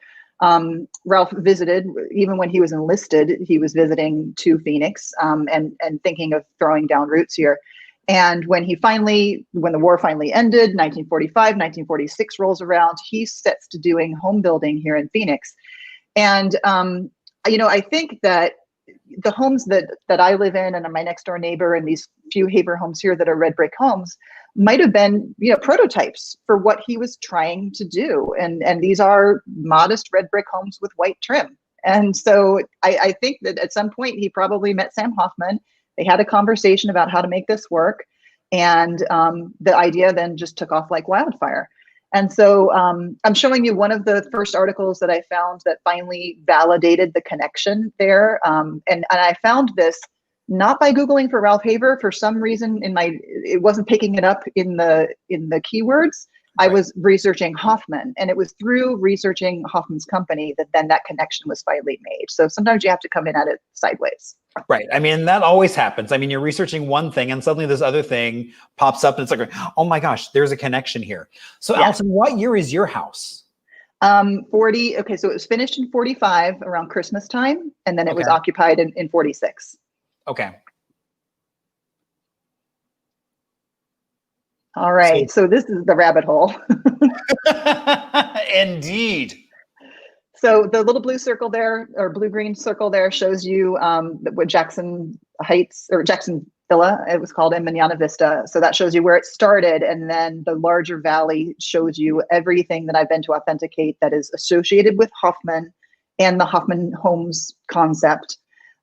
Ralph visited, even when he was enlisted, he was visiting to Phoenix and thinking of throwing down roots here. And when the war finally ended, 1945, 1946 rolls around, he sets to doing home building here in Phoenix. And, I think that the homes that I live in and my next door neighbor and these few Haber homes here that are red brick homes might have been, prototypes for what he was trying to do. And these are modest red brick homes with white trim. And so I think that at some point he probably met Sam Hoffman. They had a conversation about how to make this work. And the idea then just took off like wildfire. And so I'm showing you one of the first articles that I found that finally validated the connection there. And I found this not by Googling for Ralph Haver. For some reason it wasn't picking it up in the keywords. I was researching Hoffman, and it was through researching Hoffman's company that then that connection was finally made. So sometimes you have to come in at it sideways. Right. I mean, that always happens. I mean, you're researching one thing and suddenly this other thing pops up and it's like, oh my gosh, there's a connection here. So yeah. Alison, what year is your house? 40. Okay. So it was finished in 45 around Christmas time. And then it was occupied in 46. Okay. All right. So this is the rabbit hole. Indeed. So the little blue circle there, or blue-green circle there, shows you what Jackson Heights, or Jackson Villa, it was called, in Manana Vista. So that shows you where it started. And then the larger valley shows you everything that I've been to authenticate that is associated with Hoffman and the Hoffman Homes concept.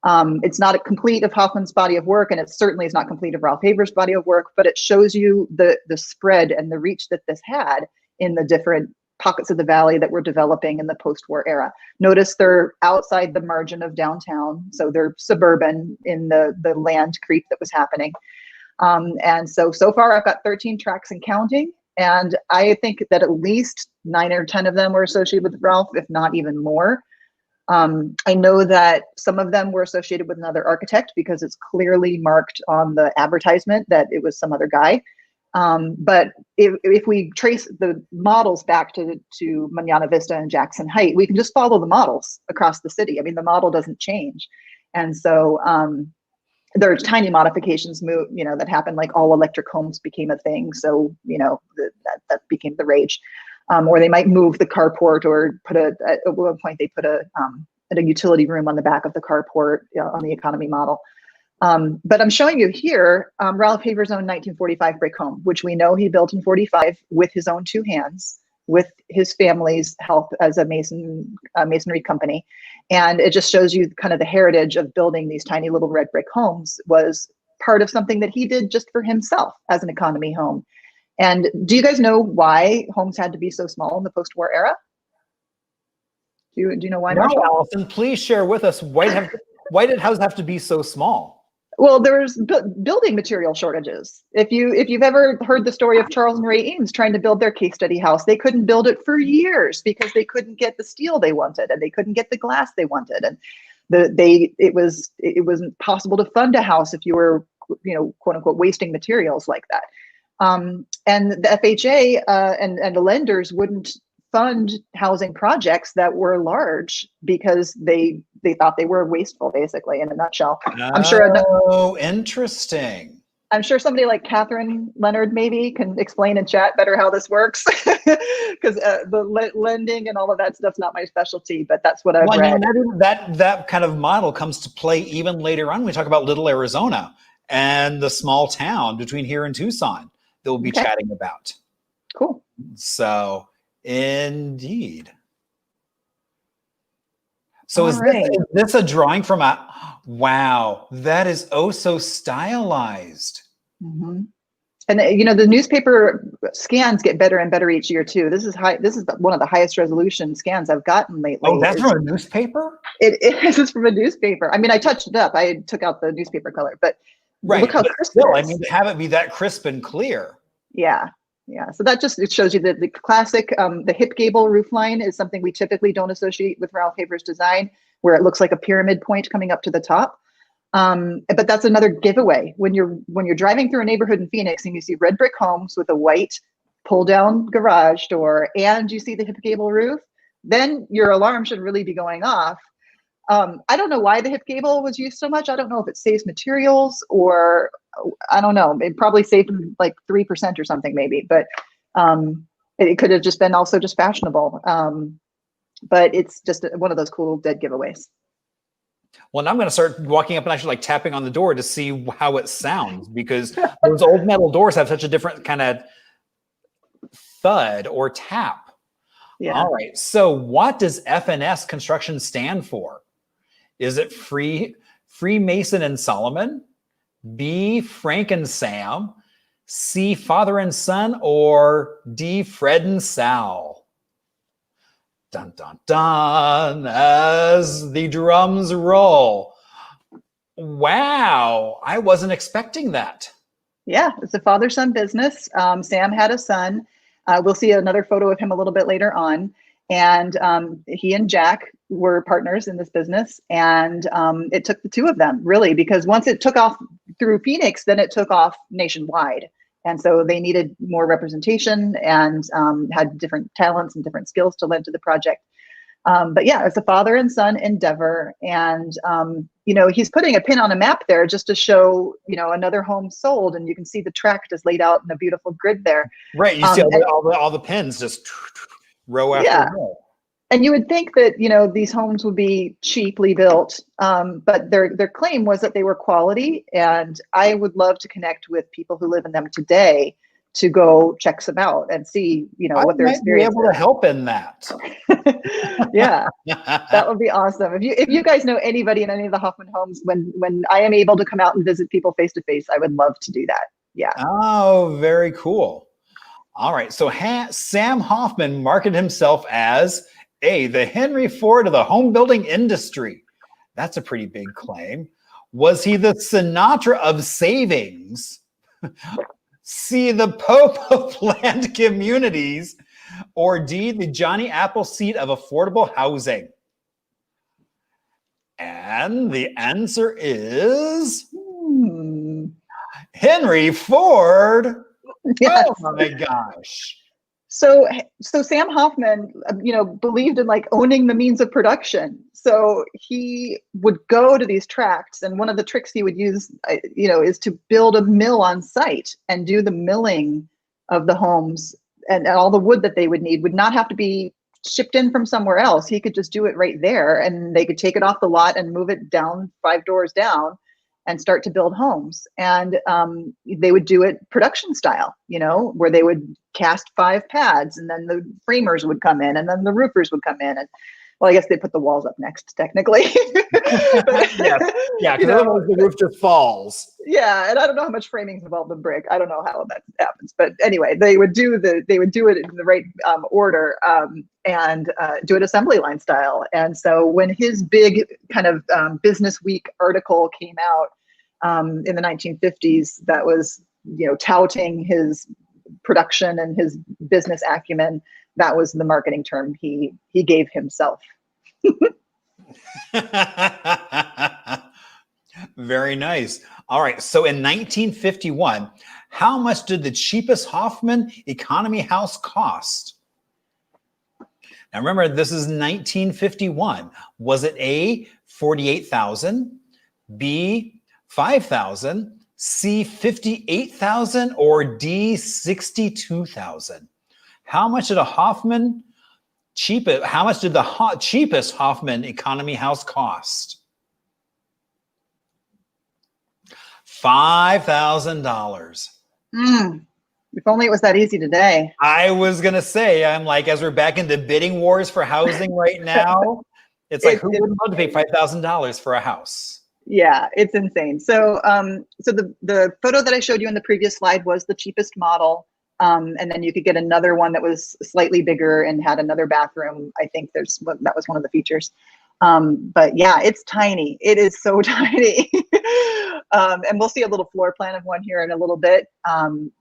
It's not a complete of Hoffman's body of work, and it certainly is not complete of Ralph Haver's body of work, but it shows you the spread and the reach that this had in the different pockets of the valley that were developing in the post-war era. Notice they're outside the margin of downtown, so they're suburban in the land creep that was happening. And so far I've got 13 tracks and counting, and I think that at least 9 or 10 of them were associated with Ralph, if not even more. I know that some of them were associated with another architect because it's clearly marked on the advertisement that it was some other guy. But if we trace the models back to Manana Vista and Jackson Heights, we can just follow the models across the city. I mean, the model doesn't change. And so there are tiny modifications that happened, like all electric homes became a thing. So, that became the rage. Or they might move the carport, or at one point they put a utility room on the back of the carport on the economy model. But I'm showing you here Ralph Haver's own 1945 brick home, which we know he built in 45 with his own 2 hands, with his family's help as a masonry company. And it just shows you kind of the heritage of building these tiny little red brick homes was part of something that he did just for himself as an economy home. And do you guys know why homes had to be so small in the post-war era? Do you know why? No, Alison, please share with us, why did houses have to be so small? Well, there's building material shortages. If you've ever heard the story of Charles and Ray Eames trying to build their case study house, they couldn't build it for years because they couldn't get the steel they wanted, and they couldn't get the glass they wanted, and it wasn't possible to fund a house if you were, quote unquote, wasting materials like that. And the FHA and the lenders wouldn't fund housing projects that were large because they thought they were wasteful, basically, in a nutshell. Interesting. I'm sure somebody like Catherine Leonard maybe can explain in chat better how this works, because the lending and all of that stuff's not my specialty, but that's what I've read. That kind of model comes to play even later on when we talk about Little Arizona and the small town between here and Tucson that we'll be chatting about. Cool. So, indeed. So is this a drawing from wow, that is oh so stylized. Mm-hmm. And the newspaper scans get better and better each year too. This is one of the highest resolution scans I've gotten lately. Oh, that's from a newspaper? It is from a newspaper. I mean, I touched it up. I took out the newspaper color, but look how crisp it is. I mean, to have it be that crisp and clear. Yeah. So that it shows you that the classic, the hip gable roofline is something we typically don't associate with Ralph Haver's design, where it looks like a pyramid point coming up to the top. But that's another giveaway. When you're driving through a neighborhood in Phoenix and you see red brick homes with a white pull down garage door and you see the hip gable roof, then your alarm should really be going off. I don't know why the hip gable was used so much. I don't know if it saves materials or I don't know, it probably saved him like 3% or something maybe, but it could have just been also just fashionable. But it's just one of those cool dead giveaways. Well, now I'm going to start walking up and actually like tapping on the door to see how it sounds, because those old metal doors have such a different kind of thud or tap. Yeah. All right. So what does FNS construction stand for? Is it Freemason and Solomon, B, Frank and Sam, C, Father and Son, or D, Fred and Sal? Dun, dun, dun, as the drums roll. Wow, I wasn't expecting that. Yeah, it's a father-son business. Sam had a son. We'll see another photo of him a little bit later on. And he and Jack were partners in this business. And it took the two of them, really, because once it took off through Phoenix, then it took off nationwide. And so they needed more representation and had different talents and different skills to lend to the project. But yeah, it's a father and son endeavor. And, you know, he's putting a pin on a map there just to show, you know, another home sold. And you can see the tract is laid out in a beautiful grid there. Right. You see all the pins just row after row. And you would think that, you know, these homes would be cheaply built, but their claim was that they were quality. And I would love to connect with people who live in them today to go check some out and see, you know, what their experience is. Be able to help in that. Yeah, that would be awesome. If you guys know anybody in any of the Hoffman homes, when I am able to come out and visit people face to face, I would love to do that. Yeah. Oh, very cool. All right. So Sam Hoffman marketed himself as the Henry Ford of the home building industry. That's a pretty big claim. Was he the Sinatra of savings? C, the Pope of planned communities? Or D, the Johnny Appleseed of affordable housing? And the answer is Henry Ford. Yes. Oh my gosh. So Sam Hoffman, you know, believed in like owning the means of production. So he would go to these tracts, and one of the tricks he would use, you know, is to build a mill on site and do the milling of the homes, and all the wood that they would need would not have to be shipped in from somewhere else. He could just do it right there, and they could take it off the lot and move it down 5 doors down and start to build homes. And they would do it production style, you know, where they would cast 5 pads, and then the framers would come in, and then the roofers would come in. And well, I guess they put the walls up next, technically. Yeah, because otherwise the roof just falls. Yeah, and I don't know how much framing is involved in brick. I don't know how that happens, but anyway, they would do it in the right order and do it assembly line style. And so when his big kind of Business Week article came out in the 1950s, that was, you know, touting his production and his business acumen, that was the marketing term he gave himself. Very nice. All right. So in 1951, how much did the cheapest Hoffman economy house cost? Now remember, this is 1951. Was it A, $48,000, B, $5,000, C, $58,000, or D, $62,000? How much did the cheapest Hoffman economy house cost? $5,000. If only it was that easy today. I was gonna say, I'm like, as we're back into bidding wars for housing right now, it's like, who wouldn't love to pay $5,000 for a house? Yeah, it's insane. So, so the photo that I showed you in the previous slide was the cheapest model. And then you could get another one that was slightly bigger and had another bathroom. I think that was one of the features. But yeah, it's tiny. It is so tiny. And we'll see a little floor plan of one here in a little bit. And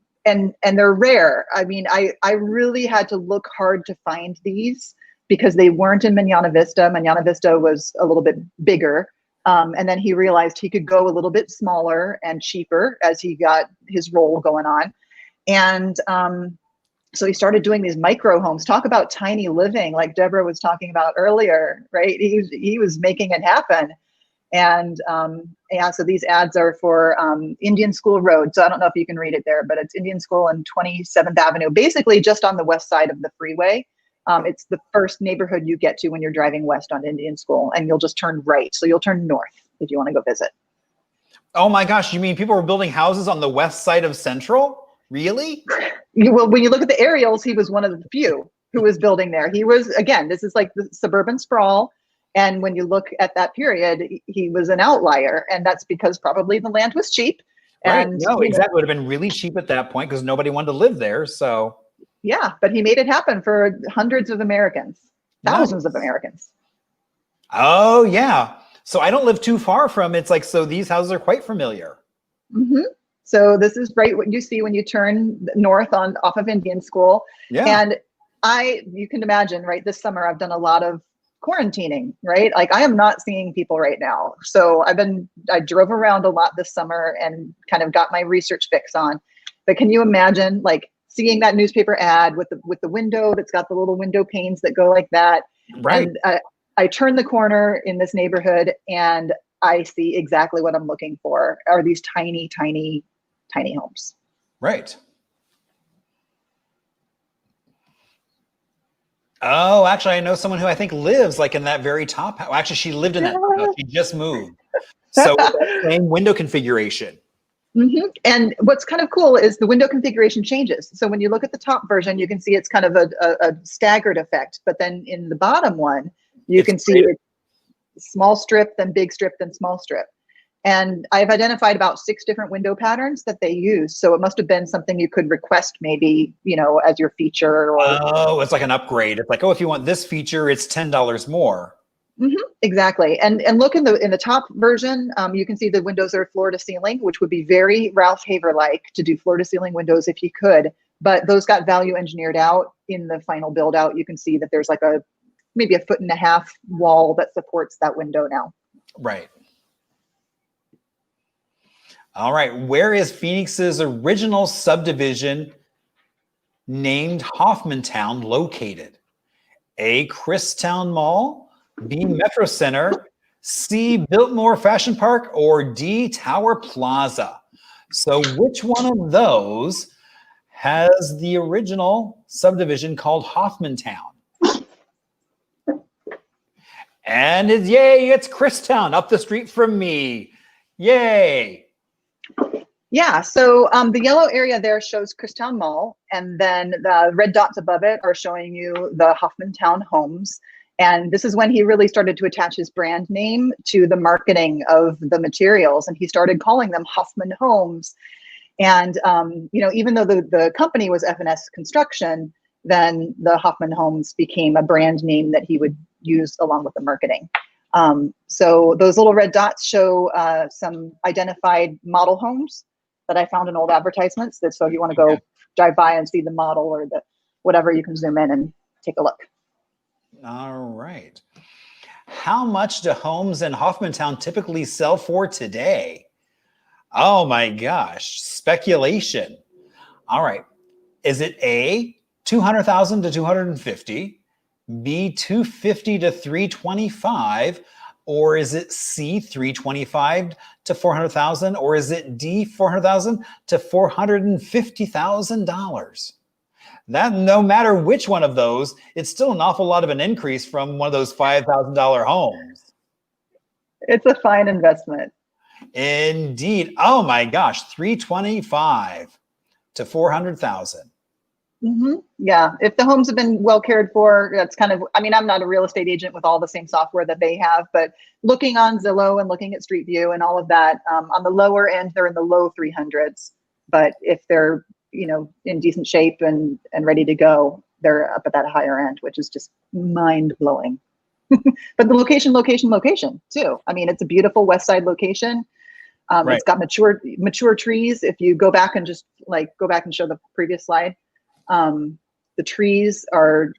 they're rare. I mean, I really had to look hard to find these because they weren't in Manana Vista. Manana Vista was a little bit bigger. And then he realized he could go a little bit smaller and cheaper as he got his role going on. And so he started doing these micro homes. Talk about tiny living, like Deborah was talking about earlier, right? He was making it happen. And yeah, so these ads are for Indian School Road. So I don't know if you can read it there, but it's Indian School and 27th Avenue, basically just on the west side of the freeway. It's the first neighborhood you get to when you're driving west on Indian School, and you'll just turn right. So you'll turn north if you want to go visit. Oh my gosh, you mean people were building houses on the west side of Central? Really? Well, when you look at the aerials, he was one of the few who was building there. He was, again, this is like the suburban sprawl. And when you look at that period, he was an outlier. And that's because probably the land was cheap. Right. And No, exactly. It would have been really cheap at that point because nobody wanted to live there. So yeah, but he made it happen for hundreds of Americans, thousands of Americans. Oh yeah. So I don't live too far from it's like, so these houses are quite familiar. Mm-hmm. So this is right what you see when you turn north off of Indian School. Yeah. And you can imagine, right, this summer I've done a lot of quarantining, right? Like I am not seeing people right now. So I drove around a lot this summer and kind of got my research fix on. But can you imagine like seeing that newspaper ad with the window that's got the little window panes that go like that? Right. And I turn the corner in this neighborhood and I see exactly what I'm looking for are these tiny, tiny, tiny homes. Right. Oh, actually, I know someone who I think lives like in that very top house. Actually, she lived in that house. She just moved. So same window configuration. Mm-hmm. And what's kind of cool is the window configuration changes. So when you look at the top version, you can see it's kind of a staggered effect. But then in the bottom one, you can see it small strip, then big strip, then small strip. And I've identified about 6 different window patterns that they use. So it must have been something you could request maybe, as your feature. Or oh, it's like an upgrade. It's like, oh, if you want this feature, it's $10 more. Mm-hmm, exactly. And look in the top version, you can see the windows are floor to ceiling, which would be very Ralph Haver-like to do floor to ceiling windows if you could. But those got value engineered out in the final build out. You can see that there's like maybe 1.5 foot wall that supports that window now. Right. All right. Where is Phoenix's original subdivision named Hoffmantown located? A, Christown Mall, B, Metro Center, C, Biltmore Fashion Park, or D, Tower Plaza? So which one of those has the original subdivision called Hoffmantown? And yay, it's Christown up the street from me. Yay. Yeah, so the yellow area there shows Christown Mall, and then the red dots above it are showing you the Hoffmantown homes. And this is when he really started to attach his brand name to the marketing of the materials, and he started calling them Hoffman Homes. And even though the company was F&S Construction, then the Hoffman Homes became a brand name that he would use along with the marketing. So those little red dots show some identified model homes that I found in old advertisements. So if you want to go drive by and see the model or the whatever, you can zoom in and take a look. All right. How much do homes in Hoffmantown typically sell for today? Oh my gosh, speculation. All right. Is it A, 200,000 to 250, B, 250 to 325, or is it C, 325 to 400,000, or is it D, 400,000 to $450,000? That no matter which one of those, it's still an awful lot of an increase from one of those $5,000 homes. It's a fine investment. Indeed. Oh my gosh, 325 to 400,000. Mm-hmm. Yeah, if the homes have been well cared for, that's kind of, I'm not a real estate agent with all the same software that they have, but looking on Zillow and looking at Street View and all of that, on the lower end, they're in the low 300s. But if they're, in decent shape and ready to go, they're up at that higher end, which is just mind blowing. But the location too. It's a beautiful West Side location. Right. It's got mature trees. If you go back and just go back and show the previous slide, the trees are,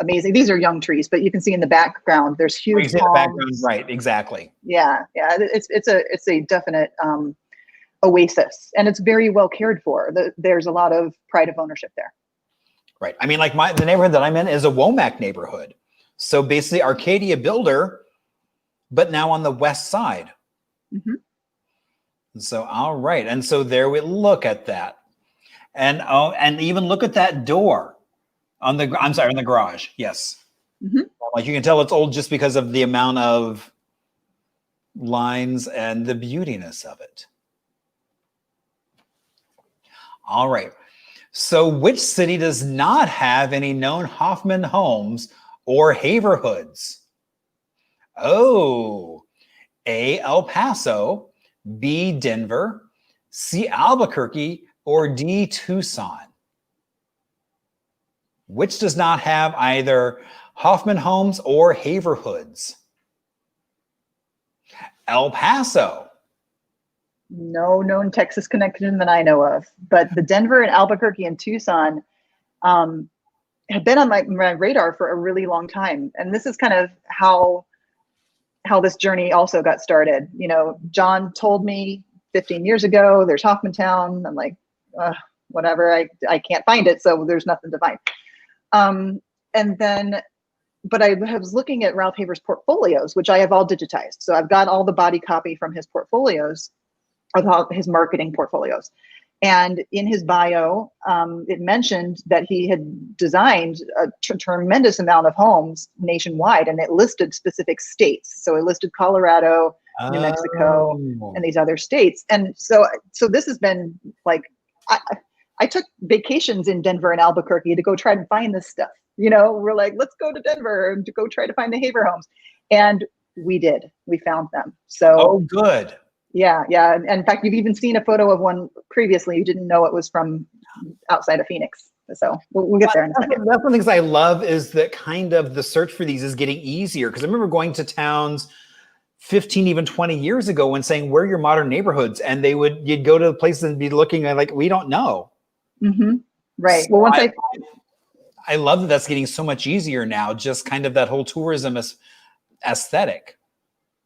amazing. These are young trees, but you can see in the background, there's huge palms. Right, exactly. Yeah. It's a definite oasis, and it's very well cared for. There's a lot of pride of ownership there. Right. The neighborhood that I'm in is a Womack neighborhood. So basically Arcadia Builder but now on the west side. Mhm. So, all right. And so there we look at that. And and even look at that door on the, I'm sorry, in the garage. Yes. Mhm. Like you can tell it's old just because of the amount of lines and the beautiness of it. All right. So which city does not have any known Hoffman homes or haverhoods? Oh, A, El Paso, B, Denver, C, Albuquerque, or D, Tucson? Which does not have either Hoffman homes or haverhoods? El Paso. No known Texas connection that I know of, but the Denver and Albuquerque and Tucson have been on my radar for a really long time. And this is kind of how this journey also got started. You know, John told me 15 years ago, there's Hoffmantown. I'm like, whatever, I can't find it, so there's nothing to find. And then, but I was looking at Ralph Haver's portfolios, which I have all digitized. So I've got all the body copy from his portfolios, about his marketing portfolios. And in his bio, it mentioned that he had designed a tremendous amount of homes nationwide, and it listed specific states. So it listed Colorado, New Mexico, and these other states. And so this has been like, I took vacations in Denver and Albuquerque to go try to find this stuff. You know, we're like, let's go to Denver and to go try to find the Haver homes. And we did. We found them. So oh, good. Yeah, yeah. And in fact, you've even seen a photo of one previously. You didn't know it was from outside of Phoenix. So we'll get there in a second. That's one of the things I love is that kind of the search for these is getting easier. Because I remember going to towns 15, even 20 years ago and saying, where are your modern neighborhoods? And you'd go to the places and be looking at like, we don't know. Mm-hmm. Right. So well, once I love that that's getting so much easier now, just kind of that whole tourism aesthetic.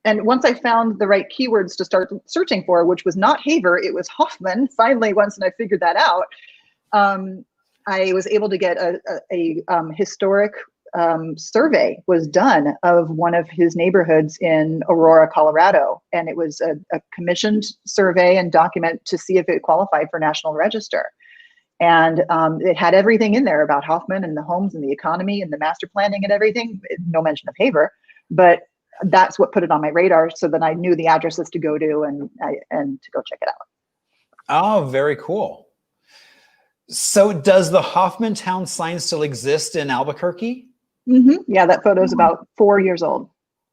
And once I found the right keywords to start searching for, which was not Haver, it was Hoffman. Finally, once I figured that out, I was able to get a historic survey was done of one of his neighborhoods in Aurora, Colorado. And it was a commissioned survey and document to see if it qualified for National Register. And it had everything in there about Hoffman and the homes and the economy and the master planning and everything. No mention of Haver, but that's what put it on my radar, so that I knew the addresses to go to and to go check it out. Oh, very cool. So does the Hoffmantown sign still exist in Albuquerque? Mm-hmm. Yeah, that photo is about 4 years old.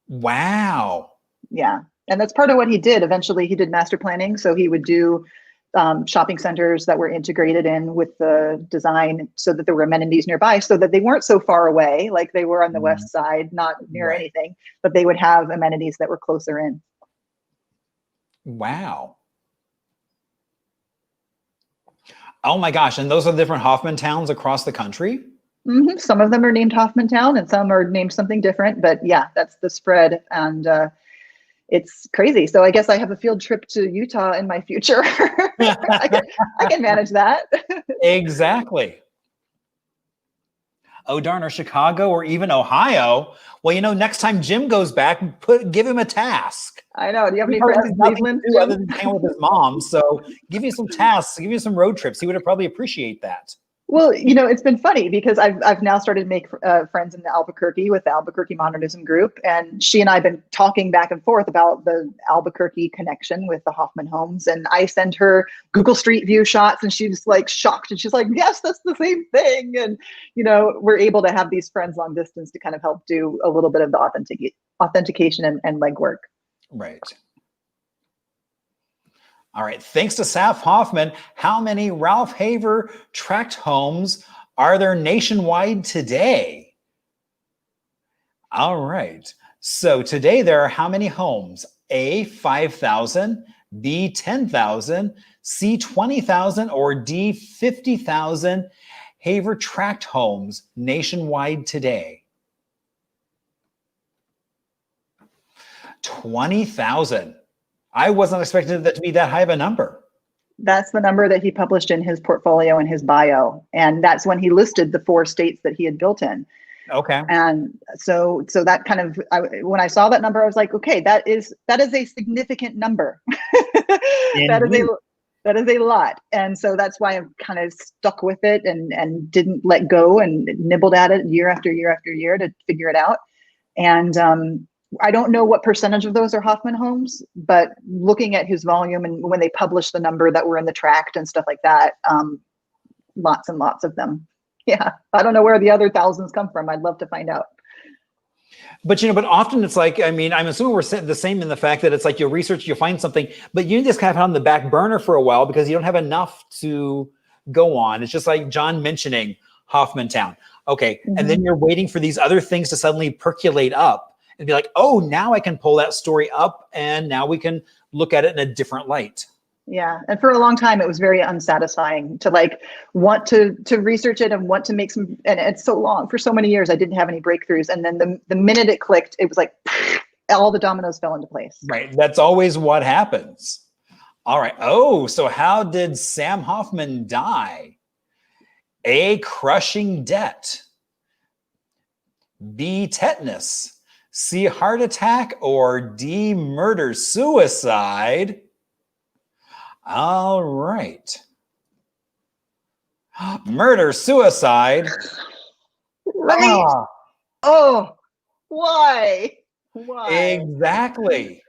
Wow. Yeah, and that's part of what he did. Eventually, he did master planning, so he would do shopping centers that were integrated in with the design so that there were amenities nearby, so that they weren't so far away, like they were on the west side, not near anything, but they would have amenities that were closer in. Wow. Oh my gosh. And those are different Hoffman towns across the country? Mm-hmm. Some of them are named Hoffmantown and some are named something different, but yeah, that's the spread. And it's crazy. So I guess I have a field trip to Utah in my future. I can manage that. Exactly. Oh, darn, or Chicago or even Ohio. Well, you know, next time Jim goes back, give him a task. I know. Do you have any friends in Cleveland? Other than hang with his mom. So give you some tasks, give you some road trips. He would probably appreciate that. Well, you know, it's been funny because I've now started to make friends in Albuquerque with the Albuquerque Modernism Group, and she and I have been talking back and forth about the Albuquerque connection with the Hoffman homes. And I send her Google Street View shots, and she's like shocked, and she's like, "Yes, that's the same thing." And you know, we're able to have these friends long distance to kind of help do a little bit of the authentication and legwork. Right. All right, thanks to Saf Hoffman, how many Ralph Haver tract homes are there nationwide today? All right, so today there are how many homes? A, 5,000, B, 10,000, C, 20,000, or D, 50,000 Haver tract homes nationwide today? 20,000. I wasn't expecting that to be that high of a number. That's the number that he published in his portfolio and his bio. And that's when he listed the 4 states that he had built in. Okay. And so that kind of, when I saw that number, I was like, okay, that is a significant number. That is a lot. And so that's why I've kind of stuck with it and didn't let go and nibbled at it year after year after year to figure it out. And I don't know what percentage of those are Hoffman homes, but looking at his volume and when they published the number that were in the tract and stuff like that, lots and lots of them. Yeah. I don't know where the other thousands come from. I'd love to find out. But, but often it's like, I mean, I'm assuming we're the same in the fact that it's like you'll research, you'll find something, but you just kind of have it on the back burner for a while because you don't have enough to go on. It's just like John mentioning Hoffmantown. Okay. Mm-hmm. And then you're waiting for these other things to suddenly percolate up and be like, oh, now I can pull that story up and now we can look at it in a different light. Yeah. And for a long time, it was very unsatisfying to like want to research it and want to make some, and it's so long, for so many years, I didn't have any breakthroughs. And then the minute it clicked, it was like all the dominoes fell into place. Right. That's always what happens. All right. Oh, so how did Sam Hoffman die? A, crushing debt. B, tetanus. C, heart attack. Or D, murder suicide. All right. Murder, suicide. Right. Oh, why? Why? Exactly.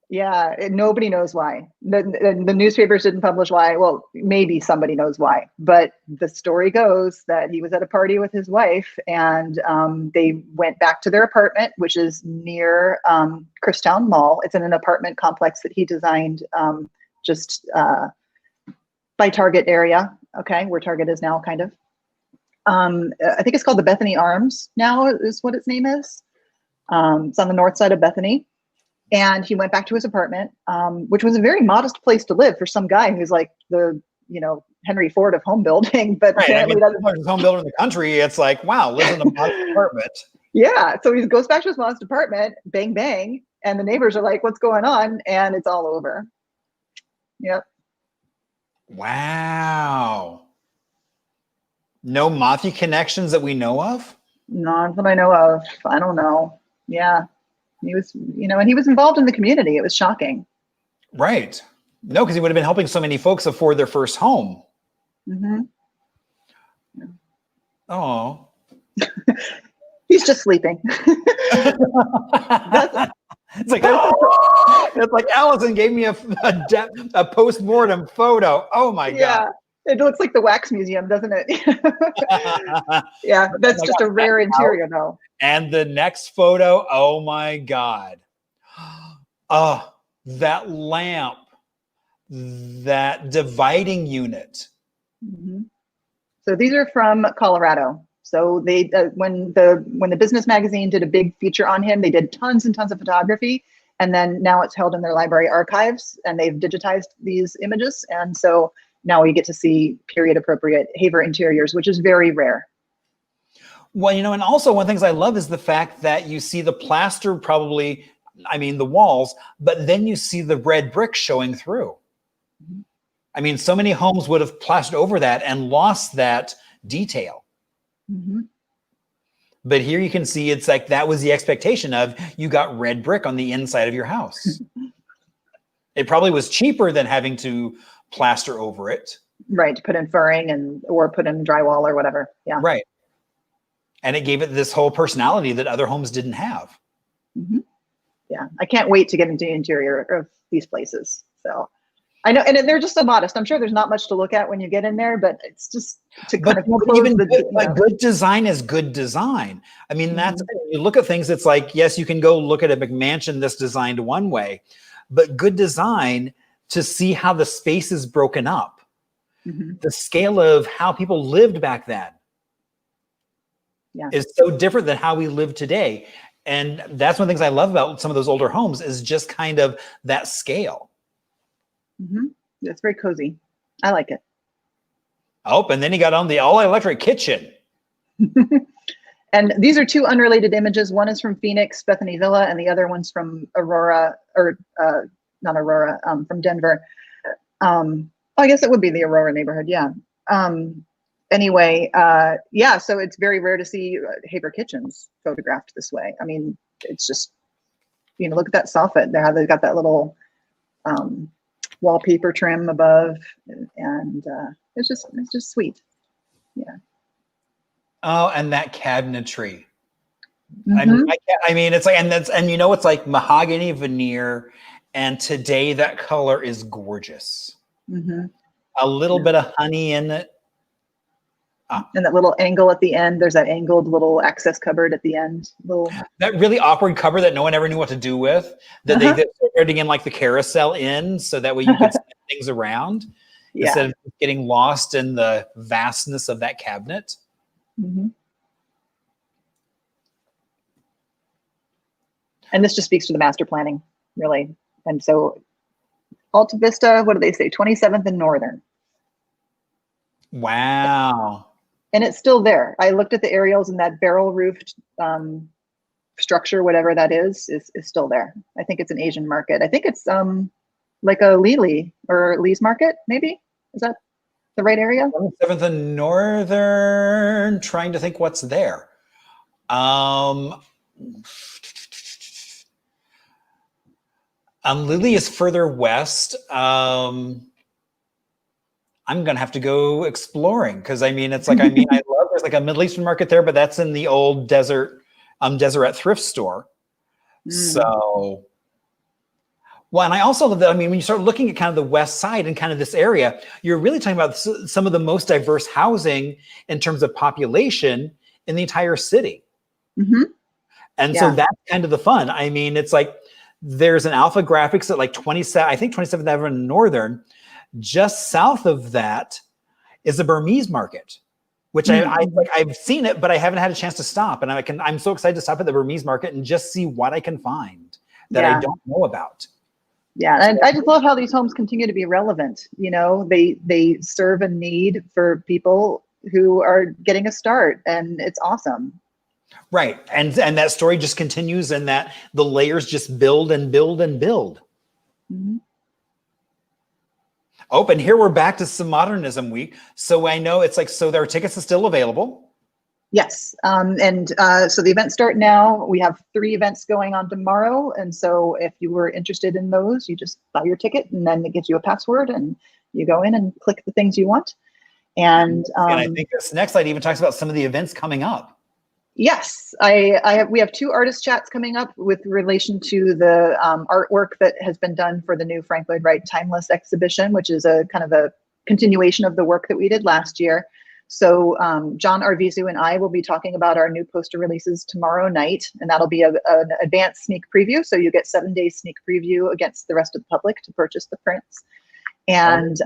Yeah, nobody knows why. The newspapers didn't publish why. Well, maybe somebody knows why. But the story goes that he was at a party with his wife and they went back to their apartment, which is near Christown Mall. It's in an apartment complex that he designed just by Target area, okay, where Target is now, kind of. I think it's called the Bethany Arms now is what its name is. It's on the north side of Bethany. And he went back to his apartment, which was a very modest place to live for some guy who's like the, Henry Ford of home building. But right. I mean, the home builder in the country, it's like, wow, lives in a modest apartment. Yeah, so he goes back to his modest apartment, bang, bang, and the neighbors are like, what's going on? And it's all over. Yep. Wow. No Mafia connections that we know of? Not that I know of. I don't know. Yeah. He was, and he was involved in the community. It was shocking. Right. No, because he would have been helping so many folks afford their first home. Mm-hmm. Yeah. Oh. He's just sleeping. It's like, it's like Alison gave me a post-mortem photo. Oh my God. It looks like the wax museum, doesn't it? Yeah, that's just a rare interior though. And the next photo, oh my God. Oh, that lamp, that dividing unit. Mm-hmm. So these are from Colorado. So they, when the business magazine did a big feature on him, they did tons and tons of photography, and then now it's held in their library archives, and they've digitized these images, and so now we get to see period appropriate Haver interiors, which is very rare. Well, and also one of the things I love is the fact that you see the plaster probably, the walls, but then you see the red brick showing through. Mm-hmm. So many homes would have plastered over that and lost that detail. Mm-hmm. But here you can see it's like that was the expectation of you got red brick on the inside of your house. It probably was cheaper than having to plaster over it. Right, to put in furring or put in drywall or whatever. Yeah. Right. And it gave it this whole personality that other homes didn't have. Mm-hmm. Yeah, I can't wait to get into the interior of these places. So I know, and they're just so modest. I'm sure there's not much to look at when you get in there, but it's just to kind of even good design is good design. That's you look at things. It's like, yes, you can go look at a McMansion that's designed one way, but good design to see how the space is broken up, the scale of how people lived back then is so different than how we live today. And that's one of the things I love about some of those older homes is just kind of that scale. Mm-hmm. It's very cozy. I like it. Oh, and then he got on the all-electric kitchen. And these are two unrelated images. One is from Phoenix, Bethany Villa, and the other one's from Aurora, or not Aurora, from Denver. I guess it would be the Aurora neighborhood, yeah. And anyway, yeah, so it's very rare to see Haber kitchens photographed this way. I mean, it's just, you know, look at that soffit there, how they've got that little wallpaper trim above, and it's just sweet. Yeah. Oh, and that cabinetry. Mhm. I mean, it's like, and you know, it's like mahogany veneer, and today that color is gorgeous. Mhm. A little bit of honey in it. And that little angle at the end, there's that angled little access cupboard at the end. That really awkward cupboard that no one ever knew what to do with, that they started in like the carousel in, so that way you could set things around instead of getting lost in the vastness of that cabinet. Mm-hmm. And this just speaks to the master planning, really. And so Alta Vista, what do they say? 27th and Northern. Wow. And it's still there. I looked at the aerials, and that barrel roofed structure, whatever that is still there. I think it's an Asian market. I think it's like a Lili or Lee's market, maybe. Is that the right area? 27th and Northern, trying to think what's there. Lily is further west. I'm gonna have to go exploring, because I mean, it's like, I mean, I love, there's like a Middle Eastern market there, but that's in the old Deseret thrift store. So, well, and I also love that. I mean, when you start looking at kind of the west side and kind of this area, you're really talking about some of the most diverse housing in terms of population in the entire city. Mm-hmm. And so that's kind of the fun. I mean, it's like there's an Alpha Graphics at like 27th Avenue and Northern. Just south of that is a Burmese market, which I've seen it, but I haven't had a chance to stop. And I'm so excited to stop at the Burmese market and just see what I can find that I don't know about. Yeah, and I just love how these homes continue to be relevant. You know, they serve a need for people who are getting a start, and it's awesome. Right, and that story just continues, and that the layers just build and build and build. Mm-hmm. Oh, and here we're back to some Modernism Week. So I know it's like, so their tickets are still available. Yes, and so the events start now. We have 3 events going on tomorrow, and so if you were interested in those, you just buy your ticket, and then it gives you a password, and you go in and click the things you want. And I think this next slide even talks about some of the events coming up. Yes, we have 2 artist chats coming up with relation to the artwork that has been done for the new Frank Lloyd Wright Timeless exhibition, which is a kind of a continuation of the work that we did last year. So John Arvizu and I will be talking about our new poster releases tomorrow night, and that'll be an advanced sneak preview. So you get 7 days sneak preview against the rest of the public to purchase the prints. And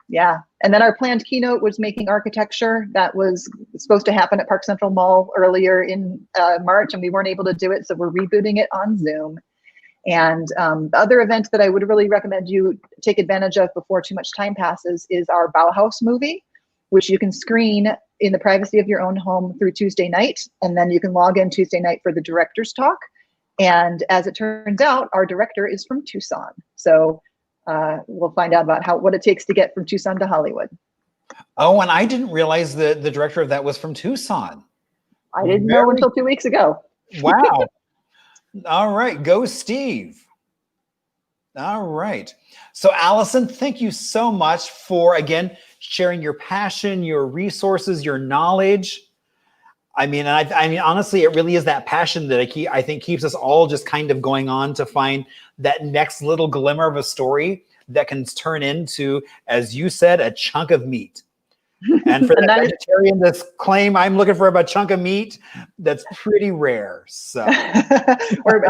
yeah, and then our planned keynote was making architecture. That was supposed to happen at Park Central Mall earlier in March, and we weren't able to do it, so we're rebooting it on Zoom. And the other event that I would really recommend you take advantage of before too much time passes is our Bauhaus movie, which you can screen in the privacy of your own home through Tuesday night, and then you can log in Tuesday night for the director's talk. And as it turns out, our director is from Tucson, so we'll find out about what it takes to get from Tucson to Hollywood. Oh, and I didn't realize the director of that was from Tucson. I didn't know until 2 weeks ago. Wow. All right, go Steve. All right. So Alison, thank you so much for, again, sharing your passion, your resources, your knowledge. I mean, honestly, it really is that passion that I think keeps us all just kind of going on to find that next little glimmer of a story that can turn into, as you said, a chunk of meat. And for the vegetarian that's claim I'm looking for a chunk of meat, that's pretty rare. So, or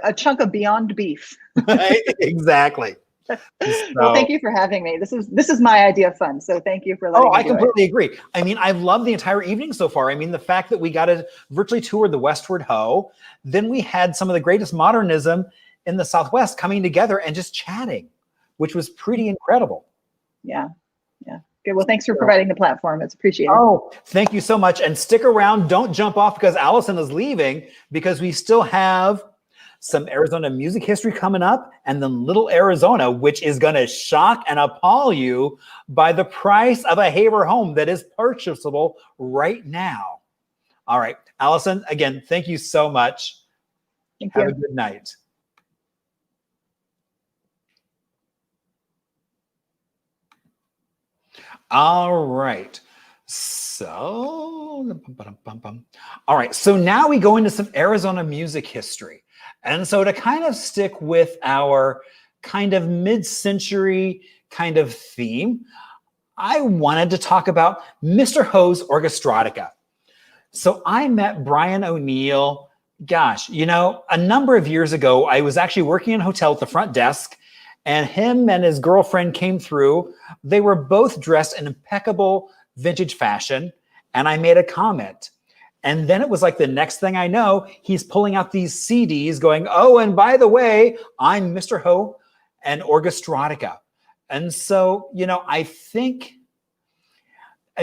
a chunk of beyond beef. Exactly. Well, thank you for having me. This is my idea of fun. So thank you for letting me do it. I completely agree. I mean, I've loved the entire evening so far. I mean, the fact that we got to virtually tour the Westward Ho, then we had some of the greatest modernism in the Southwest coming together and just chatting, which was pretty incredible. Yeah. Yeah. Good. Well, thanks for providing the platform. It's appreciated. Oh, thank you so much. And stick around. Don't jump off because Alison is leaving, because we still have some Arizona music history coming up, and then Little Arizona, which is going to shock and appall you by the price of a Haver home that is purchasable right now. All right, Alison, again, thank you so much. Have a good night. All right. So, all right. So now we go into some Arizona music history. And so to kind of stick with our kind of mid-century kind of theme, I wanted to talk about Mr. Ho's Orchestratica. So I met Brian O'Neill, gosh, you know, a number of years ago. I was actually working in a hotel at the front desk, and him and his girlfriend came through. They were both dressed in impeccable vintage fashion, and I made a comment. And then it was like the next thing I know, he's pulling out these CDs going, oh, and by the way, I'm Mr. Ho and Orchestratica. And so, you know, I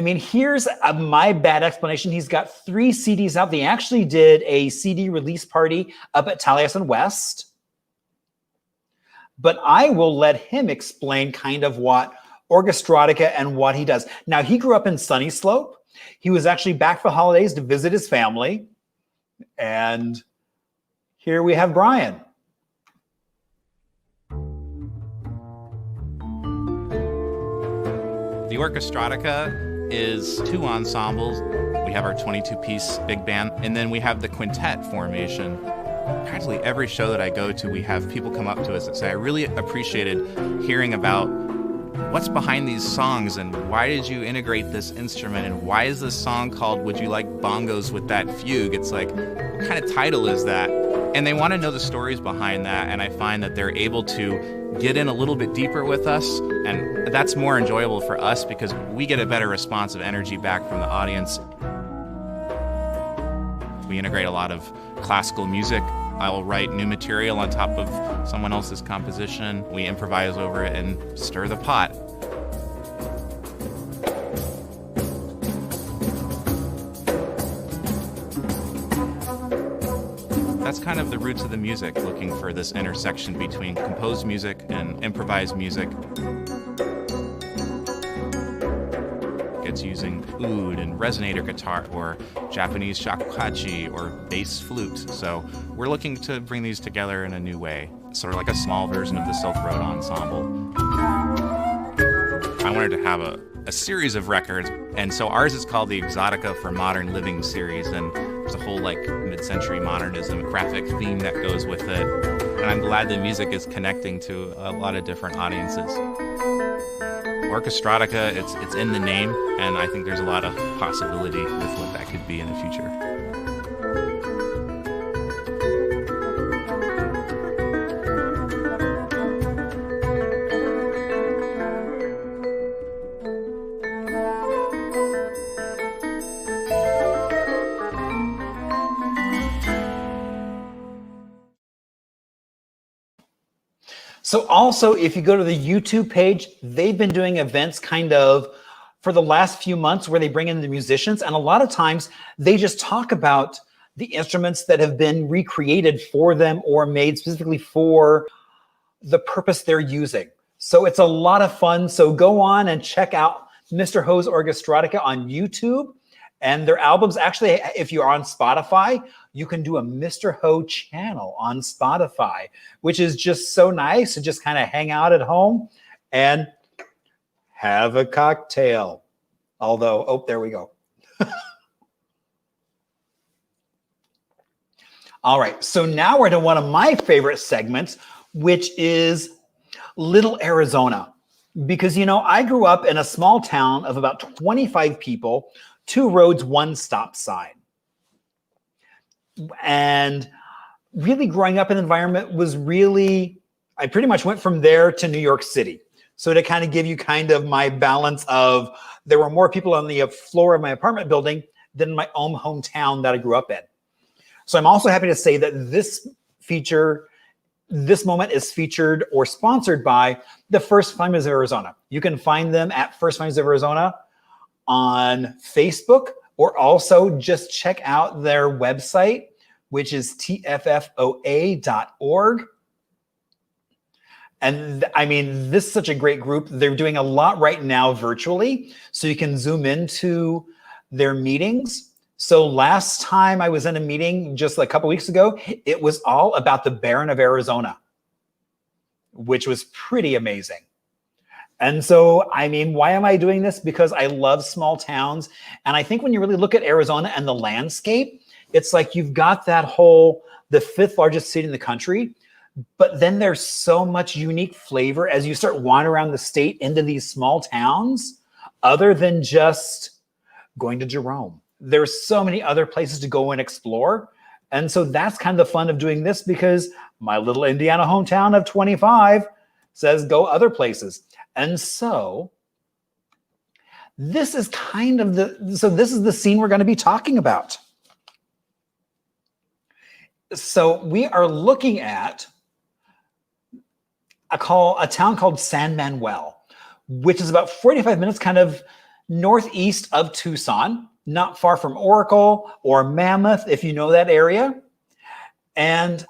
mean, here's my bad explanation. He's got 3 CDs out. They actually did a CD release party up at Taliesin West. But I will let him explain kind of what Orchestratica and what he does. Now, he grew up in Sunny Slope. He was actually back for holidays to visit his family. And here we have Brian. The Orchestratica is 2 ensembles. We have our 22-piece big band, and then we have the quintet formation. Practically every show that I go to, we have people come up to us that say, I really appreciated hearing about what's behind these songs and why did you integrate this instrument and why is this song called Would You Like Bongos with That Fugue? It's like, what kind of title is that? And they want to know the stories behind that, and I find that they're able to get in a little bit deeper with us, and that's more enjoyable for us because we get a better response of energy back from the audience. We integrate a lot of classical music. I will write new material on top of someone else's composition. We improvise over it and stir the pot. That's kind of the roots of the music, looking for this intersection between composed music and improvised music. It's using oud and resonator guitar or Japanese shakuhachi or bass flute. So we're looking to bring these together in a new way, sort of like a small version of the Silk Road Ensemble. I wanted to have a series of records, and so ours is called the Exotica for Modern Living series, and there's a whole like mid-century modernism graphic theme that goes with it. And I'm glad the music is connecting to a lot of different audiences. Orchestratica, it's in the name, and I think there's a lot of possibility with what that could be in the future. So also, if you go to the YouTube page, they've been doing events kind of for the last few months where they bring in the musicians. And a lot of times they just talk about the instruments that have been recreated for them or made specifically for the purpose they're using. So it's a lot of fun. So go on and check out Mr. Ho's Orchestratica on YouTube. And their albums, actually, if you're on Spotify, you can do a Mr. Ho channel on Spotify, which is just so nice to just kind of hang out at home and have a cocktail. Although, oh, there we go. All right, so now we're to one of my favorite segments, which is Little Arizona. Because, you know, I grew up in a small town of about 25 people, 2 roads, 1 stop sign. And really growing up in the environment was really, I pretty much went from there to New York City. So to kind of give you kind of my balance of, there were more people on the floor of my apartment building than my own hometown that I grew up in. So I'm also happy to say that this moment is featured or sponsored by the First Flamers of Arizona. You can find them at First Flamers of Arizona on Facebook, or also just check out their website, which is tffoa.org. And I mean, this is such a great group. They're doing a lot right now virtually, so you can zoom into their meetings. So last time I was in a meeting just a couple weeks ago, it was all about the Baron of Arizona, which was pretty amazing. And so, I mean, why am I doing this? Because I love small towns. And I think when you really look at Arizona and the landscape, it's like you've got that whole, the 5th largest city in the country, but then there's so much unique flavor as you start wandering around the state into these small towns, other than just going to Jerome. There's so many other places to go and explore. And so that's kind of the fun of doing this, because my little Indiana hometown of 25 says go other places. And so this is kind of this is the scene we're going to be talking about. So we are looking at a town called San Manuel, which is about 45 minutes kind of northeast of Tucson, not far from Oracle or Mammoth, if you know that area. And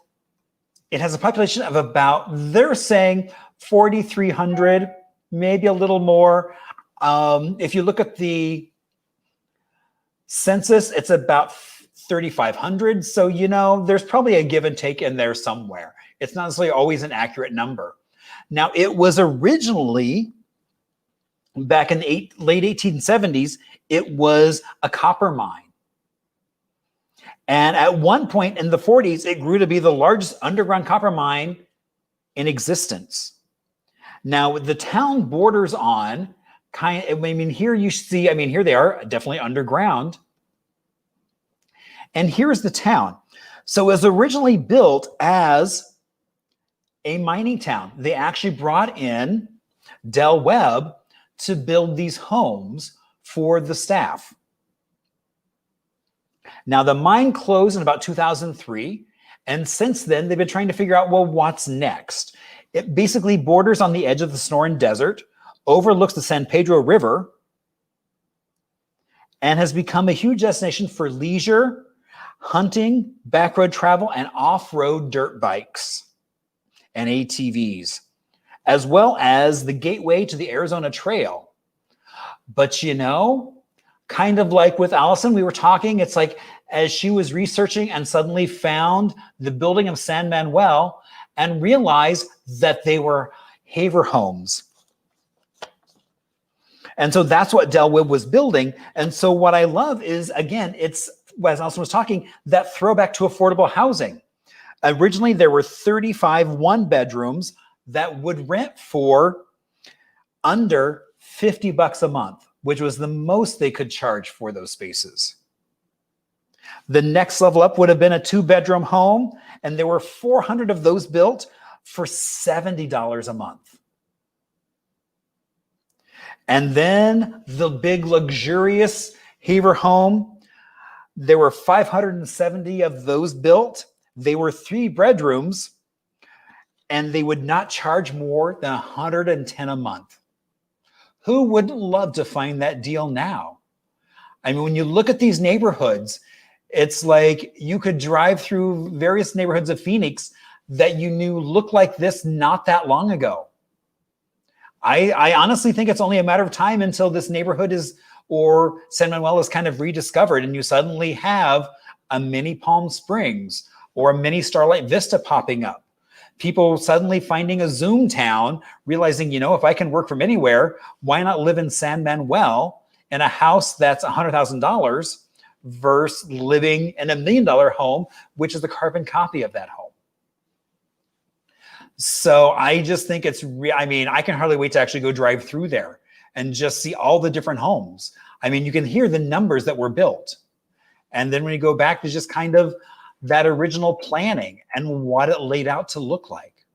it has a population of about, they're saying 4,300, maybe a little more. If you look at the census, it's about 3,500. So, you know, there's probably a give and take in there somewhere. It's not necessarily always an accurate number. Now, it was originally, back in the late 1870s, it was a copper mine. And at one point in the 40s, it grew to be the largest underground copper mine in existence. Now, the town borders on here you see, here they are, definitely underground. And here's the town. So it was originally built as a mining town. They actually brought in Del Webb to build these homes for the staff. Now, the mine closed in about 2003, and since then, they've been trying to figure out, well, what's next? It basically borders on the edge of the Sonoran Desert, overlooks the San Pedro River, and has become a huge destination for leisure, hunting, backroad travel, and off-road dirt bikes and ATVs, as well as the gateway to the Arizona Trail. But you know, kind of like with Allison, we were talking, it's like as she was researching and suddenly found the building of San Manuel and realized that they were Haver homes. And so that's what Del Webb was building. And so what I love is, again, it's, as Allison was talking, that throwback to affordable housing. Originally, there were 35 one-bedrooms that would rent for under $50 a month, which was the most they could charge for those spaces. The next level up would have been a 2-bedroom home, and there were 400 of those built for $70 a month. And then the big luxurious Haver home, there were 570 of those built. They were 3 bedrooms, and they would not charge more than $110 a month. Who wouldn't love to find that deal now? I mean, when you look at these neighborhoods, it's like you could drive through various neighborhoods of Phoenix that you knew looked like this not that long ago. I honestly think it's only a matter of time until this neighborhood or San Manuel is kind of rediscovered, and you suddenly have a mini Palm Springs or a mini Starlight Vista popping up. People suddenly finding a Zoom town, realizing, you know, if I can work from anywhere, why not live in San Manuel in a house that's $100,000 versus living in $1 million home, which is the carbon copy of that home. So I just think it's I can hardly wait to actually go drive through there and just see all the different homes. I mean, you can hear the numbers that were built. And then when you go back to just kind of that original planning and what it laid out to look like.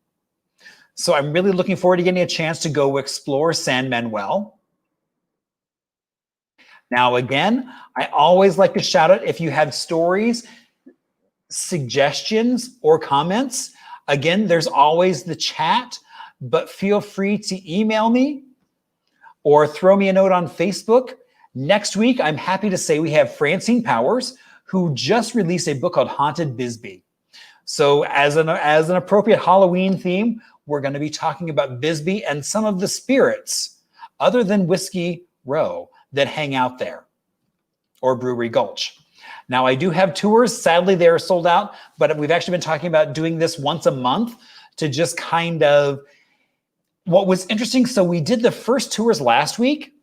So I'm really looking forward to getting a chance to go explore San Manuel. Now, again, I always like to shout out if you have stories, suggestions, or comments. Again, there's always the chat, but feel free to email me or throw me a note on Facebook. Next week, I'm happy to say we have Francine Powers, who just released a book called Haunted Bisbee. So as an appropriate Halloween theme, we're going to be talking about Bisbee and some of the spirits other than Whiskey Row that hang out there, or Brewery Gulch. Now, I do have tours. Sadly, they are sold out, but we've actually been talking about doing this once a month to just kind of, what was interesting, so we did the first tours last week,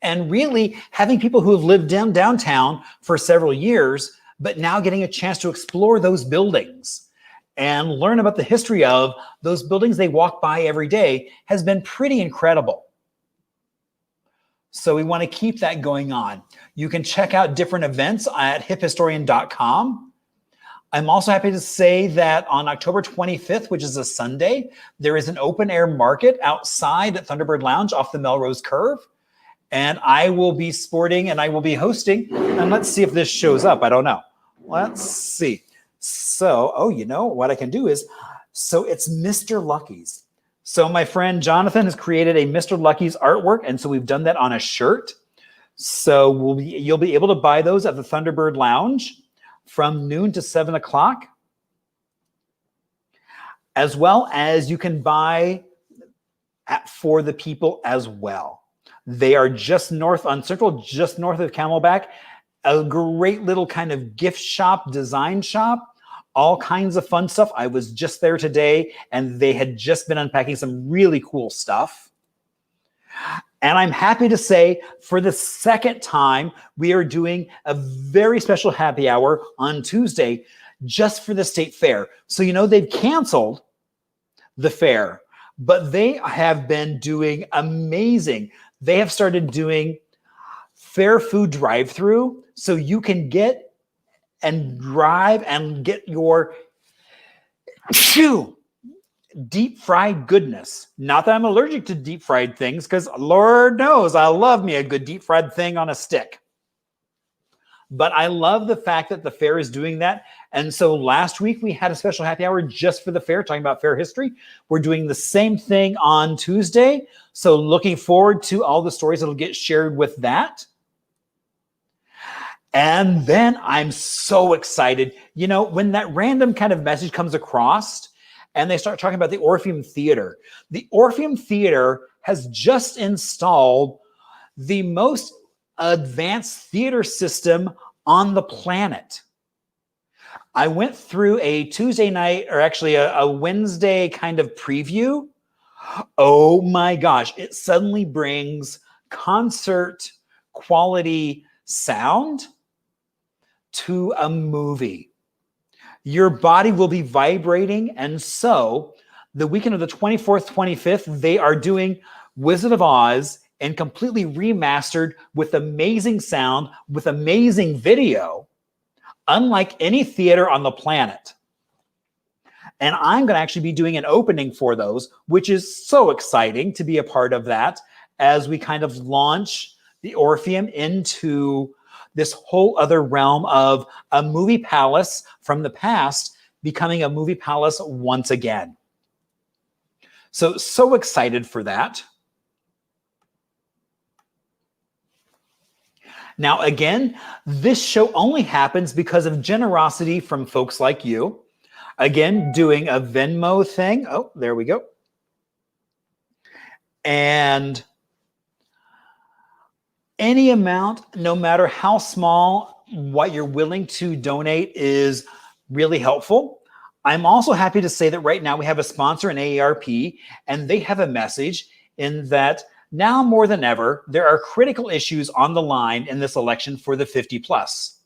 and really having people who have lived downtown for several years, but now getting a chance to explore those buildings and learn about the history of those buildings they walk by every day has been pretty incredible. So we want to keep that going on. You can check out different events at hiphistorian.com. I'm also happy to say that on October 25th, which is a Sunday, there is an open air market outside at Thunderbird Lounge off the Melrose Curve. And I will be sporting and I will be hosting. And let's see if this shows up. I don't know. Let's see. So, oh, you know what I can do is, so it's Mr. Lucky's. So my friend Jonathan has created a Mr. Lucky's artwork. And so we've done that on a shirt. So you'll be able to buy those at the Thunderbird Lounge from noon to 7 o'clock. As well as you can buy at For the People as well. They are just north on Central, just north of Camelback. A great little kind of gift shop, design shop, all kinds of fun stuff. I was just there today and they had just been unpacking some really cool stuff. And I'm happy to say for the second time, we are doing a very special happy hour on Tuesday just for the state fair. So, you know, they've canceled the fair, but they have been doing amazing. They have started doing fair food drive-through, so you can get and drive and get your deep fried goodness. Not that I'm allergic to deep fried things, because Lord knows I love me a good deep fried thing on a stick. But I love the fact that the fair is doing that. And so last week we had a special happy hour just for the fair, talking about fair history. We're doing the same thing on Tuesday. So looking forward to all the stories that'll get shared with that. And then I'm so excited. You know, when that random kind of message comes across and they start talking about the Orpheum Theater. The Orpheum Theater has just installed the most advanced theater system on the planet. I went through a Tuesday night, or actually a Wednesday kind of preview. Oh my gosh, it suddenly brings concert quality sound to a movie. Your body will be vibrating. And so the weekend of the 24th, 25th, they are doing Wizard of Oz and completely remastered with amazing sound, with amazing video, unlike any theater on the planet. And I'm going to actually be doing an opening for those, which is so exciting to be a part of that as we kind of launch the Orpheum into this whole other realm of a movie palace from the past becoming a movie palace once again. So excited for that. Now, again, this show only happens because of generosity from folks like you. Again, doing a Venmo thing. Oh, there we go. And any amount, no matter how small, what you're willing to donate is really helpful. I'm also happy to say that right now we have a sponsor in AARP, and they have a message in that now more than ever, there are critical issues on the line in this election for the 50 plus.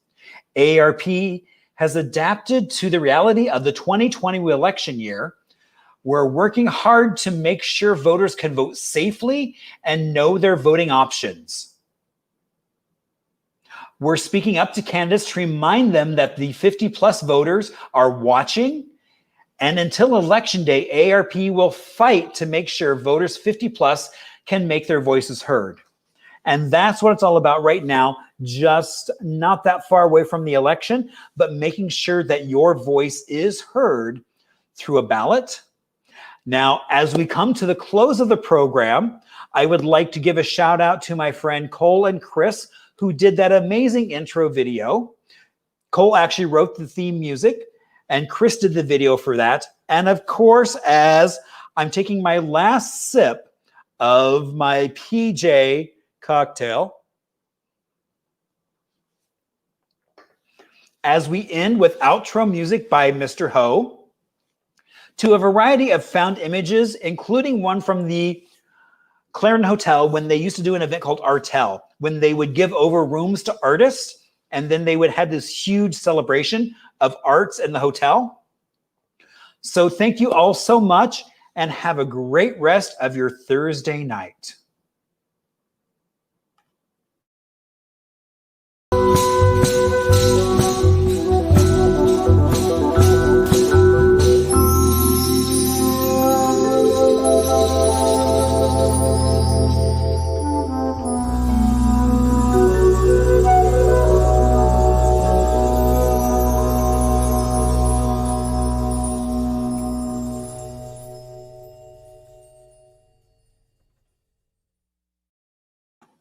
AARP has adapted to the reality of the 2020 election year. We're working hard to make sure voters can vote safely and know their voting options. We're speaking up to candidates to remind them that the 50 plus voters are watching. And until Election Day, AARP will fight to make sure voters 50 plus can make their voices heard. And that's what it's all about right now, just not that far away from the election, but making sure that your voice is heard through a ballot. Now, as we come to the close of the program, I would like to give a shout out to my friend Cole and Chris, who did that amazing intro video. Cole actually wrote the theme music, and Chris did the video for that. And of course, as I'm taking my last sip of my PJ cocktail, as we end with outro music by Mr. Ho, to a variety of found images, including one from the Clarendon Hotel when they used to do an event called Artel, when they would give over rooms to artists, and then they would have this huge celebration of arts in the hotel. So thank you all so much, and have a great rest of your Thursday night.